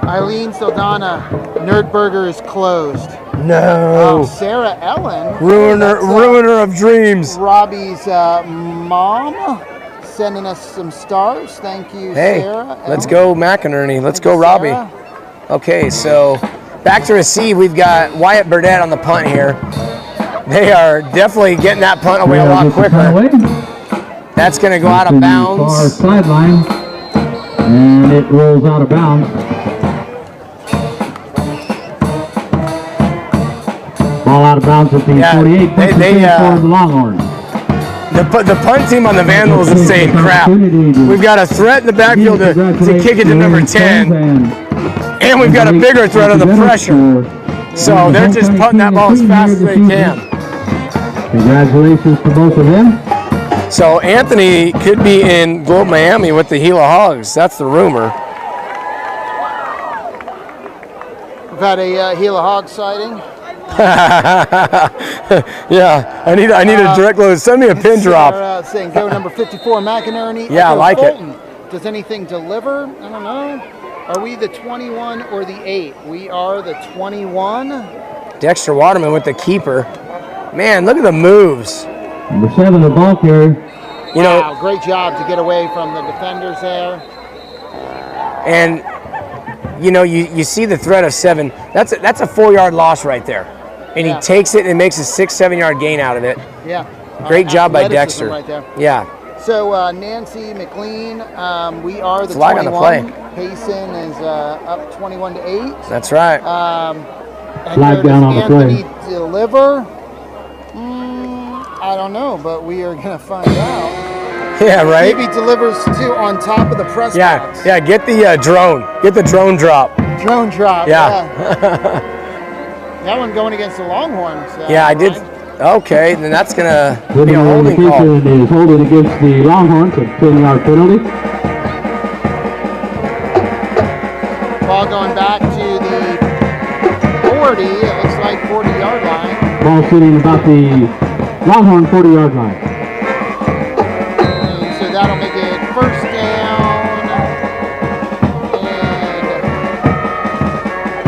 Eileen Saldana, Nerdburger is closed. No. Sarah Ellen. Ruiner of dreams. Robbie's mom sending us some stars. Thank you, Hey, Sarah. let's Ellen. go McInerney. Let's Thank go you, Robbie. Sarah. Okay, so back to receive. We've got Wyatt Burdett on the punt here. They are definitely getting that punt away a lot quicker. That's going to go out of Far bounds. sideline, and it rolls out of bounds. Ball out of bounds at the Yeah, 48. they, for the Longhorns. The punt team on the Vandals is saying crap. We've got a threat in the backfield to kick it to number 10, and we've got a bigger threat on the pressure. So they're just punting that ball as fast as they can. Congratulations to both of them. So Anthony could be in Globe Miami with the Gila Hogs. That's the rumor. We've had a Gila Hog sighting. Yeah, I need a direct load. Send me a pin drop. Saying go number 54 McInerney. Yeah, I like it. Fulton. Does anything deliver? I don't know. Are we the 21 or the 8? We are the 21. Dexter Waterman with the keeper. Man, look at the moves. Number 7, the ball carrier. You know, Wow, great job to get away from the defenders there. and you know, you see the threat of 7. That's a 4-yard loss right there, and Yeah. he takes it and makes a 6-7 yard gain out of it. Yeah. Great job by Athleticism Dexter. right there. Yeah. So Nancy McLean, we are the Flag on the 21. Payson is up 21 to 8. That's right. And Flag down on the Anthony play. deliver? I don't know, but we are going to find out. Yeah, right. Maybe delivers to on top of the press Yeah, box. yeah. Get the drone. Get the drone drop. Drone drop. Yeah. That one going against the Longhorns. Yeah, I did. Ryan. Okay, then that's gonna be a Preliminary holding call. indication is holding against the Longhorns, a 10-yard penalty. Ball going back to the 40. It looks like 40-yard line. Ball sitting about the Longhorn 40-yard line. And so that'll make it first down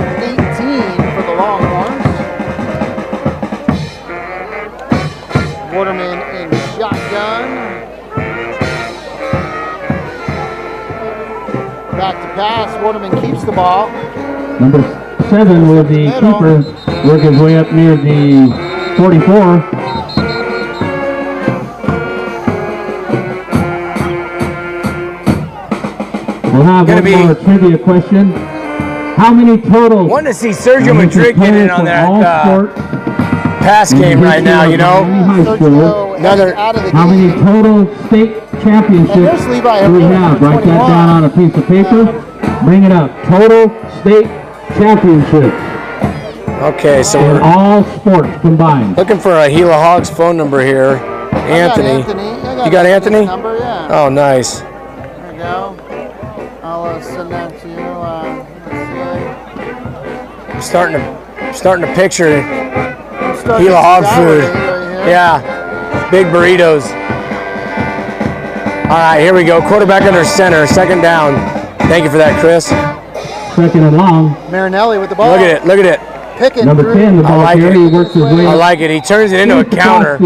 and 18 for the Longhorns. Waterman in shotgun. Back to pass. Waterman keeps the ball. Number 7 with the keeper, work his way up near the 44. We'll have Gonna one more trivia question. How many total? Wanting to see Sergio Madrid get in on that pass game right now. You know, Sergio Another- out of the How many game. total state championships And there's Levi do we Hill, have? number Write that 21. down on a piece of paper. Bring it up. Total state championships okay. So in we're all sports combined. looking for a Gila Hogs phone number here. I Anthony. got Anthony. You got Anthony? Number, yeah. Oh, nice. There we go. I'll send that to you. Let's see. Starting to picture Start Gila this Hog salad food. right here. Yeah, big burritos. All right, here we go. Quarterback under center, second down. Thank you for that, Chris. second and long. Marinelli with the ball. Look at it. Look at it. Picking Number through. 10, the ball like carrier. it. He works his way I up. like it. He turns it into a counter.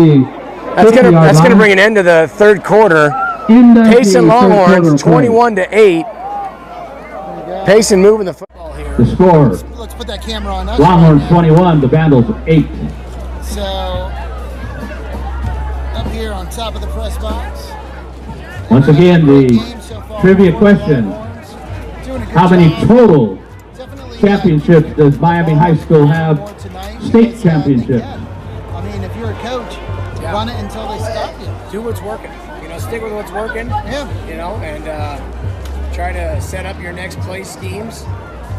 That's gonna bring an end to the third quarter. Payson Longhorns 21-8. Payson moving the football here. The score. Let's put that camera on us. Longhorns right now. 21, the Vandals 8. So up here on top of the press box. Once again, the trivia question. How many total championships does Miami High School have? State championships. I mean, if you're a coach, run it until they stop you. Do what's working. You know, stick with what's working. Yeah. You know, and try to set up your next play schemes.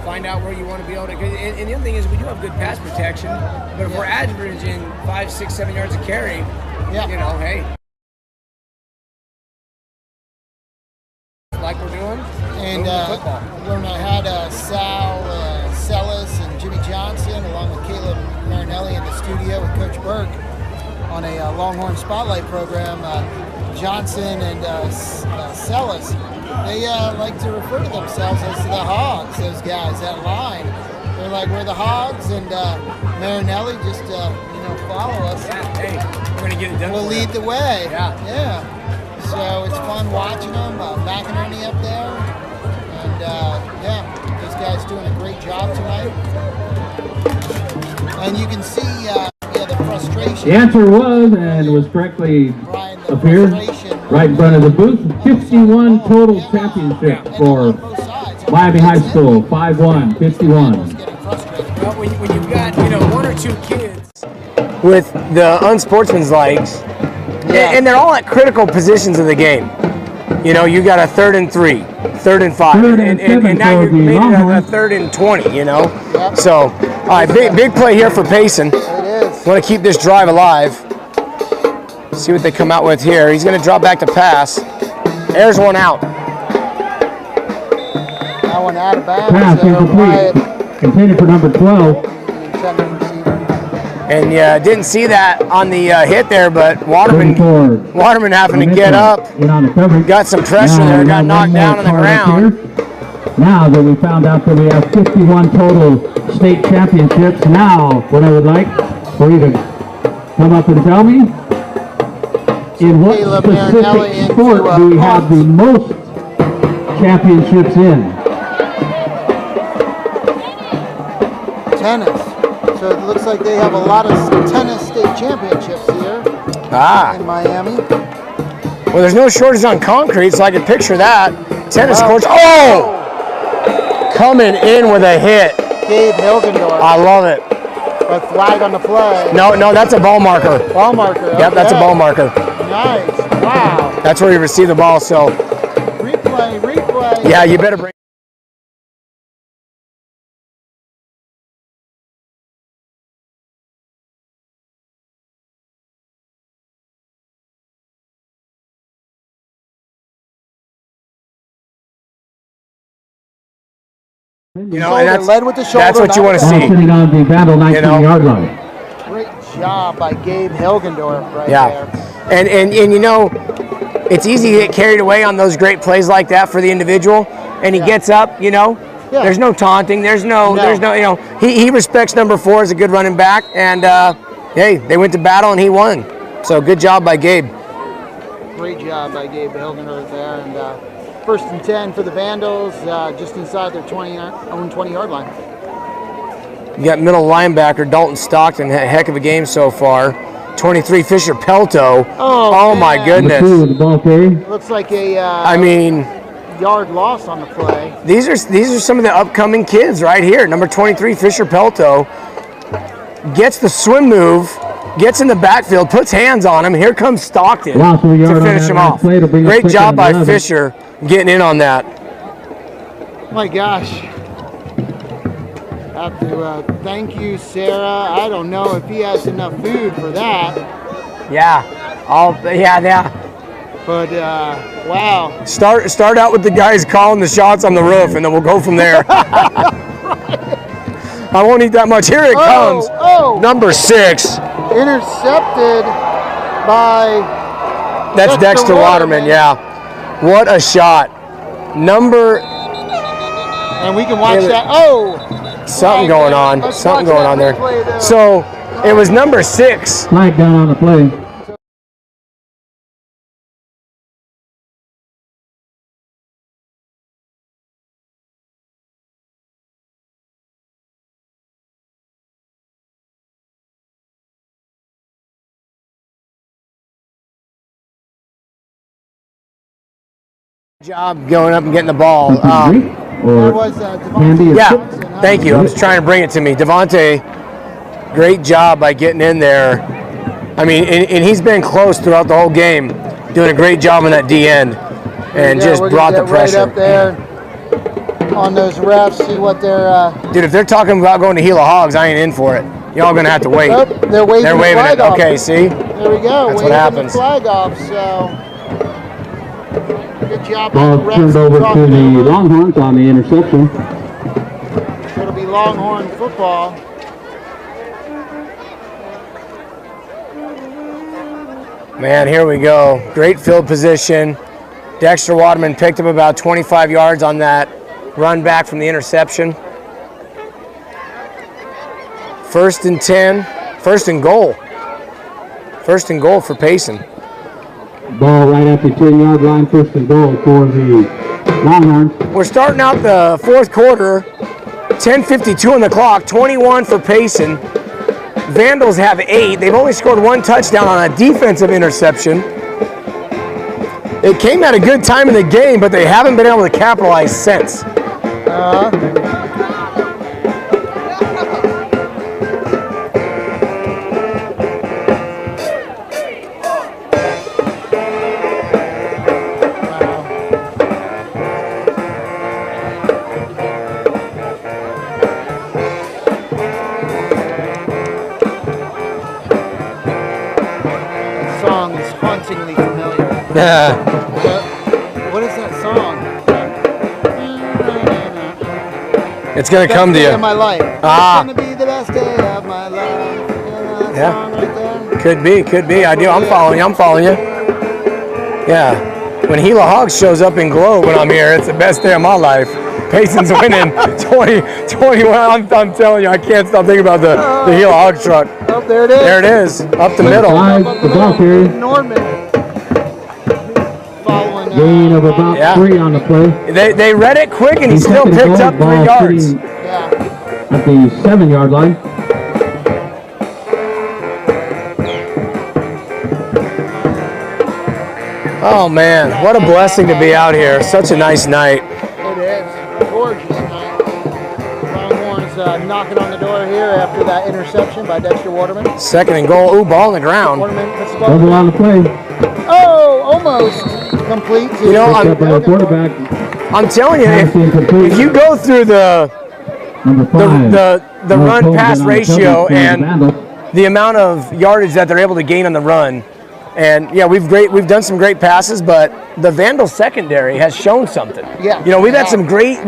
Find out where you want to be able to. And the other thing is, we do have good pass protection, but if we're averaging 5, 6, 7 yards of carry, you know, hey, like we're doing. And when I had Sal Sellis and Jimmy Johnson, along with Caleb Marinelli in the studio with Coach Burke on a Longhorn Spotlight program, Johnson and Sellis, they like to refer to themselves as the Hogs, those guys, that line. They're like, we're the Hogs, and Marinelli just, you know, follow us. Yeah, hey, we're going to get it done. We'll lead the way. Yeah. So it's fun watching them, McInerney up there. And yeah, these guys doing a great job tonight. And you can see the frustration. The answer was, and was correctly Brian, appeared right in front of the booth, 51 total championships for Miami High School, 5-1, 51. Well, when you've got, you know, 1 or 2 kids with the unsportsmanlikes, and they're all at critical positions of the game. You know, you got a 3rd and 3, 3rd and 5, and now you're maybe a 3rd and 20. You know, so all right, big play here for Payson. It is. Want to keep this drive alive. See what they come out with here. He's going to drop back to pass. There's one out. That one out of bounds. Pass incomplete. Continue for number 12. And didn't see that on the hit there, but Waterman having to get up. Got some pressure there, got knocked down on the ground. Now that we found out that we have 51 total state championships, now what I would like for you to come up and tell me, in what specific sport do we have the most championships in? Tennis. So it looks like they have a lot of tennis state championships here in Miami. Well, there's no shortage on concrete, so I can picture that. Tennis courts. Oh! Coming in with a hit. Gabe Hilgendorf. I love it. A flag on the play. No, that's a ball marker. Ball marker. Yep, that's a ball marker. Nice. Wow. That's where you receive the ball, so. Replay. Yeah, you better bring. You know, and that's, led with the shoulder, that's what you want to see. Sitting on the Vandal 19-yard line. Great job by Gabe Hilgendorf right there. And you know, it's easy to get carried away on those great plays like that for the individual, and he gets up, you know. Yeah. There's no taunting. There's no, you know, he respects number 4 as a good running back, and hey, they went to battle and he won. So good job by Gabe. Great job by Gabe Hilgendorf there, and 1st and 10 for the Vandals, just inside their own 20-yard line. You got middle linebacker Dalton Stockton, a heck of a game so far. 23 Fisher Pelto. Oh my goodness. Looks like a I mean, yard loss on the play. These are some of the upcoming kids right here. Number 23 Fisher Pelto gets the swim move, gets in the backfield, puts hands on him. Here comes Stockton to finish him off. Great job by Fisher getting in on that. My gosh. I have to thank you, Sarah. I don't know if he has enough food for that. Yeah. Yeah. But wow. Start out with the guys calling the shots on the roof, and then we'll go from there. I won't eat that much. Here it comes. Number 6. Intercepted by. That's Dexter Waterman. Yeah. What a shot. Number And we can watch that. Oh! Something going on. Something going on there. So it was number 6. Flag down on the play. Job going up and getting the ball. Yeah, thank you. I was trying to bring it to me. Devontae, great job by getting in there. I mean, and he's been close throughout the whole game, doing a great job on that D end, and just brought the pressure. Right up there on those refs, see what they're. Dude, if they're talking about going to Gila Hogs, I ain't in for it. Y'all gonna have to wait. Oh, they're waving the flag off. Okay, see? There we go. That's what happens. The flag off. So. Good job. Ball turned over to the Longhorns on the interception. So it'll be Longhorn football. Man, here we go. Great field position. Dexter Waterman picked up about 25 yards on that run back from the interception. 1st and 10. 1st and goal. 1st and goal for Payson. Ball right at the 10-yard line, 1st and goal for the Longhorns. We're starting out the 4th quarter. 10:52 on the clock. 21 for Payson. Vandals have 8. They've only scored 1 touchdown on a defensive interception. It came at a good time in the game, but they haven't been able to capitalize since. What is that song? It's gonna come to you. Best day of my life. It's gonna be the best day of my life. Yeah. Song right there? Could be. I'm following you. Yeah. When Gila Hogs shows up in Globe when I'm here, it's the best day of my life. Payson's winning 20-21. I'm telling you, I can't stop thinking about the Gila Hog truck. Oh, there it is. There it is. Up the middle. Norman. Gain of about 3 on the play. They read it quick, and he still picked up 3 yards. At the 7-yard line. Oh man, what a blessing to be out here. Such a nice night. It is. Gorgeous night. Longhorns knocking on the door here after that interception by Dexter Waterman. 2nd and goal. Ooh, ball on the ground. Waterman puts the ball Double on the play. Oh, almost complete. You know, I'm telling you, if you go through the run pass ratio and the amount of yardage that they're able to gain on the run, and yeah, we've done some great passes, but the Vandals secondary has shown something. Yeah. You know, we've had some great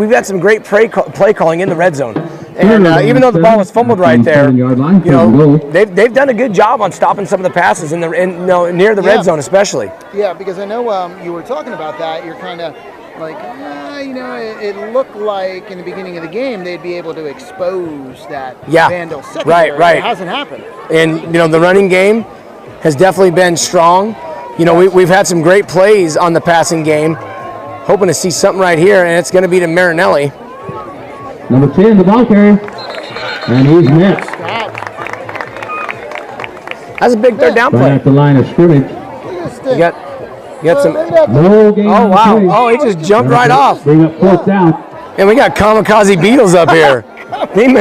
play calling in the red zone. And even though the ball was fumbled right there, you know, they've done a good job on stopping some of the passes near the red zone especially. Yeah, because I know you were talking about that. You're kind of like, you know, it looked like in the beginning of the game they'd be able to expose that Vandal secondary. Right. It hasn't happened. And you know, the running game has definitely been strong. You know, we've had some great plays on the passing game. Hoping to see something right here, and it's going to be to Marinelli. Number 10, the ball carrier, and he's missed. That's a big third down play. Right at the line of scrimmage. You got some. No gain Oh wow! play. Oh, he just jumped right off. Bring up 4th down. And we got kamikaze Beatles up here.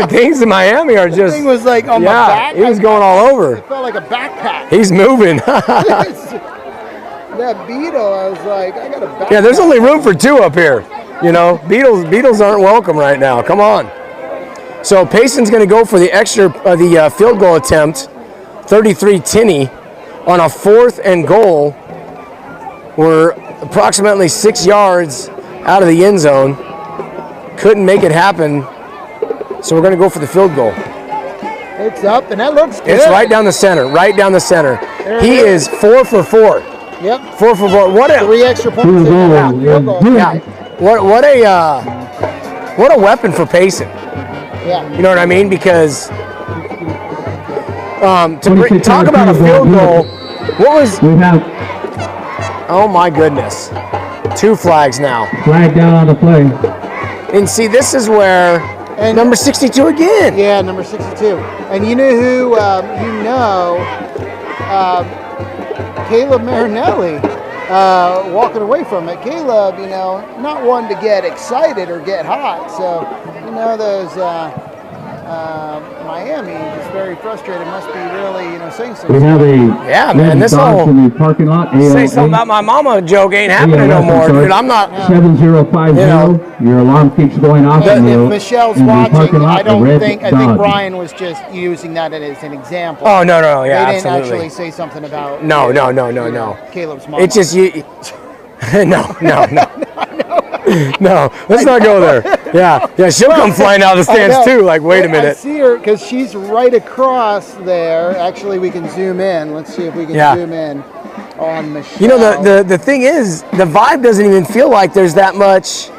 Things in Miami are just. Thing was like on my back. He was going all over. It felt like a backpack. He's moving. That Beetle, I was like, I got a backpack. Yeah, there's only room for 2 up here. You know, Beatles aren't welcome right now. Come on. So Payson's going to go for the field goal attempt, 33 Tinney, on a 4th and goal. We're approximately 6 yards out of the end zone. Couldn't make it happen, so we're going to go for the field goal. It's up, and that looks good. It's right down the center. He is 4 for 4. Yep. 4 for 4. What a 3 extra points. Field goal. What what a weapon for Payson. Yeah. You know what I mean? Because talk about a field goal. What was? We have Oh my goodness! 2 flags now. flag down on the play. And see, this is where number 62 again. Yeah, number 62. And you know who? Caleb Marinelli walking away from it. Caleb, not one to get excited or get hot. So, those Miami just very frustrated. Must be really, saying something. We have a man, this whole in the parking lot. say something about my mama joke ain't happening no more, dude. I'm not. 7050. Your alarm keeps going off. If Michelle's watching, I think Brian was just using that as an example. Oh no, yeah, they didn't absolutely. actually say something about No. Caleb's mom. It's just you. No. No, let's not go there. Yeah, she'll come flying out of the stands too. Like, wait a minute. I see her because she's right across there. Actually, we can zoom in. Let's see if we can zoom in on Michelle. You know, the thing is, the vibe doesn't even feel like there's that much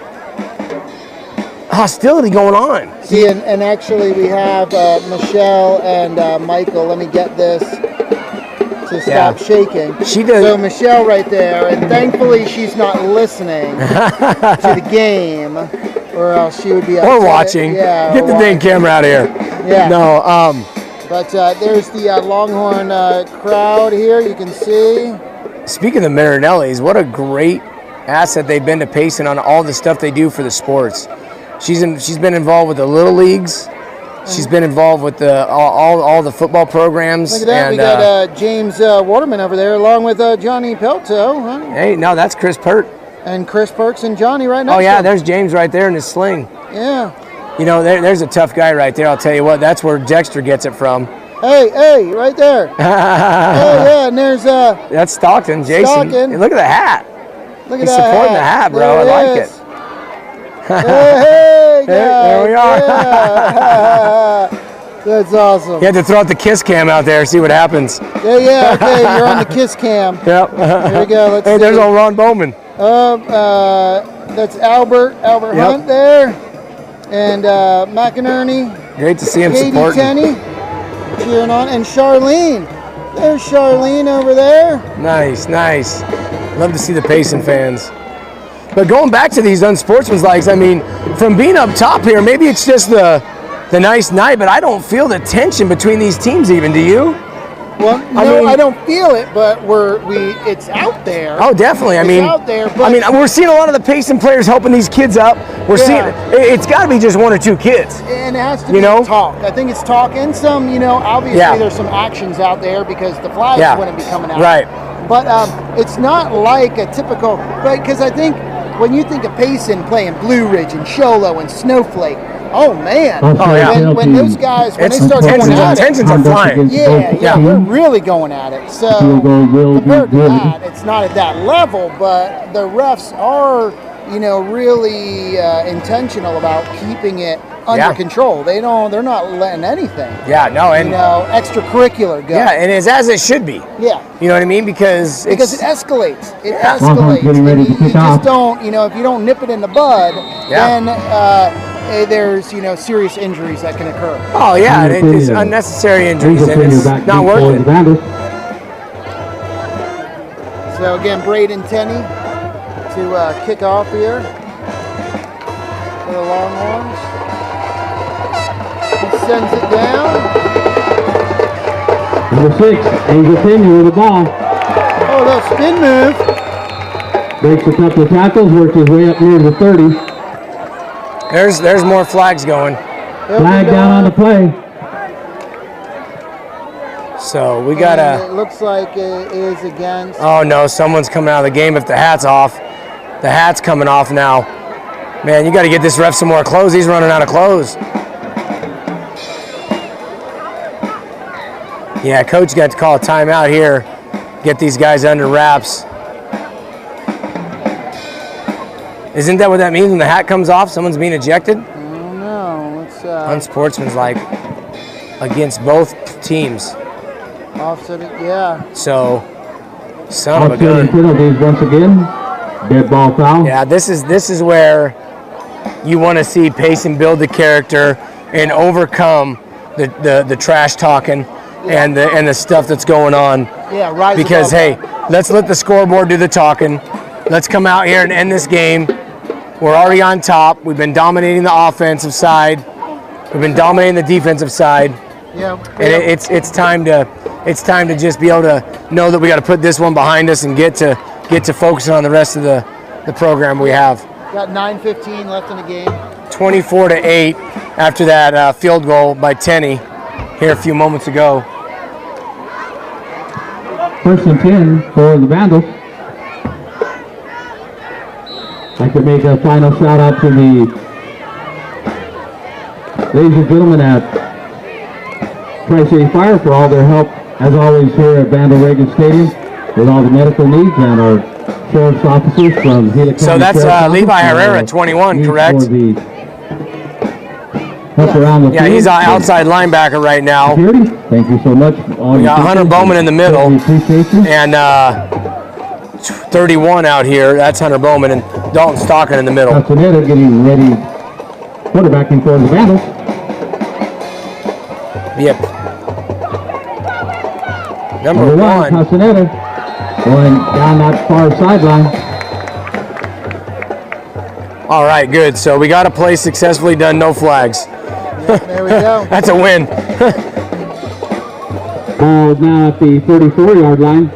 hostility going on. See, and actually we have Michelle and Michael. Let me get this to stop shaking. She does. So Michelle right there, and thankfully she's not listening to the game, or else she would be upset. Or watching. Yeah. Get the dang camera out of here. Yeah. No. But there's the Longhorn crowd here. You can see. Speaking of Marinelli's, what a great asset they've been to Payson on all the stuff they do for the sports. She's been involved with the little leagues. She's been involved with all the football programs. Look at that. And, we got James Waterman over there, along with Johnny Pelto. Huh? Hey, no, that's Chris Pert. And Chris Perks and Johnny right next Oh, yeah, to him. there's James right there in his sling. Yeah. You know, there's a tough guy right there. I'll tell you what, that's where Dexter gets it from. Hey, right there. Yeah, and there's that's Stockton, Jason. Stockton. Hey, look at the hat. Look at He's that supporting the hat, bro. I like it. Hey, guys. There we are. Yeah. That's awesome. You had to throw out the kiss cam out there, see what happens. Yeah, okay, you're on the kiss cam. Yep. Here we go. Let's Hey, see. there's old Ron Bowman. That's Albert Hunt there. And McInerney. Great to see him Katie supporting. Tenney cheering on. And Charlene. There's Charlene over there. Nice. Love to see the Payson fans. But going back to these unsportsmanlike, I mean, from being up top here, maybe it's just the nice night, but I don't feel the tension between these teams even, do you? Well, no, I don't feel it, but it's out there. Oh, definitely. It's out there, but we're seeing a lot of the Payson players helping these kids up. We're seeing it's got to be just 1 or 2 kids. And it has to be talk. I think it's talk and some, obviously there's some actions out there because the flags wouldn't be coming out. Right. But it's not like a typical, right? Because I think when you think of Payson playing Blue Ridge and Sholo and Snowflake, oh man! When those guys they start going at it, tensions are flying. They're really going at it. So compared to that, it's not at that level, but the refs are, really intentional about keeping it under control. They're not letting anything. Yeah, no, and extracurricular go. Yeah, and it's as it should be. Yeah. You know what I mean? Because it escalates. It escalates. You just don't, if you don't nip it in the bud, then there's, serious injuries that can occur. Oh, yeah, it's unnecessary injuries, and it's not worth it. So, again, Braden Tenney to kick off here for the Longhorns. He sends it down. Number 6, Angel Tenney with the ball. Oh, that spin move. Breaks a couple of tackles, works his way up near the 30. There's more flags going. Flag down on the play. So we got it looks like it is against. Oh no, someone's coming out of the game if the hat's off. The hat's coming off now. Man, you got to get this ref some more clothes. He's running out of clothes. Yeah, coach got to call a timeout here. Get these guys under wraps. Isn't that what that means when the hat comes off? Someone's being ejected? I don't know. It's unsportsmanlike against both teams. Offset it, yeah. So, son of a gun. Penalties once again. Dead ball foul. Yeah, this is where you want to see Payson build the character and overcome the trash talking and the stuff that's going on. Yeah, right. Because hey, let's let the scoreboard do the talking. Let's come out here and end this game. We're already on top. We've been dominating the offensive side. We've been dominating the defensive side. Yeah. And it's time to just be able to know that we got to put this one behind us and get to focusing on the rest of the program we have. Got 9:15 left in the game. 24-8 after that field goal by Tenney here a few moments ago. 1st and 10 for the Vandals. I'd like to make a final shout out to the ladies and gentlemen at Tri-City Fire for all their help, as always, here at Vandal Reagan Stadium with all the medical needs, and our sheriff's officers from Gila County. So that's Levi Herrera, 21, correct? Help around the yeah, he's an outside linebacker right now. Thank you so much. We got Hunter Bowman in the middle, and 31 out here. That's Hunter Bowman, and Dalton Stocking in the middle. Castaneda getting ready, quarterbacking for the Vandals. Yep. Number one. Castaneda going down that far sideline. All right, good. So we got a play successfully done, no flags. There we go. That's a win. Ball now at the 34-yard line.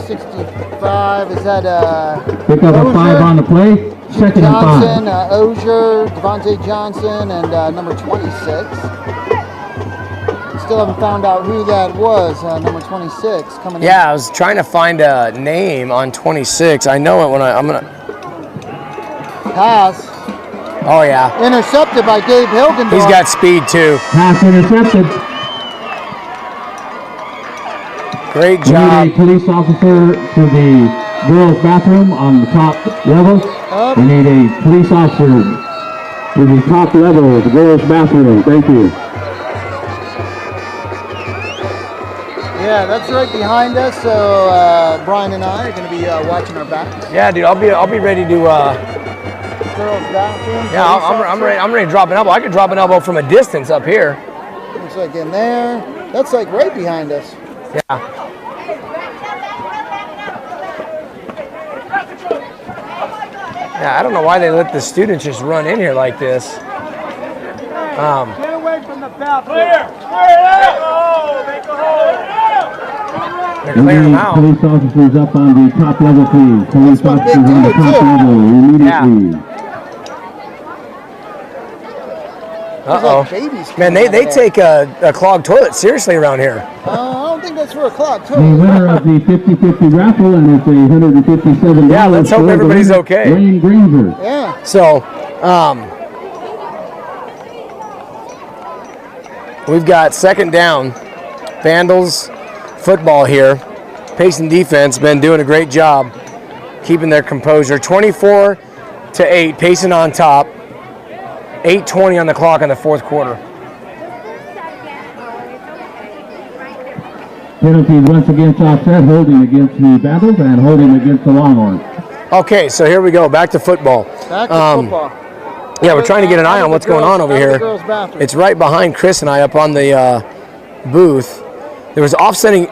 65, is that Pick up a 5 on the play. 2nd and 5. Johnson, Ozier, Devontae Johnson, and number 26. Still haven't found out who that was, number 26 coming in. Yeah, I was trying to find a name on 26. I know it when I'm going to... Pass. Oh, yeah. Intercepted by Gabe Hilgendorf. He's got speed, too. Pass intercepted. Great job. We need a police officer to the girls' bathroom on the top level. We need a police officer to the top level of the girls' bathroom. Thank you. Yeah, that's right behind us. So Brian and I are going to be watching our backs. Yeah, dude, I'll be ready to. Girls' bathroom. Yeah, I'm ready to drop an elbow. I could drop an elbow from a distance up here. Looks like in there. That's like right behind us. Yeah. Yeah, I don't know why they let the students just run in here like this. Get away from the bathroom. Clear it out. Make a hole. They're clearing them out. Police officers up on the top level, please. Police officers on the top level immediately. Uh-oh. Man, they take a clogged toilet seriously around here. I don't think that's for a clogged The toilet. winner of the 50-50 raffle, and it's $157. Yeah, let's hope everybody's okay. Wayne Granger. Yeah. So, we've got 2nd down. Vandals football here. Payson defense been doing a great job keeping their composure. 24-8, Payson on top. 8:20 on the clock in the 4th quarter. Penalties once against offset, holding against the Vandals and holding against the Longhorns. Okay, so here we go. Back to football. Back to football. Yeah, we're trying to get an eye on what's going on over here. It's right behind Chris and I up on the booth. There was offsetting.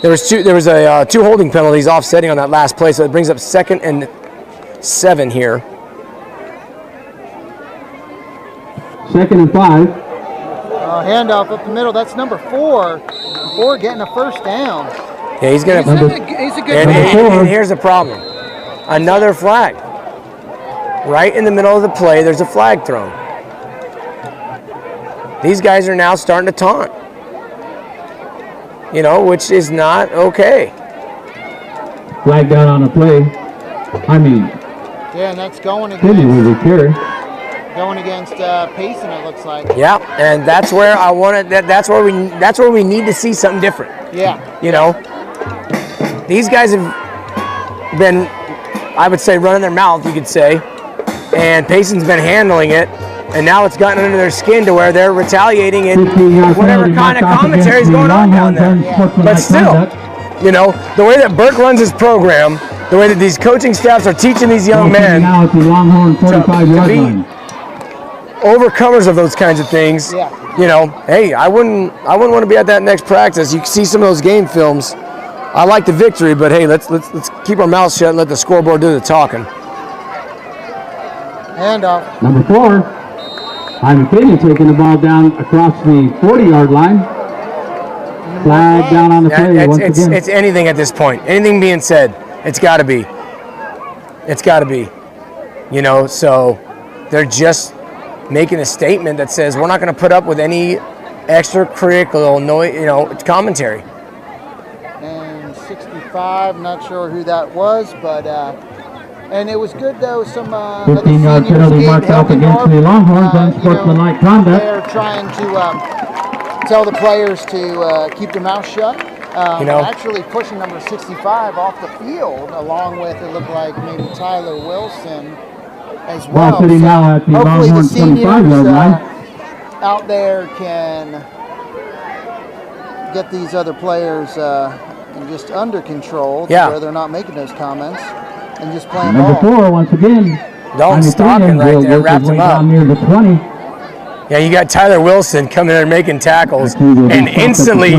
There was two holding penalties offsetting on that last play, so it brings up 2nd and 7 here. 2nd and 5. Handoff up the middle. That's number 4. 4 getting a first down. Yeah, he's gonna. He's a good And here's the problem. Another flag. Right in the middle of the play, there's a flag thrown. These guys are now starting to taunt. You know, which is not okay. Flag down on the play. Yeah, and that's going Cindy against, will be carried. going against Payson, it looks like. Yeah, and that's where I want it. That's where we need to see something different. Yeah. You know, these guys have been, I would say, running their mouth, you could say, and Payson's been handling it, and now it's gotten under their skin to where they're retaliating and whatever kind of commentary is going on down there. Yeah. But still, you know, the way that Burke runs his program, the way that these coaching staffs are teaching these young Ball men, now at the Longhorn 45-yard be line. overcomers of those kinds of things. Yeah. You know, hey, I wouldn't want to be at that next practice. You see some of those game films. I like the victory, but hey, let's keep our mouths shut and let the scoreboard do the talking. Handoff. Number 4, Hyman Payson taking the ball down across the 40-yard line. Flag down on the play once again. It's anything at this point. Anything being said, it's got to be. It's got to be. You know, so they're just making a statement that says we're not going to put up with any extracurricular commentary. And 65, not sure who that was, but and it was good though. Some 15-yard penalty marked off against the Longhorns on sportsmanlike conduct. They're trying to tell the players to keep their mouth shut. Actually pushing number 65 off the field, along with, it looked like maybe Tyler Wilson as well. Varsity now at the hopefully the Longhorn seniors 25-yard line. out there can get these other players just under control, to where they're not making those comments and just playing Number ball. 4 once again. Dalton Stockton right there wrapped him up. Near the 20. Yeah, you got Tyler Wilson coming in and making tackles and instantly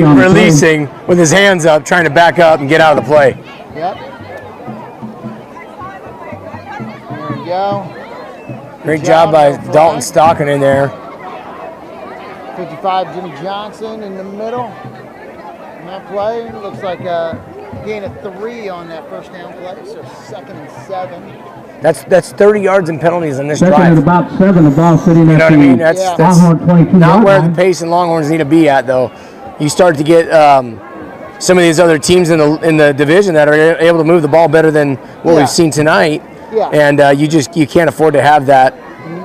releasing with his hands up, trying to back up and get out of the play. Yep. There we go. Great job by Dalton Stockton in there. 55, Jimmy Johnson in the middle. On that play, looks like a gain of 3 on that first down play, so 2nd and 7. That's 30 yards and penalties in this Second drive. and about 7, the ball sitting You know at what I mean? the That's Longhorn 22 not where the line. Payson Longhorns need to be at, though. You start to get some of these other teams in the division that are able to move the ball better than what we've seen tonight. Yeah. And you can't afford to have that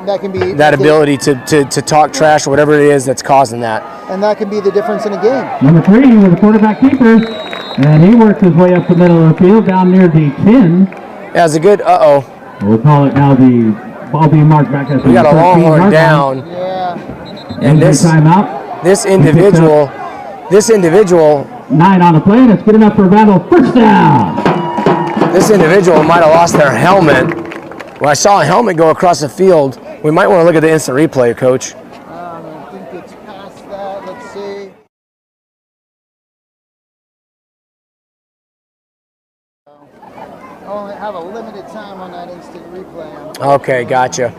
That can be that ability to talk trash or whatever it is that's causing that. and that can be the difference in a game. Number 3 with the quarterback keeper. And he works his way up the middle of the field down near the 10. Yeah, it's a good We'll call it now the ball being marked back at the we got a Longhorn 13-yard down. line. Yeah. And this timeout. this individual 9 on the play, and it's good enough for Vandals. First down. This individual might have lost their helmet. Well, I saw a helmet go across the field. We might want to look at the instant replay, Coach. I think it's past that. Let's see. I only have a limited time on that instant replay. Okay, gotcha.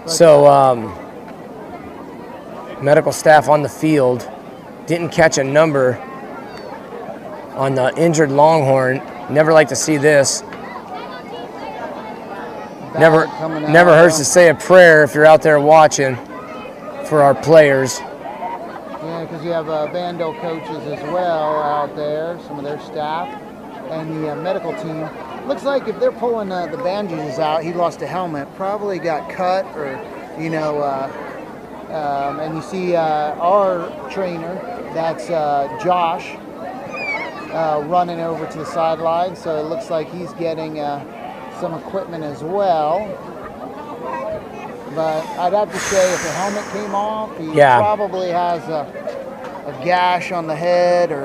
So, medical staff on the field didn't catch a number on the injured Longhorn. Never like to see this. Never hurts to say a prayer if you're out there watching for our players. Yeah, because you have Vandal coaches as well out there, some of their staff, and the medical team. Looks like if they're pulling the bandages out, he lost a helmet, probably got cut, or and you see our trainer, that's Josh, running over to the sideline. So it looks like he's getting some equipment as well. But I'd have to say if the helmet came off, he probably has a gash on the head or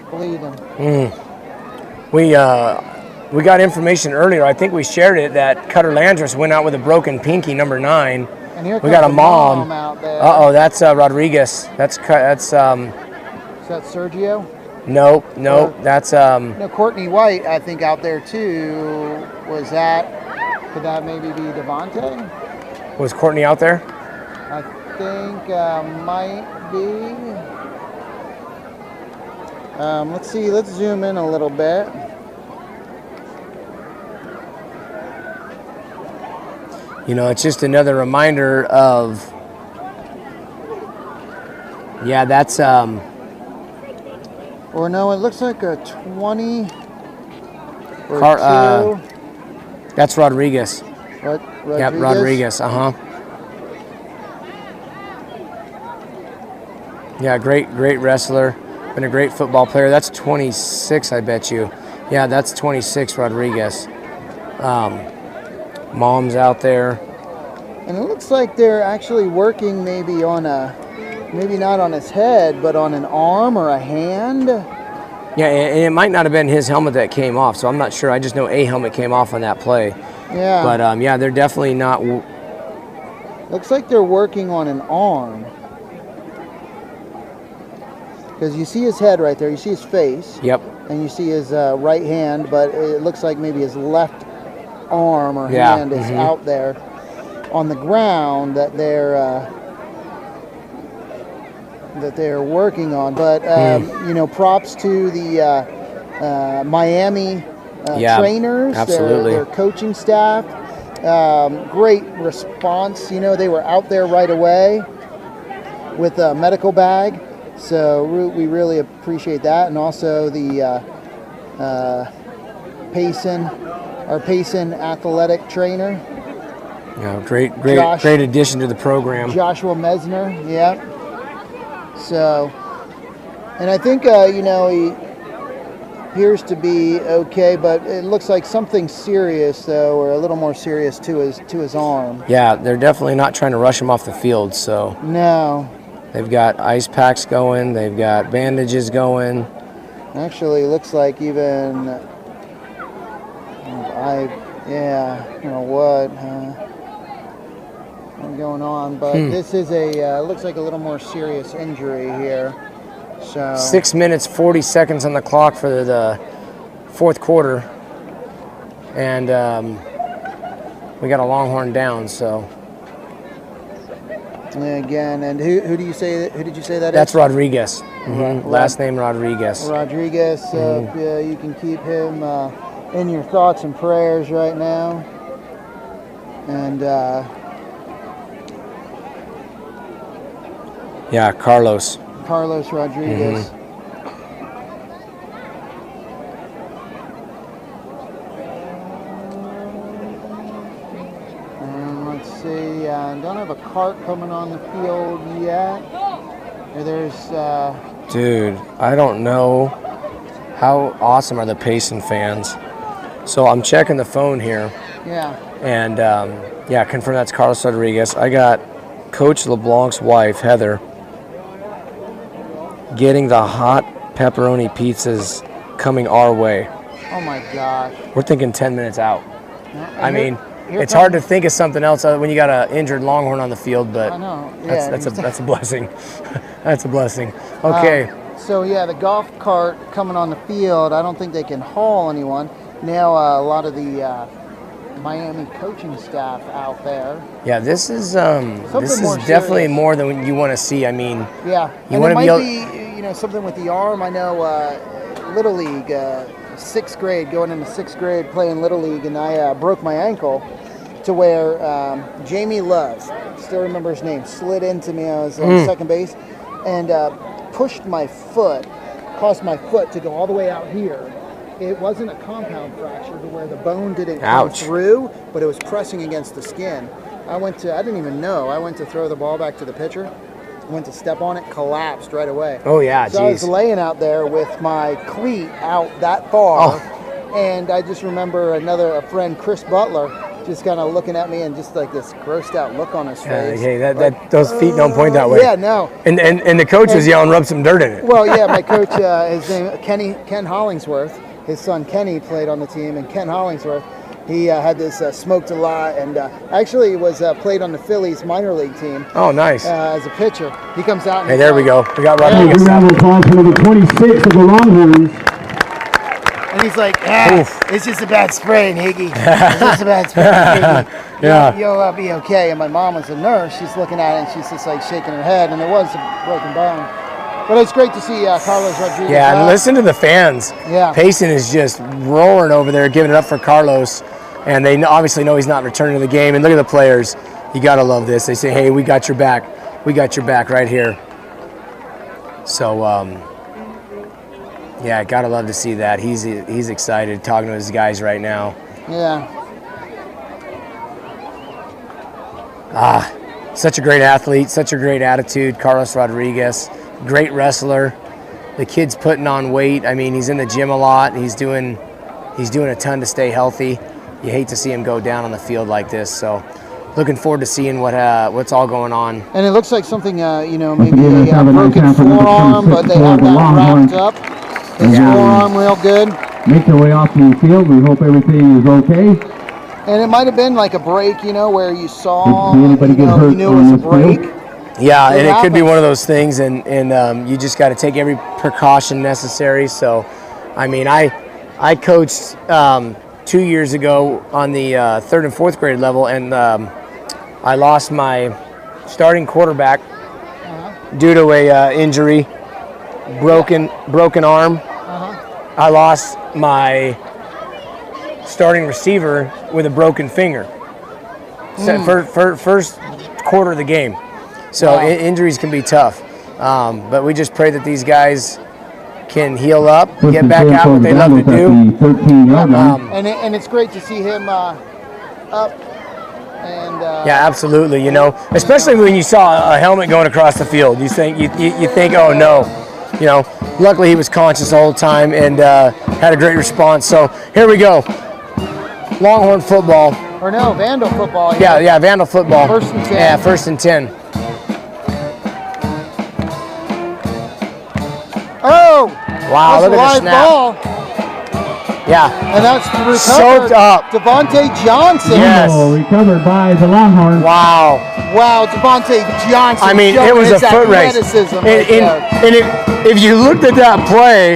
bleeding. We got information earlier. I think we shared it that Cutter Landris went out with a broken pinky, number 9. And here we got a mom out there. That's Rodriguez. Is that Sergio? Nope. That's No, Courtney White, I think, out there too. Could that maybe be Devontae? Was Courtney out there? I think might be. Let's see. Let's zoom in a little bit. You know, it's just another reminder of. Yeah, that's. Or no, it looks like a 20. Or 2. That's Rodriguez. Rodriguez? Yep, Rodriguez. Yeah, great wrestler. Been a great football player. That's 26, I bet you. Yeah, that's 26, Rodriguez. Mom's out there. And it looks like they're actually working maybe on maybe not on his head, but on an arm or a hand. Yeah, and it might not have been his helmet that came off, so I'm not sure. I just know a helmet came off on that play. Yeah. But, yeah, they're definitely not. Looks like they're working on an arm. Because you see his head right there, you see his face. Yep. And you see his right hand, but it looks like maybe his left arm or hand is out there on the ground that they're working on. But you know, props to the Miami trainers, their coaching staff. Great response. You know, they were out there right away with a medical bag, so we really appreciate that. And also the Payson, our Payson athletic trainer. Yeah, great addition to the program. Joshua Mesner, yeah. So, and I think you know, he appears to be okay, but it looks like something serious though, or a little more serious to his arm. Yeah, they're definitely not trying to rush him off the field. So no, they've got ice packs going, they've got bandages going. Actually, looks like even you know what. Going on, but this is a looks like a little more serious injury here. So 6 minutes 40 seconds on the clock for the fourth quarter, and we got a Longhorn down. So again, and who do you say? Who did you say that that's is? Rodriguez. Last name Rodriguez. Rodriguez. So if, you can keep him in your thoughts and prayers right now, and. Yeah, Carlos Rodriguez. And let's see, I don't have a cart coming on the field yet. There's dude, I don't know how awesome are the Payson fans. So I'm checking the phone here. Yeah. And yeah, confirm that's Carlos Rodriguez. I got Coach LeBlanc's wife, Heather, getting the hot pepperoni pizzas coming our way. Oh my gosh. We're thinking 10 minutes out. Yeah, I mean, it's hard to think of something else when you got an injured Longhorn on the field, but I know. Yeah, that's a blessing. That's a blessing. Okay. So yeah, the golf cart coming on the field, I don't think they can haul anyone. Now a lot of the Miami coaching staff out there. Yeah, this is definitely more than you want to see. I mean, yeah, you want to be you know, something with the arm. I know Little League, 6th grade, going into 6th grade, playing Little League, and I broke my ankle to where Jamie Love, still remember his name, slid into me. I was on second base and pushed my foot, caused my foot to go all the way out here. It wasn't a compound fracture to where the bone didn't come through, but it was pressing against the skin. I didn't even know. I went to throw the ball back to the pitcher, went to step on it, collapsed right away. Oh, yeah, so I was laying out there with my cleat out that far, and I just remember a friend, Chris Butler, just kind of looking at me and just like this grossed out look on his face. Hey, those feet don't point that way. Yeah, no. And the coach was yelling, rub some dirt in it. Well, yeah, my coach, his name Ken Hollingsworth. His son Kenny played on the team, and Ken Hollingsworth, he had this smoked a lot, and actually was played on the Phillies minor league team. Oh, nice. As a pitcher. He comes out. And hey, there we go. We got Rodriguez. Round of applause for number 26 of the Longhorns. And he's like, it's just a bad sprain, Higgy. It's just a bad sprain, Higgy. Yeah. You'll be okay. And my mom was a nurse. She's looking at it, and she's just like shaking her head, and it was a broken bone. But it's great to see Carlos Rodriguez. Yeah, and listen to the fans. Yeah. Payson is just roaring over there, giving it up for Carlos. And they obviously know he's not returning to the game. And look at the players. You got to love this. They say, hey, we got your back. We got your back right here. So, yeah, got to love to see that. He's excited talking to his guys right now. Yeah. Such a great athlete, such a great attitude, Carlos Rodriguez. Great wrestler. The kid's putting on weight. I mean, he's in the gym a lot. He's doing a ton to stay healthy. You hate to see him go down on the field like this. So, looking forward to seeing what's all going on. And it looks like something, maybe a broken forearm, but they have that wrapped up. His forearm real good. Make their way off the field. We hope everything is okay. And it might have been like a break, you know, where you saw, Anybody get hurt you knew it was a on this field? break. Yeah, and it could be happens. one of those things, and you just got to take every precaution necessary. So, I mean, I coached 2 years ago on the 3rd and 4th grade level, and I lost my starting quarterback due to a injury, broken arm. I lost my starting receiver with a broken finger. First quarter of the game. So injuries can be tough. But we just pray that these guys can heal up, get back out what they love to do. And it's great to see him up. And yeah, absolutely. You know, especially when you saw a helmet going across the field, you think, oh no. You know, luckily he was conscious the whole time and had a great response. So here we go. Longhorn football. Or no, Vandal football. Yeah, Vandal football. 1st and 10. Yeah, 1st and 10. Oh! Wow, That's look a at the live snap. ball. Yeah. And that's recovered. Soaked up. Devontae Johnson. Yes. Recovered by the Longhorns. Wow. Wow, Devontae Johnson. I mean, it showing was a his foot race. athleticism And, right there. if you looked at that play,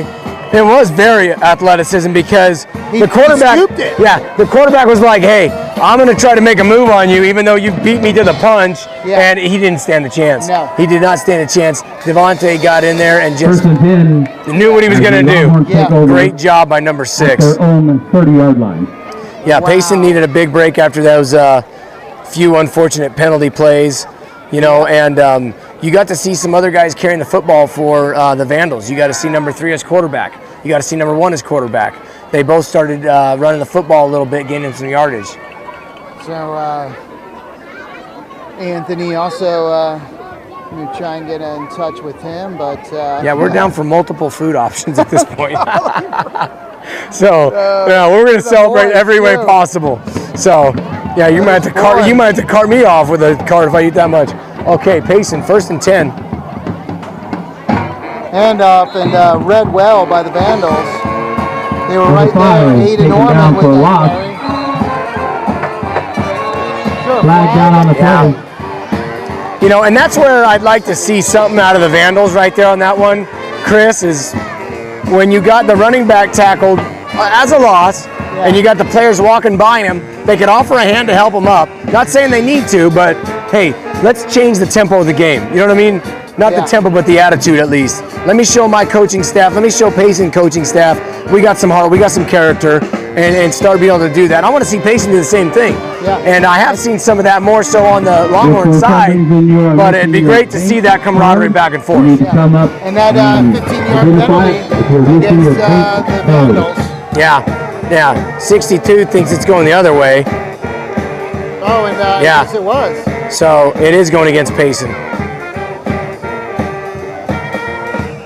it was very athleticism because He the quarterback. scooped it. Yeah, the quarterback was like, "Hey, I'm going to try to make a move on you, even though you beat me to the punch." Yeah. And he didn't stand a chance. No. He did not stand a chance. Devontae got in there and just 1st and 10. knew what he was going to do. Yeah. Great job by number 6. Their own 30-yard line. Yeah, Wow. Payson needed a big break after those few unfortunate penalty plays, you know, and you got to see some other guys carrying the football for the Vandals. You got to see number 3 as quarterback. You got to see number 1 as quarterback. They both started running the football a little bit, gaining some yardage. So, Anthony also, we try and get in touch with him, but Yeah, we're down for multiple food options at this point. So, yeah, we're going to celebrate every way possible. So, yeah, you might have to cart me off with a cart if I eat that much. Okay, Payson, 1st and 10. handoff and read well by the Vandals. They were right there, Number 5, Aiden taken Norman down with for a that loss. carry. Sure, Flag down on the Yeah. play. You know, and that's where I'd like to see something out of the Vandals right there on that one, Chris, is when you got the running back tackled as a loss and you got the players walking by him, they could offer a hand to help him up. Not saying they need to, but hey, let's change the tempo of the game. You know what I mean? Not the tempo, but the attitude at least. Let me show my coaching staff, let me show Payson coaching staff, we got some heart, we got some character, and start being able to do that. I want to see Payson do the same thing. Yeah. And I have seen some of that more so on the Longhorn side, but it'd be great to see that camaraderie back and You forth. need to come up And that 15-yard penalty against the Vandals. Yeah, 62 thinks it's going the other way, Oh, and Yeah. yes, it was. so it is going against Payson.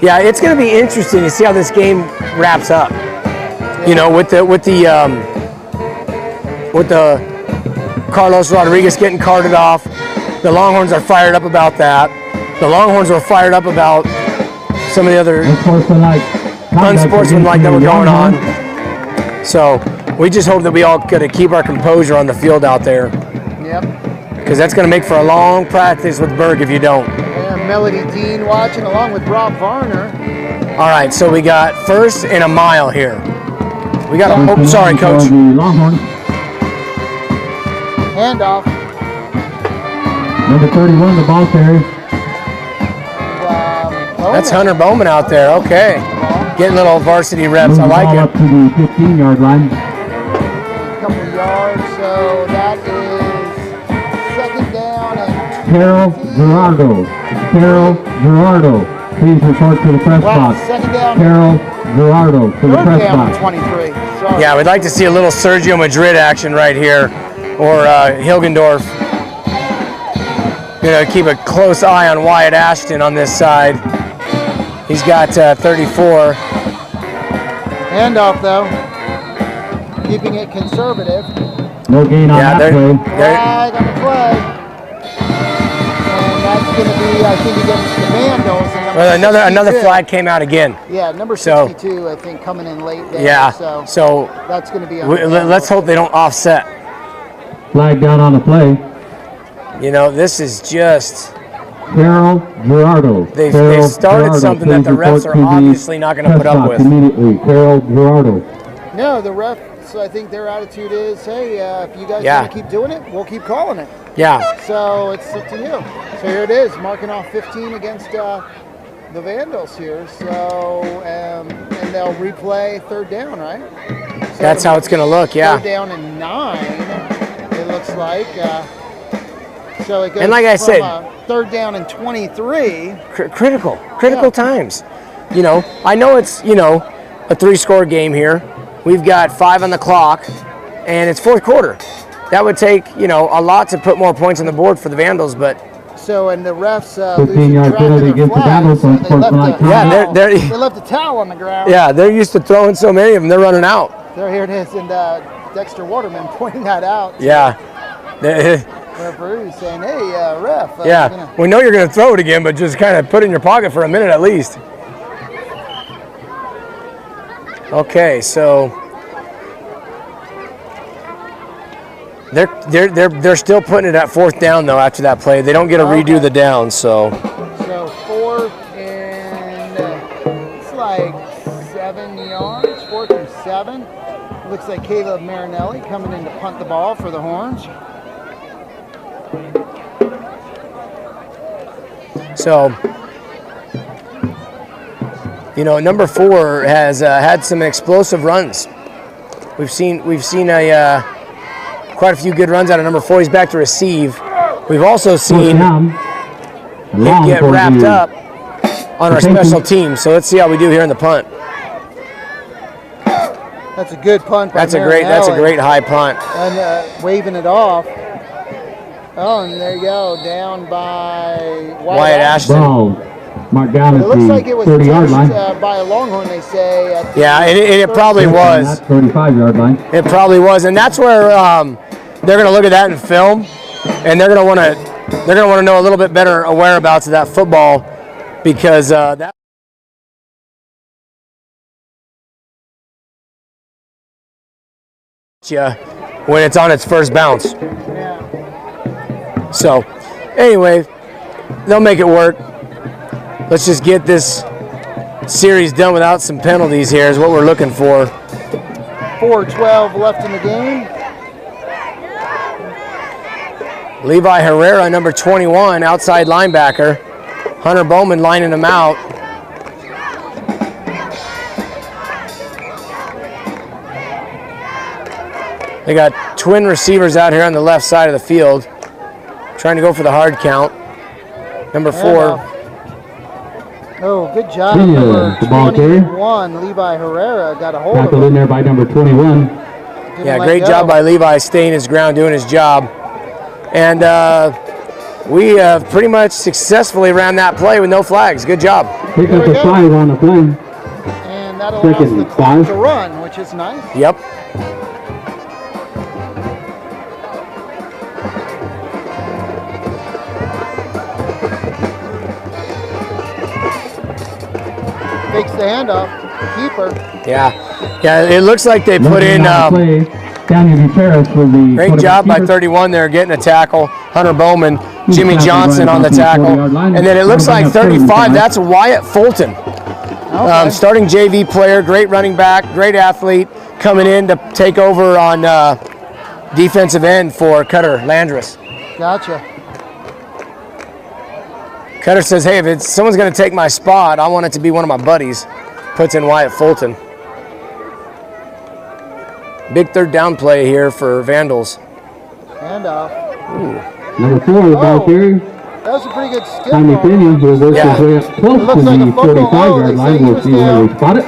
Yeah, it's going to be interesting to see how this game wraps up. You know, with the Carlos Rodriguez getting carted off, the Longhorns are fired up about that. The Longhorns were fired up about some of the other unsportsmanlike that were going on. So we just hope that we all got to keep our composure on the field out there, Yep. because that's going to make for a long practice with Berg if you don't. And Melody Dean watching along with Rob Varner. All right, so we got 1st and a mile here. We got a, oh, sorry, coach. The Longhorns. Handoff. Number 31, the ball carrier. That's Hunter Bowman out there. Okay, getting little varsity reps. Moves I the like ball it. up to the 15-yard line. A couple of yards, so that is 2nd down and Carol Gerardo. Carol Gerardo. Please report to the press wow, box. 2nd down. Carol Gerardo to the 3rd press down box. and 23. Sorry. Yeah, we'd like to see a little Sergio Madrid action right here, or Hilgendorf. You know, keep a close eye on Wyatt Ashton on this side. He's got 34. Handoff though. Keeping it conservative. No gain on that play. Flag on the play. And that's going to be, I think, against the Vandals. And Well, another 62. flag came out again. Yeah, number So- 62, I think, coming in late there. Yeah. So that's going to be on the let's Vandals. hope they don't offset. Flag down on the play. You know, this is just Carol Gerardo. they've Carol started Gerardo, something that please the refs report are to the obviously not going to put press up box with. Immediately, Carol Gerardo. No, the refs, I think their attitude is, hey, if you guys Yeah. want to keep doing it, we'll keep calling it. Yeah. So it's up to you. So here it is, marking off 15 against the Vandals here. So, and they'll replay third down, right? So That's how it's going to look, yeah. Third down and 9, it looks like. So it goes And like I from, said- third down and 23. Critical Yeah. times. You know, I know it's, you know, a 3-score game here. We've got 5 on the clock, and it's fourth quarter. That would take, you know, a lot to put more points on the board for the Vandals, but So, and the refs 15-yard losing track penalty of their against the flags, Vandals so on they fourth left and a nine. Yeah, towel. they're- They left a towel on the ground. yeah, they're used to throwing so many of them, they're running out. So here it is, and Dexter Waterman pointing that out. to Yeah. the referee saying, hey, ref. Yeah, you know. we know you're going to throw it again, but just kind of put it in your pocket for a minute at least. Okay, so they're still putting it at fourth down though after that play. They don't get to redo the down, so So fourth and it's like 7 yards, 4th and 7. Looks like Caleb Marinelli coming in to punt the ball for the Horns. you know, number 4 has had some explosive runs. We've seen quite a few good runs out of number 4. He's back to receive. We've also seen him get wrapped up on our special team. So let's see how we do here in the punt. That's a good punt by That's a Marinelli. great high punt. And waving it off. Oh, and there you go, down by Wyatt Ashton. Ball marked down It at looks like it the was 30-yard line. touched by a Longhorn, they say. At the Yeah, and it probably was. 35-yard line. It probably was, and that's where they're going to look at that in film, and they're going to want to know a little bit better whereabouts of that football, because that. Yeah, when it's on its first bounce. Yeah. So, anyway, they'll make it work. Let's just get this series done without some penalties here is what we're looking for. 4:12 left in the game. Levi Herrera, number 21, outside linebacker. Hunter Bowman lining him out. They got twin receivers out here on the left side of the field, trying to go for the hard count. Number 4. Oh, good job. Yeah, Number the ball carrier. 21, Levi Herrera, got a hold of Tackled in him. there by number 21. Didn't Yeah, let great go. job by Levi, staying his ground, doing his job. And we pretty much successfully ran that play with no flags. Good job. Pick There up we a go. 5 on the play. And that allows Second the and clock 5. to run, which is nice. Yep. Takes the handoff. Keeper. Yeah, it looks like they put in play. Daniel Gutierrez for the great job by keeper. 31 there getting a tackle. Hunter Bowman, Jimmy tackled Johnson right on the across the tackle. 40-yard line. And then it looks like 35, that's Wyatt Fulton. Okay. Starting JV player, great running back, great athlete, coming in to take over on defensive end for Cutter Landris. Gotcha. Cutter says, hey, if someone's going to take my spot, I want it to be one of my buddies. Puts in Wyatt Fulton. Big third down play here for Vandals. Handoff. Number 4, the ball Oh. carrier. That was a pretty good skip. Jaime ball. Pena will work Yeah. his way up close It looks to like the a fumble. Oh, 45-yard they say line. he We'll was see where down. we spot it.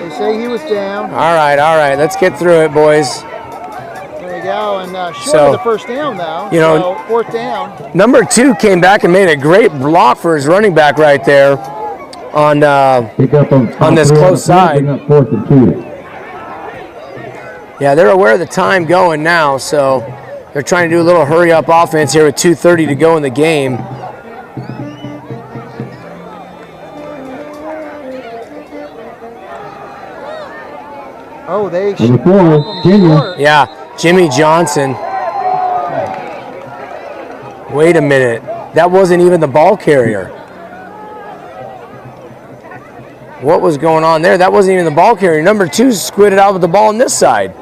They say he was down. All right, let's get through it, boys. There you go. And short So, of the first down, though. you know- So, fourth down. Number 2 came back and made a great block for his running back right there on Pick up On this three close the play, side. Bring up 4th and 2. yeah, they're aware of the time going now, so They're trying to do a little hurry-up offense here with 2:30 to go in the game. Oh, they Number 4, Junior. Yeah, Jimmy Johnson. Wait a minute. That wasn't even the ball carrier. What was going on there? That wasn't even the ball carrier. Number 2 squirted out with the ball on this side.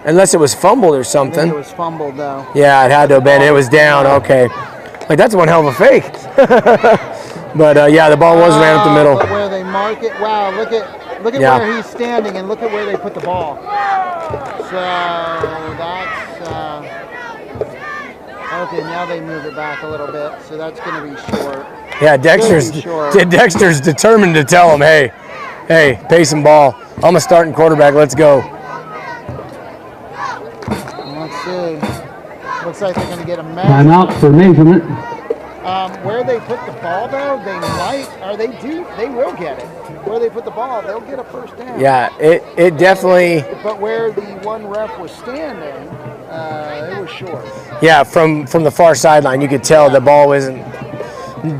Unless it was fumbled or I something. think it was fumbled, though. Yeah, it had to have been. It was down. Okay. Like, that's one hell of a fake. But, yeah, the ball was ran up the middle. But where they mark it, wow, look at Yeah. where he's standing and look at where they put the ball. So that's okay. Now they move it back a little bit, so that's going to be short. Yeah, Dexter's determined to tell him, hey, Payson ball. I'm a starting quarterback. Let's go. Let's see. Looks like they're going to get a measure. Timeout for measurement. Where they put the ball, though, they might, or they will get it. Where they put the ball, they'll get a first down. Yeah, it definitely. But where the one ref was standing, it was short. Yeah, from the far sideline, you could tell the ball wasn't. Yeah,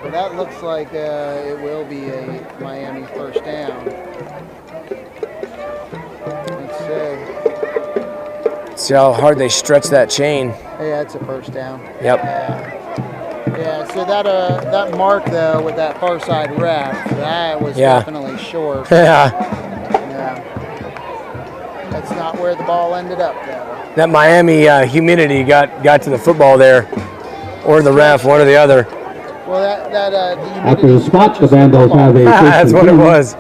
but that looks like it will be a Miami first down. Let's see. See how hard they stretch that chain. Yeah, it's a first down. Yep. Yeah, so that mark, though, with that far side ref, that was definitely short. Yeah. Yeah. That's not where the ball ended up, though. That Miami humidity got to the football there, or the ref, one or the other. Well, the After the spot, the Vandals have a That's what it was.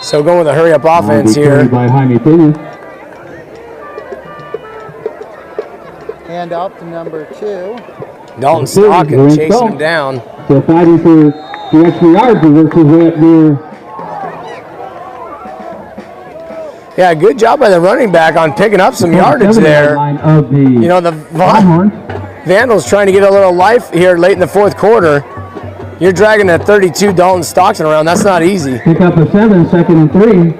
So going with a hurry-up offense here. By Jaime Pena. Hand off to number 2. Dalton Stocking chasing him down. So fighting for the extra yards versus way up near. Yeah, good job by the running back on picking up some yardage there. Of the You know, the Vandals trying to get a little life here late in the fourth quarter. You're dragging that 32 Dalton Stockton around. That's not easy. Pick up a 7, 2nd and 3.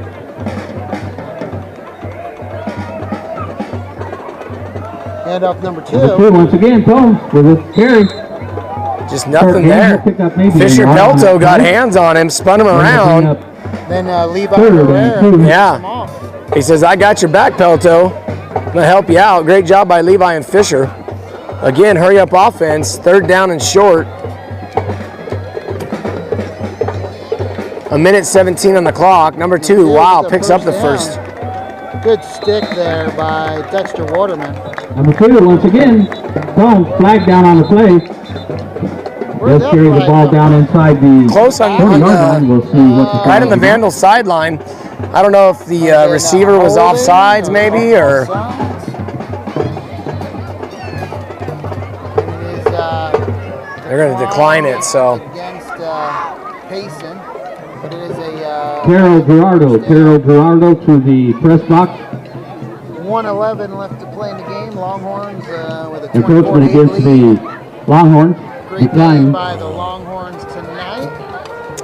Hand off number 2. Once again, Tom with a carry. Just nothing there. Fisher Pelto got hands on him, spun him around. Then Levi Herrera. Yeah. He says, I got your back, Pelto. I'm going to help you out. Great job by Levi and Fisher. Again, hurry up offense. 3rd down and short. 1:17 on the clock. Number 2, wow, picks up the first. Good stick there by Dexter Waterman. Number 2, once again, Tom flag down on the play. Just carrying the ball down inside the close on line. We'll see what the right on the Vandals sideline. I don't know if the receiver was offsides maybe or. They're going to decline it, so. Against Payson, but it is a. Carol Gerardo to the press box. 1:11 left to play in the game. Longhorns with a 24-8 Encroachment against lead. the Longhorns. Great game by the Longhorns tonight.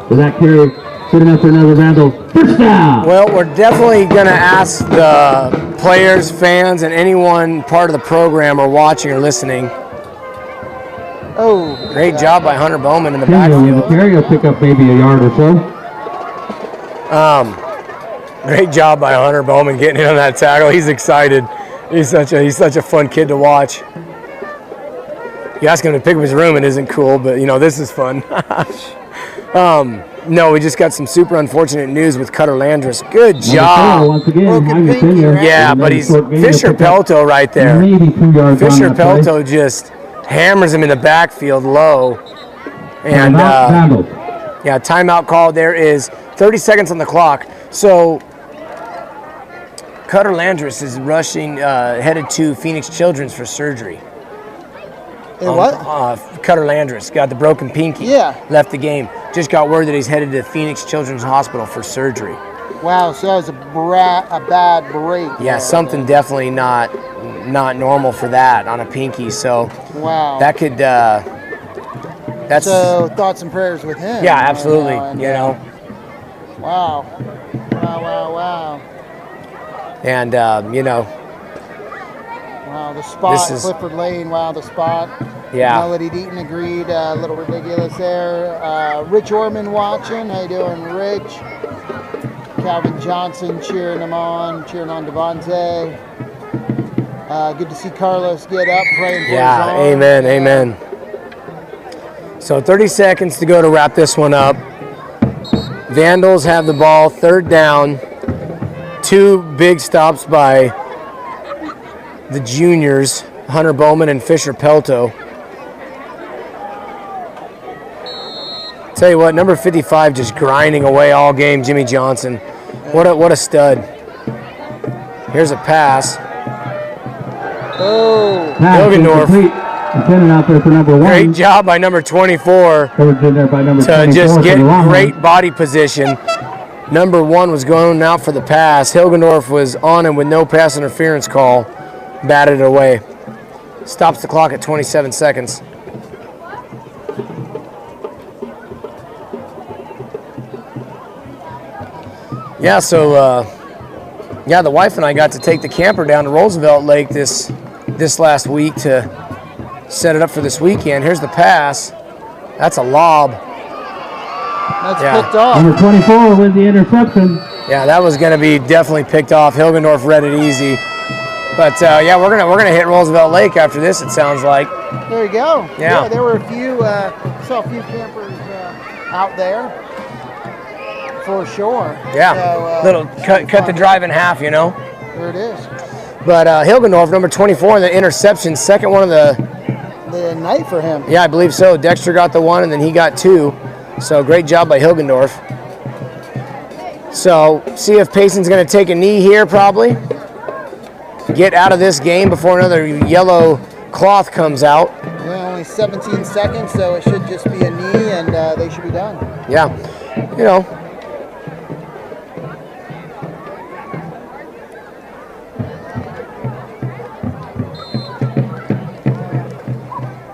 With that carry, sitting up for another Vandals first down. Well, we're definitely going to ask the players, fans, and anyone part of the program or watching or listening. Oh, great job by Hunter Bowman in the The backfield. carry will pick up maybe a yard or so. Great job by Hunter Bowman getting in on that tackle. He's excited. He's such a fun kid to watch. You ask him to pick up his room, it isn't cool, but you know this is fun. No, we just got some super unfortunate news with Cutter Landris. Good job. Once again, yeah, but he's Fisher Pelto right there. Fisher Pelto just hammers him in the backfield low. And yeah, timeout call. There is 30 seconds on the clock. So Cutter Landris is rushing, headed to Phoenix Children's for surgery. What? Cutter Landris got the broken pinky. Yeah. Left the game. Just got word that he's headed to Phoenix Children's Hospital for surgery. Wow, so that was a bad break. Yeah, something definitely not normal for that on a pinky. So wow, that could that's so thoughts and prayers with him. Yeah, absolutely. You know. Wow. And you know, Wow, the spot, This is- Clifford Lane, wow, the spot. Yeah. Melody Deaton agreed, a little ridiculous there. Rich Orman watching, how you doing, Rich? Calvin Johnson cheering on Devontae. Good to see Carlos get up, praying for his Yeah, arm. amen, amen. So 30 seconds to go to wrap this one up. Vandals have the ball, 3rd down. 2 big stops by the juniors, Hunter Bowman and Fisher Pelto. Tell you what, number 55 just grinding away all game, Jimmy Johnson. What a stud. Here's a pass. Oh, Pass Hilgendorf. incomplete. Intended out there for number 1. Great job by number 24 Covered in there by number to 24 just for get the Longhorns. great body position. Number 1 was going out for the pass. Hilgendorf was on him with no pass interference call. Batted it away. Stops the clock at 27 seconds. Yeah, so yeah, the wife and I got to take the camper down to Roosevelt Lake this last week to set it up for this weekend. Here's the pass. That's a lob. that's Yeah. picked off. Number 24 with the interception. Yeah, that was going to be definitely picked off. Hilgendorf read it easy. But yeah, we're gonna hit Roosevelt Lake after this. It sounds like. There you go. Yeah. There were a few, saw a few campers out there for sure. Yeah, So, little cut the drive in half, you know. There it is. But Hilgendorf, number 24, the interception, second one of the. The night for him. Yeah, I believe so. Dexter got the 1, and then he got 2. So great job by Hilgendorf. So see if Payson's going to take a knee here, probably. Get out of this game before another yellow cloth comes out. Yeah, only 17 seconds, so it should just be a knee, and they should be done. Yeah, you know.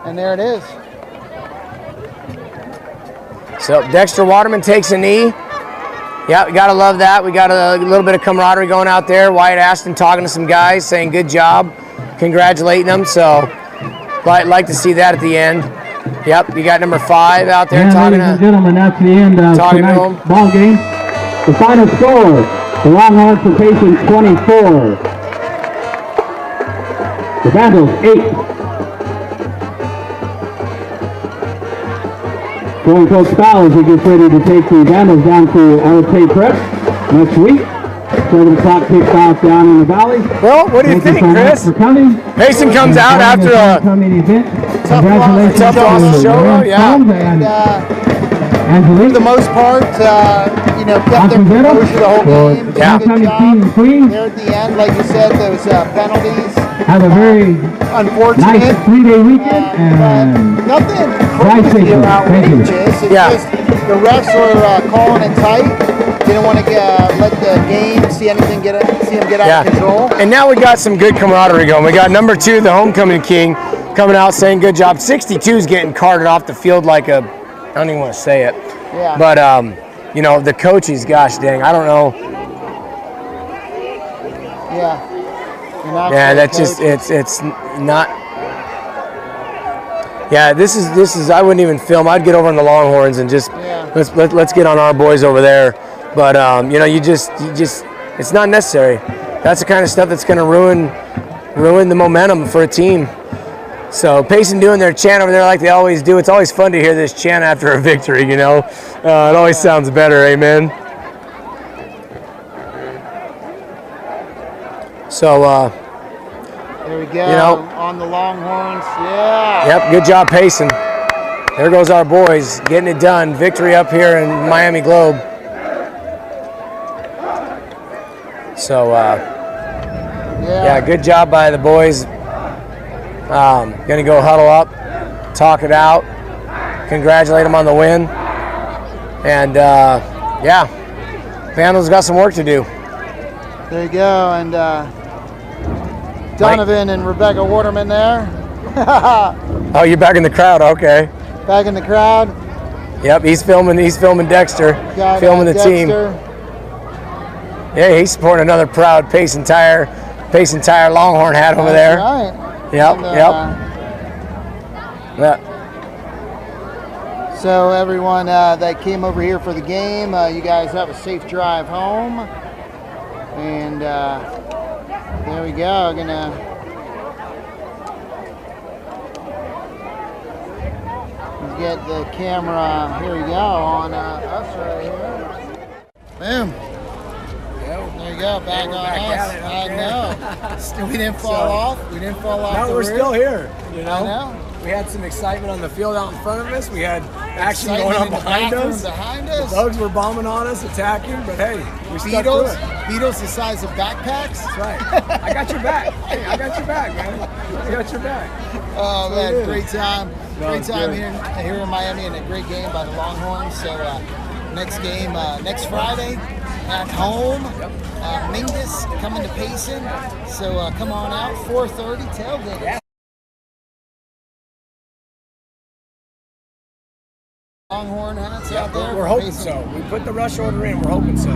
And there it is. So Dexter Waterman takes a knee. Yeah, we gotta love that. We got a little bit of camaraderie going out there. Wyatt Ashton talking to some guys, saying good job, congratulating them. So like to see that at the end. Yep, you got number 5 out there And talking ladies and to. gentlemen, that's the end of talking to tonight's him. ball game. The final score, the Longhorns for Payson 24. The Vandals 8. Going Coach Fowles, he gets ready to take the Vandals down to RK Prep next week. 7 o'clock kickoff down in the valley. Well, what do you Thank think, so much Chris? for coming. Payson comes out And after a homecoming event. Tough loss. Congratulations Tough loss to show, Lance yeah. Combs And and for Angelique. the most part, you know, kept their composure the whole game. Did a Yeah. good Homecoming job. king and queen. There at the end, like you said, those penalties. Have a very Unfortunate. nice 3-day weekend But and nothing Drive crazy safely. or Thank you. outrageous. It's Yeah. just the refs were calling it tight. Didn't want to let the game see him get out of control. And now we got some good camaraderie going. We got number 2, the homecoming king, coming out saying good job. 62 is getting carted off the field like a, I don't even want to say it. Yeah. But, you know, the coaches, gosh dang, I don't know. Yeah. You're not Yeah, sure, that's just, coach. it's not. Yeah, this is, I wouldn't even film. I'd get over on the Longhorns and just, Yeah. let's get on our boys over there. But, you know, you just, it's not necessary. That's the kind of stuff that's going to ruin the momentum for a team. So Payson doing their chant over there like they always do. It's always fun to hear this chant after a victory, you know. It always sounds better, amen. So, There we go. you know. On the Longhorns. Yeah. yep, good job, Payson. There goes our boys getting it done. Victory up here in Miami Globe. So, yeah, good job by the boys. Gonna go huddle up, talk it out, congratulate them on the win, and yeah, Vandals got some work to do. There you go. And Donovan and Rebecca Waterman there. Oh, you're back in the crowd, okay. Back in the crowd. Yep, he's filming Dexter, Got, filming the team. Dexter. Yeah, he's supporting another proud Payson Tire Payson Tire Longhorn hat over there. Right. Yep, And, yep. So everyone that came over here for the game, you guys have a safe drive home. And there we go. I'm gonna get the camera. Here we go on us right here. Boom. There you go. Back on back us. at it, I okay. know. We didn't fall off. We didn't fall off. No, the we're roof. still here. You know? I know. We had some excitement on the field out in front of us. We had action Excitement going on in the behind bathroom us. Behind The us. bugs were bombing on us, attacking, but hey, we stuck through Beetles. it. Beetles the size of backpacks. That's right. I got your back. Hey, I got your back, man. I got your back. Oh So it man, is. great time. No, Great it's time good. here in Miami, and a great game by the Longhorns. So next game next Friday at home. Mingus coming to Payson. So come on out, 4:30 tailgate. Yeah. Longhorn hats out there. We're for hoping Payson. so. We put the rush order in. We're hoping so.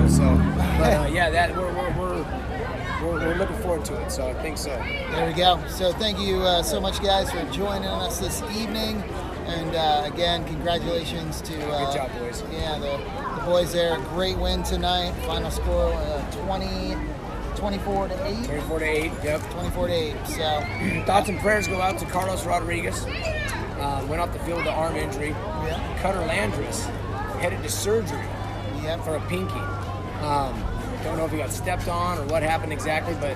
But yeah, that we're looking forward to it. So I think so. There we go. So thank you so much, guys, for joining us this evening. And again, congratulations to Good job, boys. Yeah, the boys there. Great win tonight. Final score 24 to 8. 24 to 8. Yep. 24 to 8. So Thoughts and prayers go out to Carlos Rodriguez. Went off the field with an arm injury. yeah, Cutter Landris headed to surgery yep. for a pinky. Don't know if he got stepped on or what happened exactly, but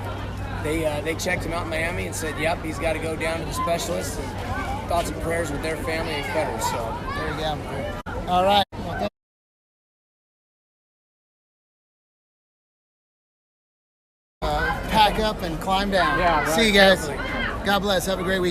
they checked him out in Miami and said, yep, he's got to go down to the specialist. And thoughts and prayers with their family and Cutter. So There we go. All right. Well, pack up and climb down. Yeah, right. See you guys. Definitely. God bless. Have a great weekend.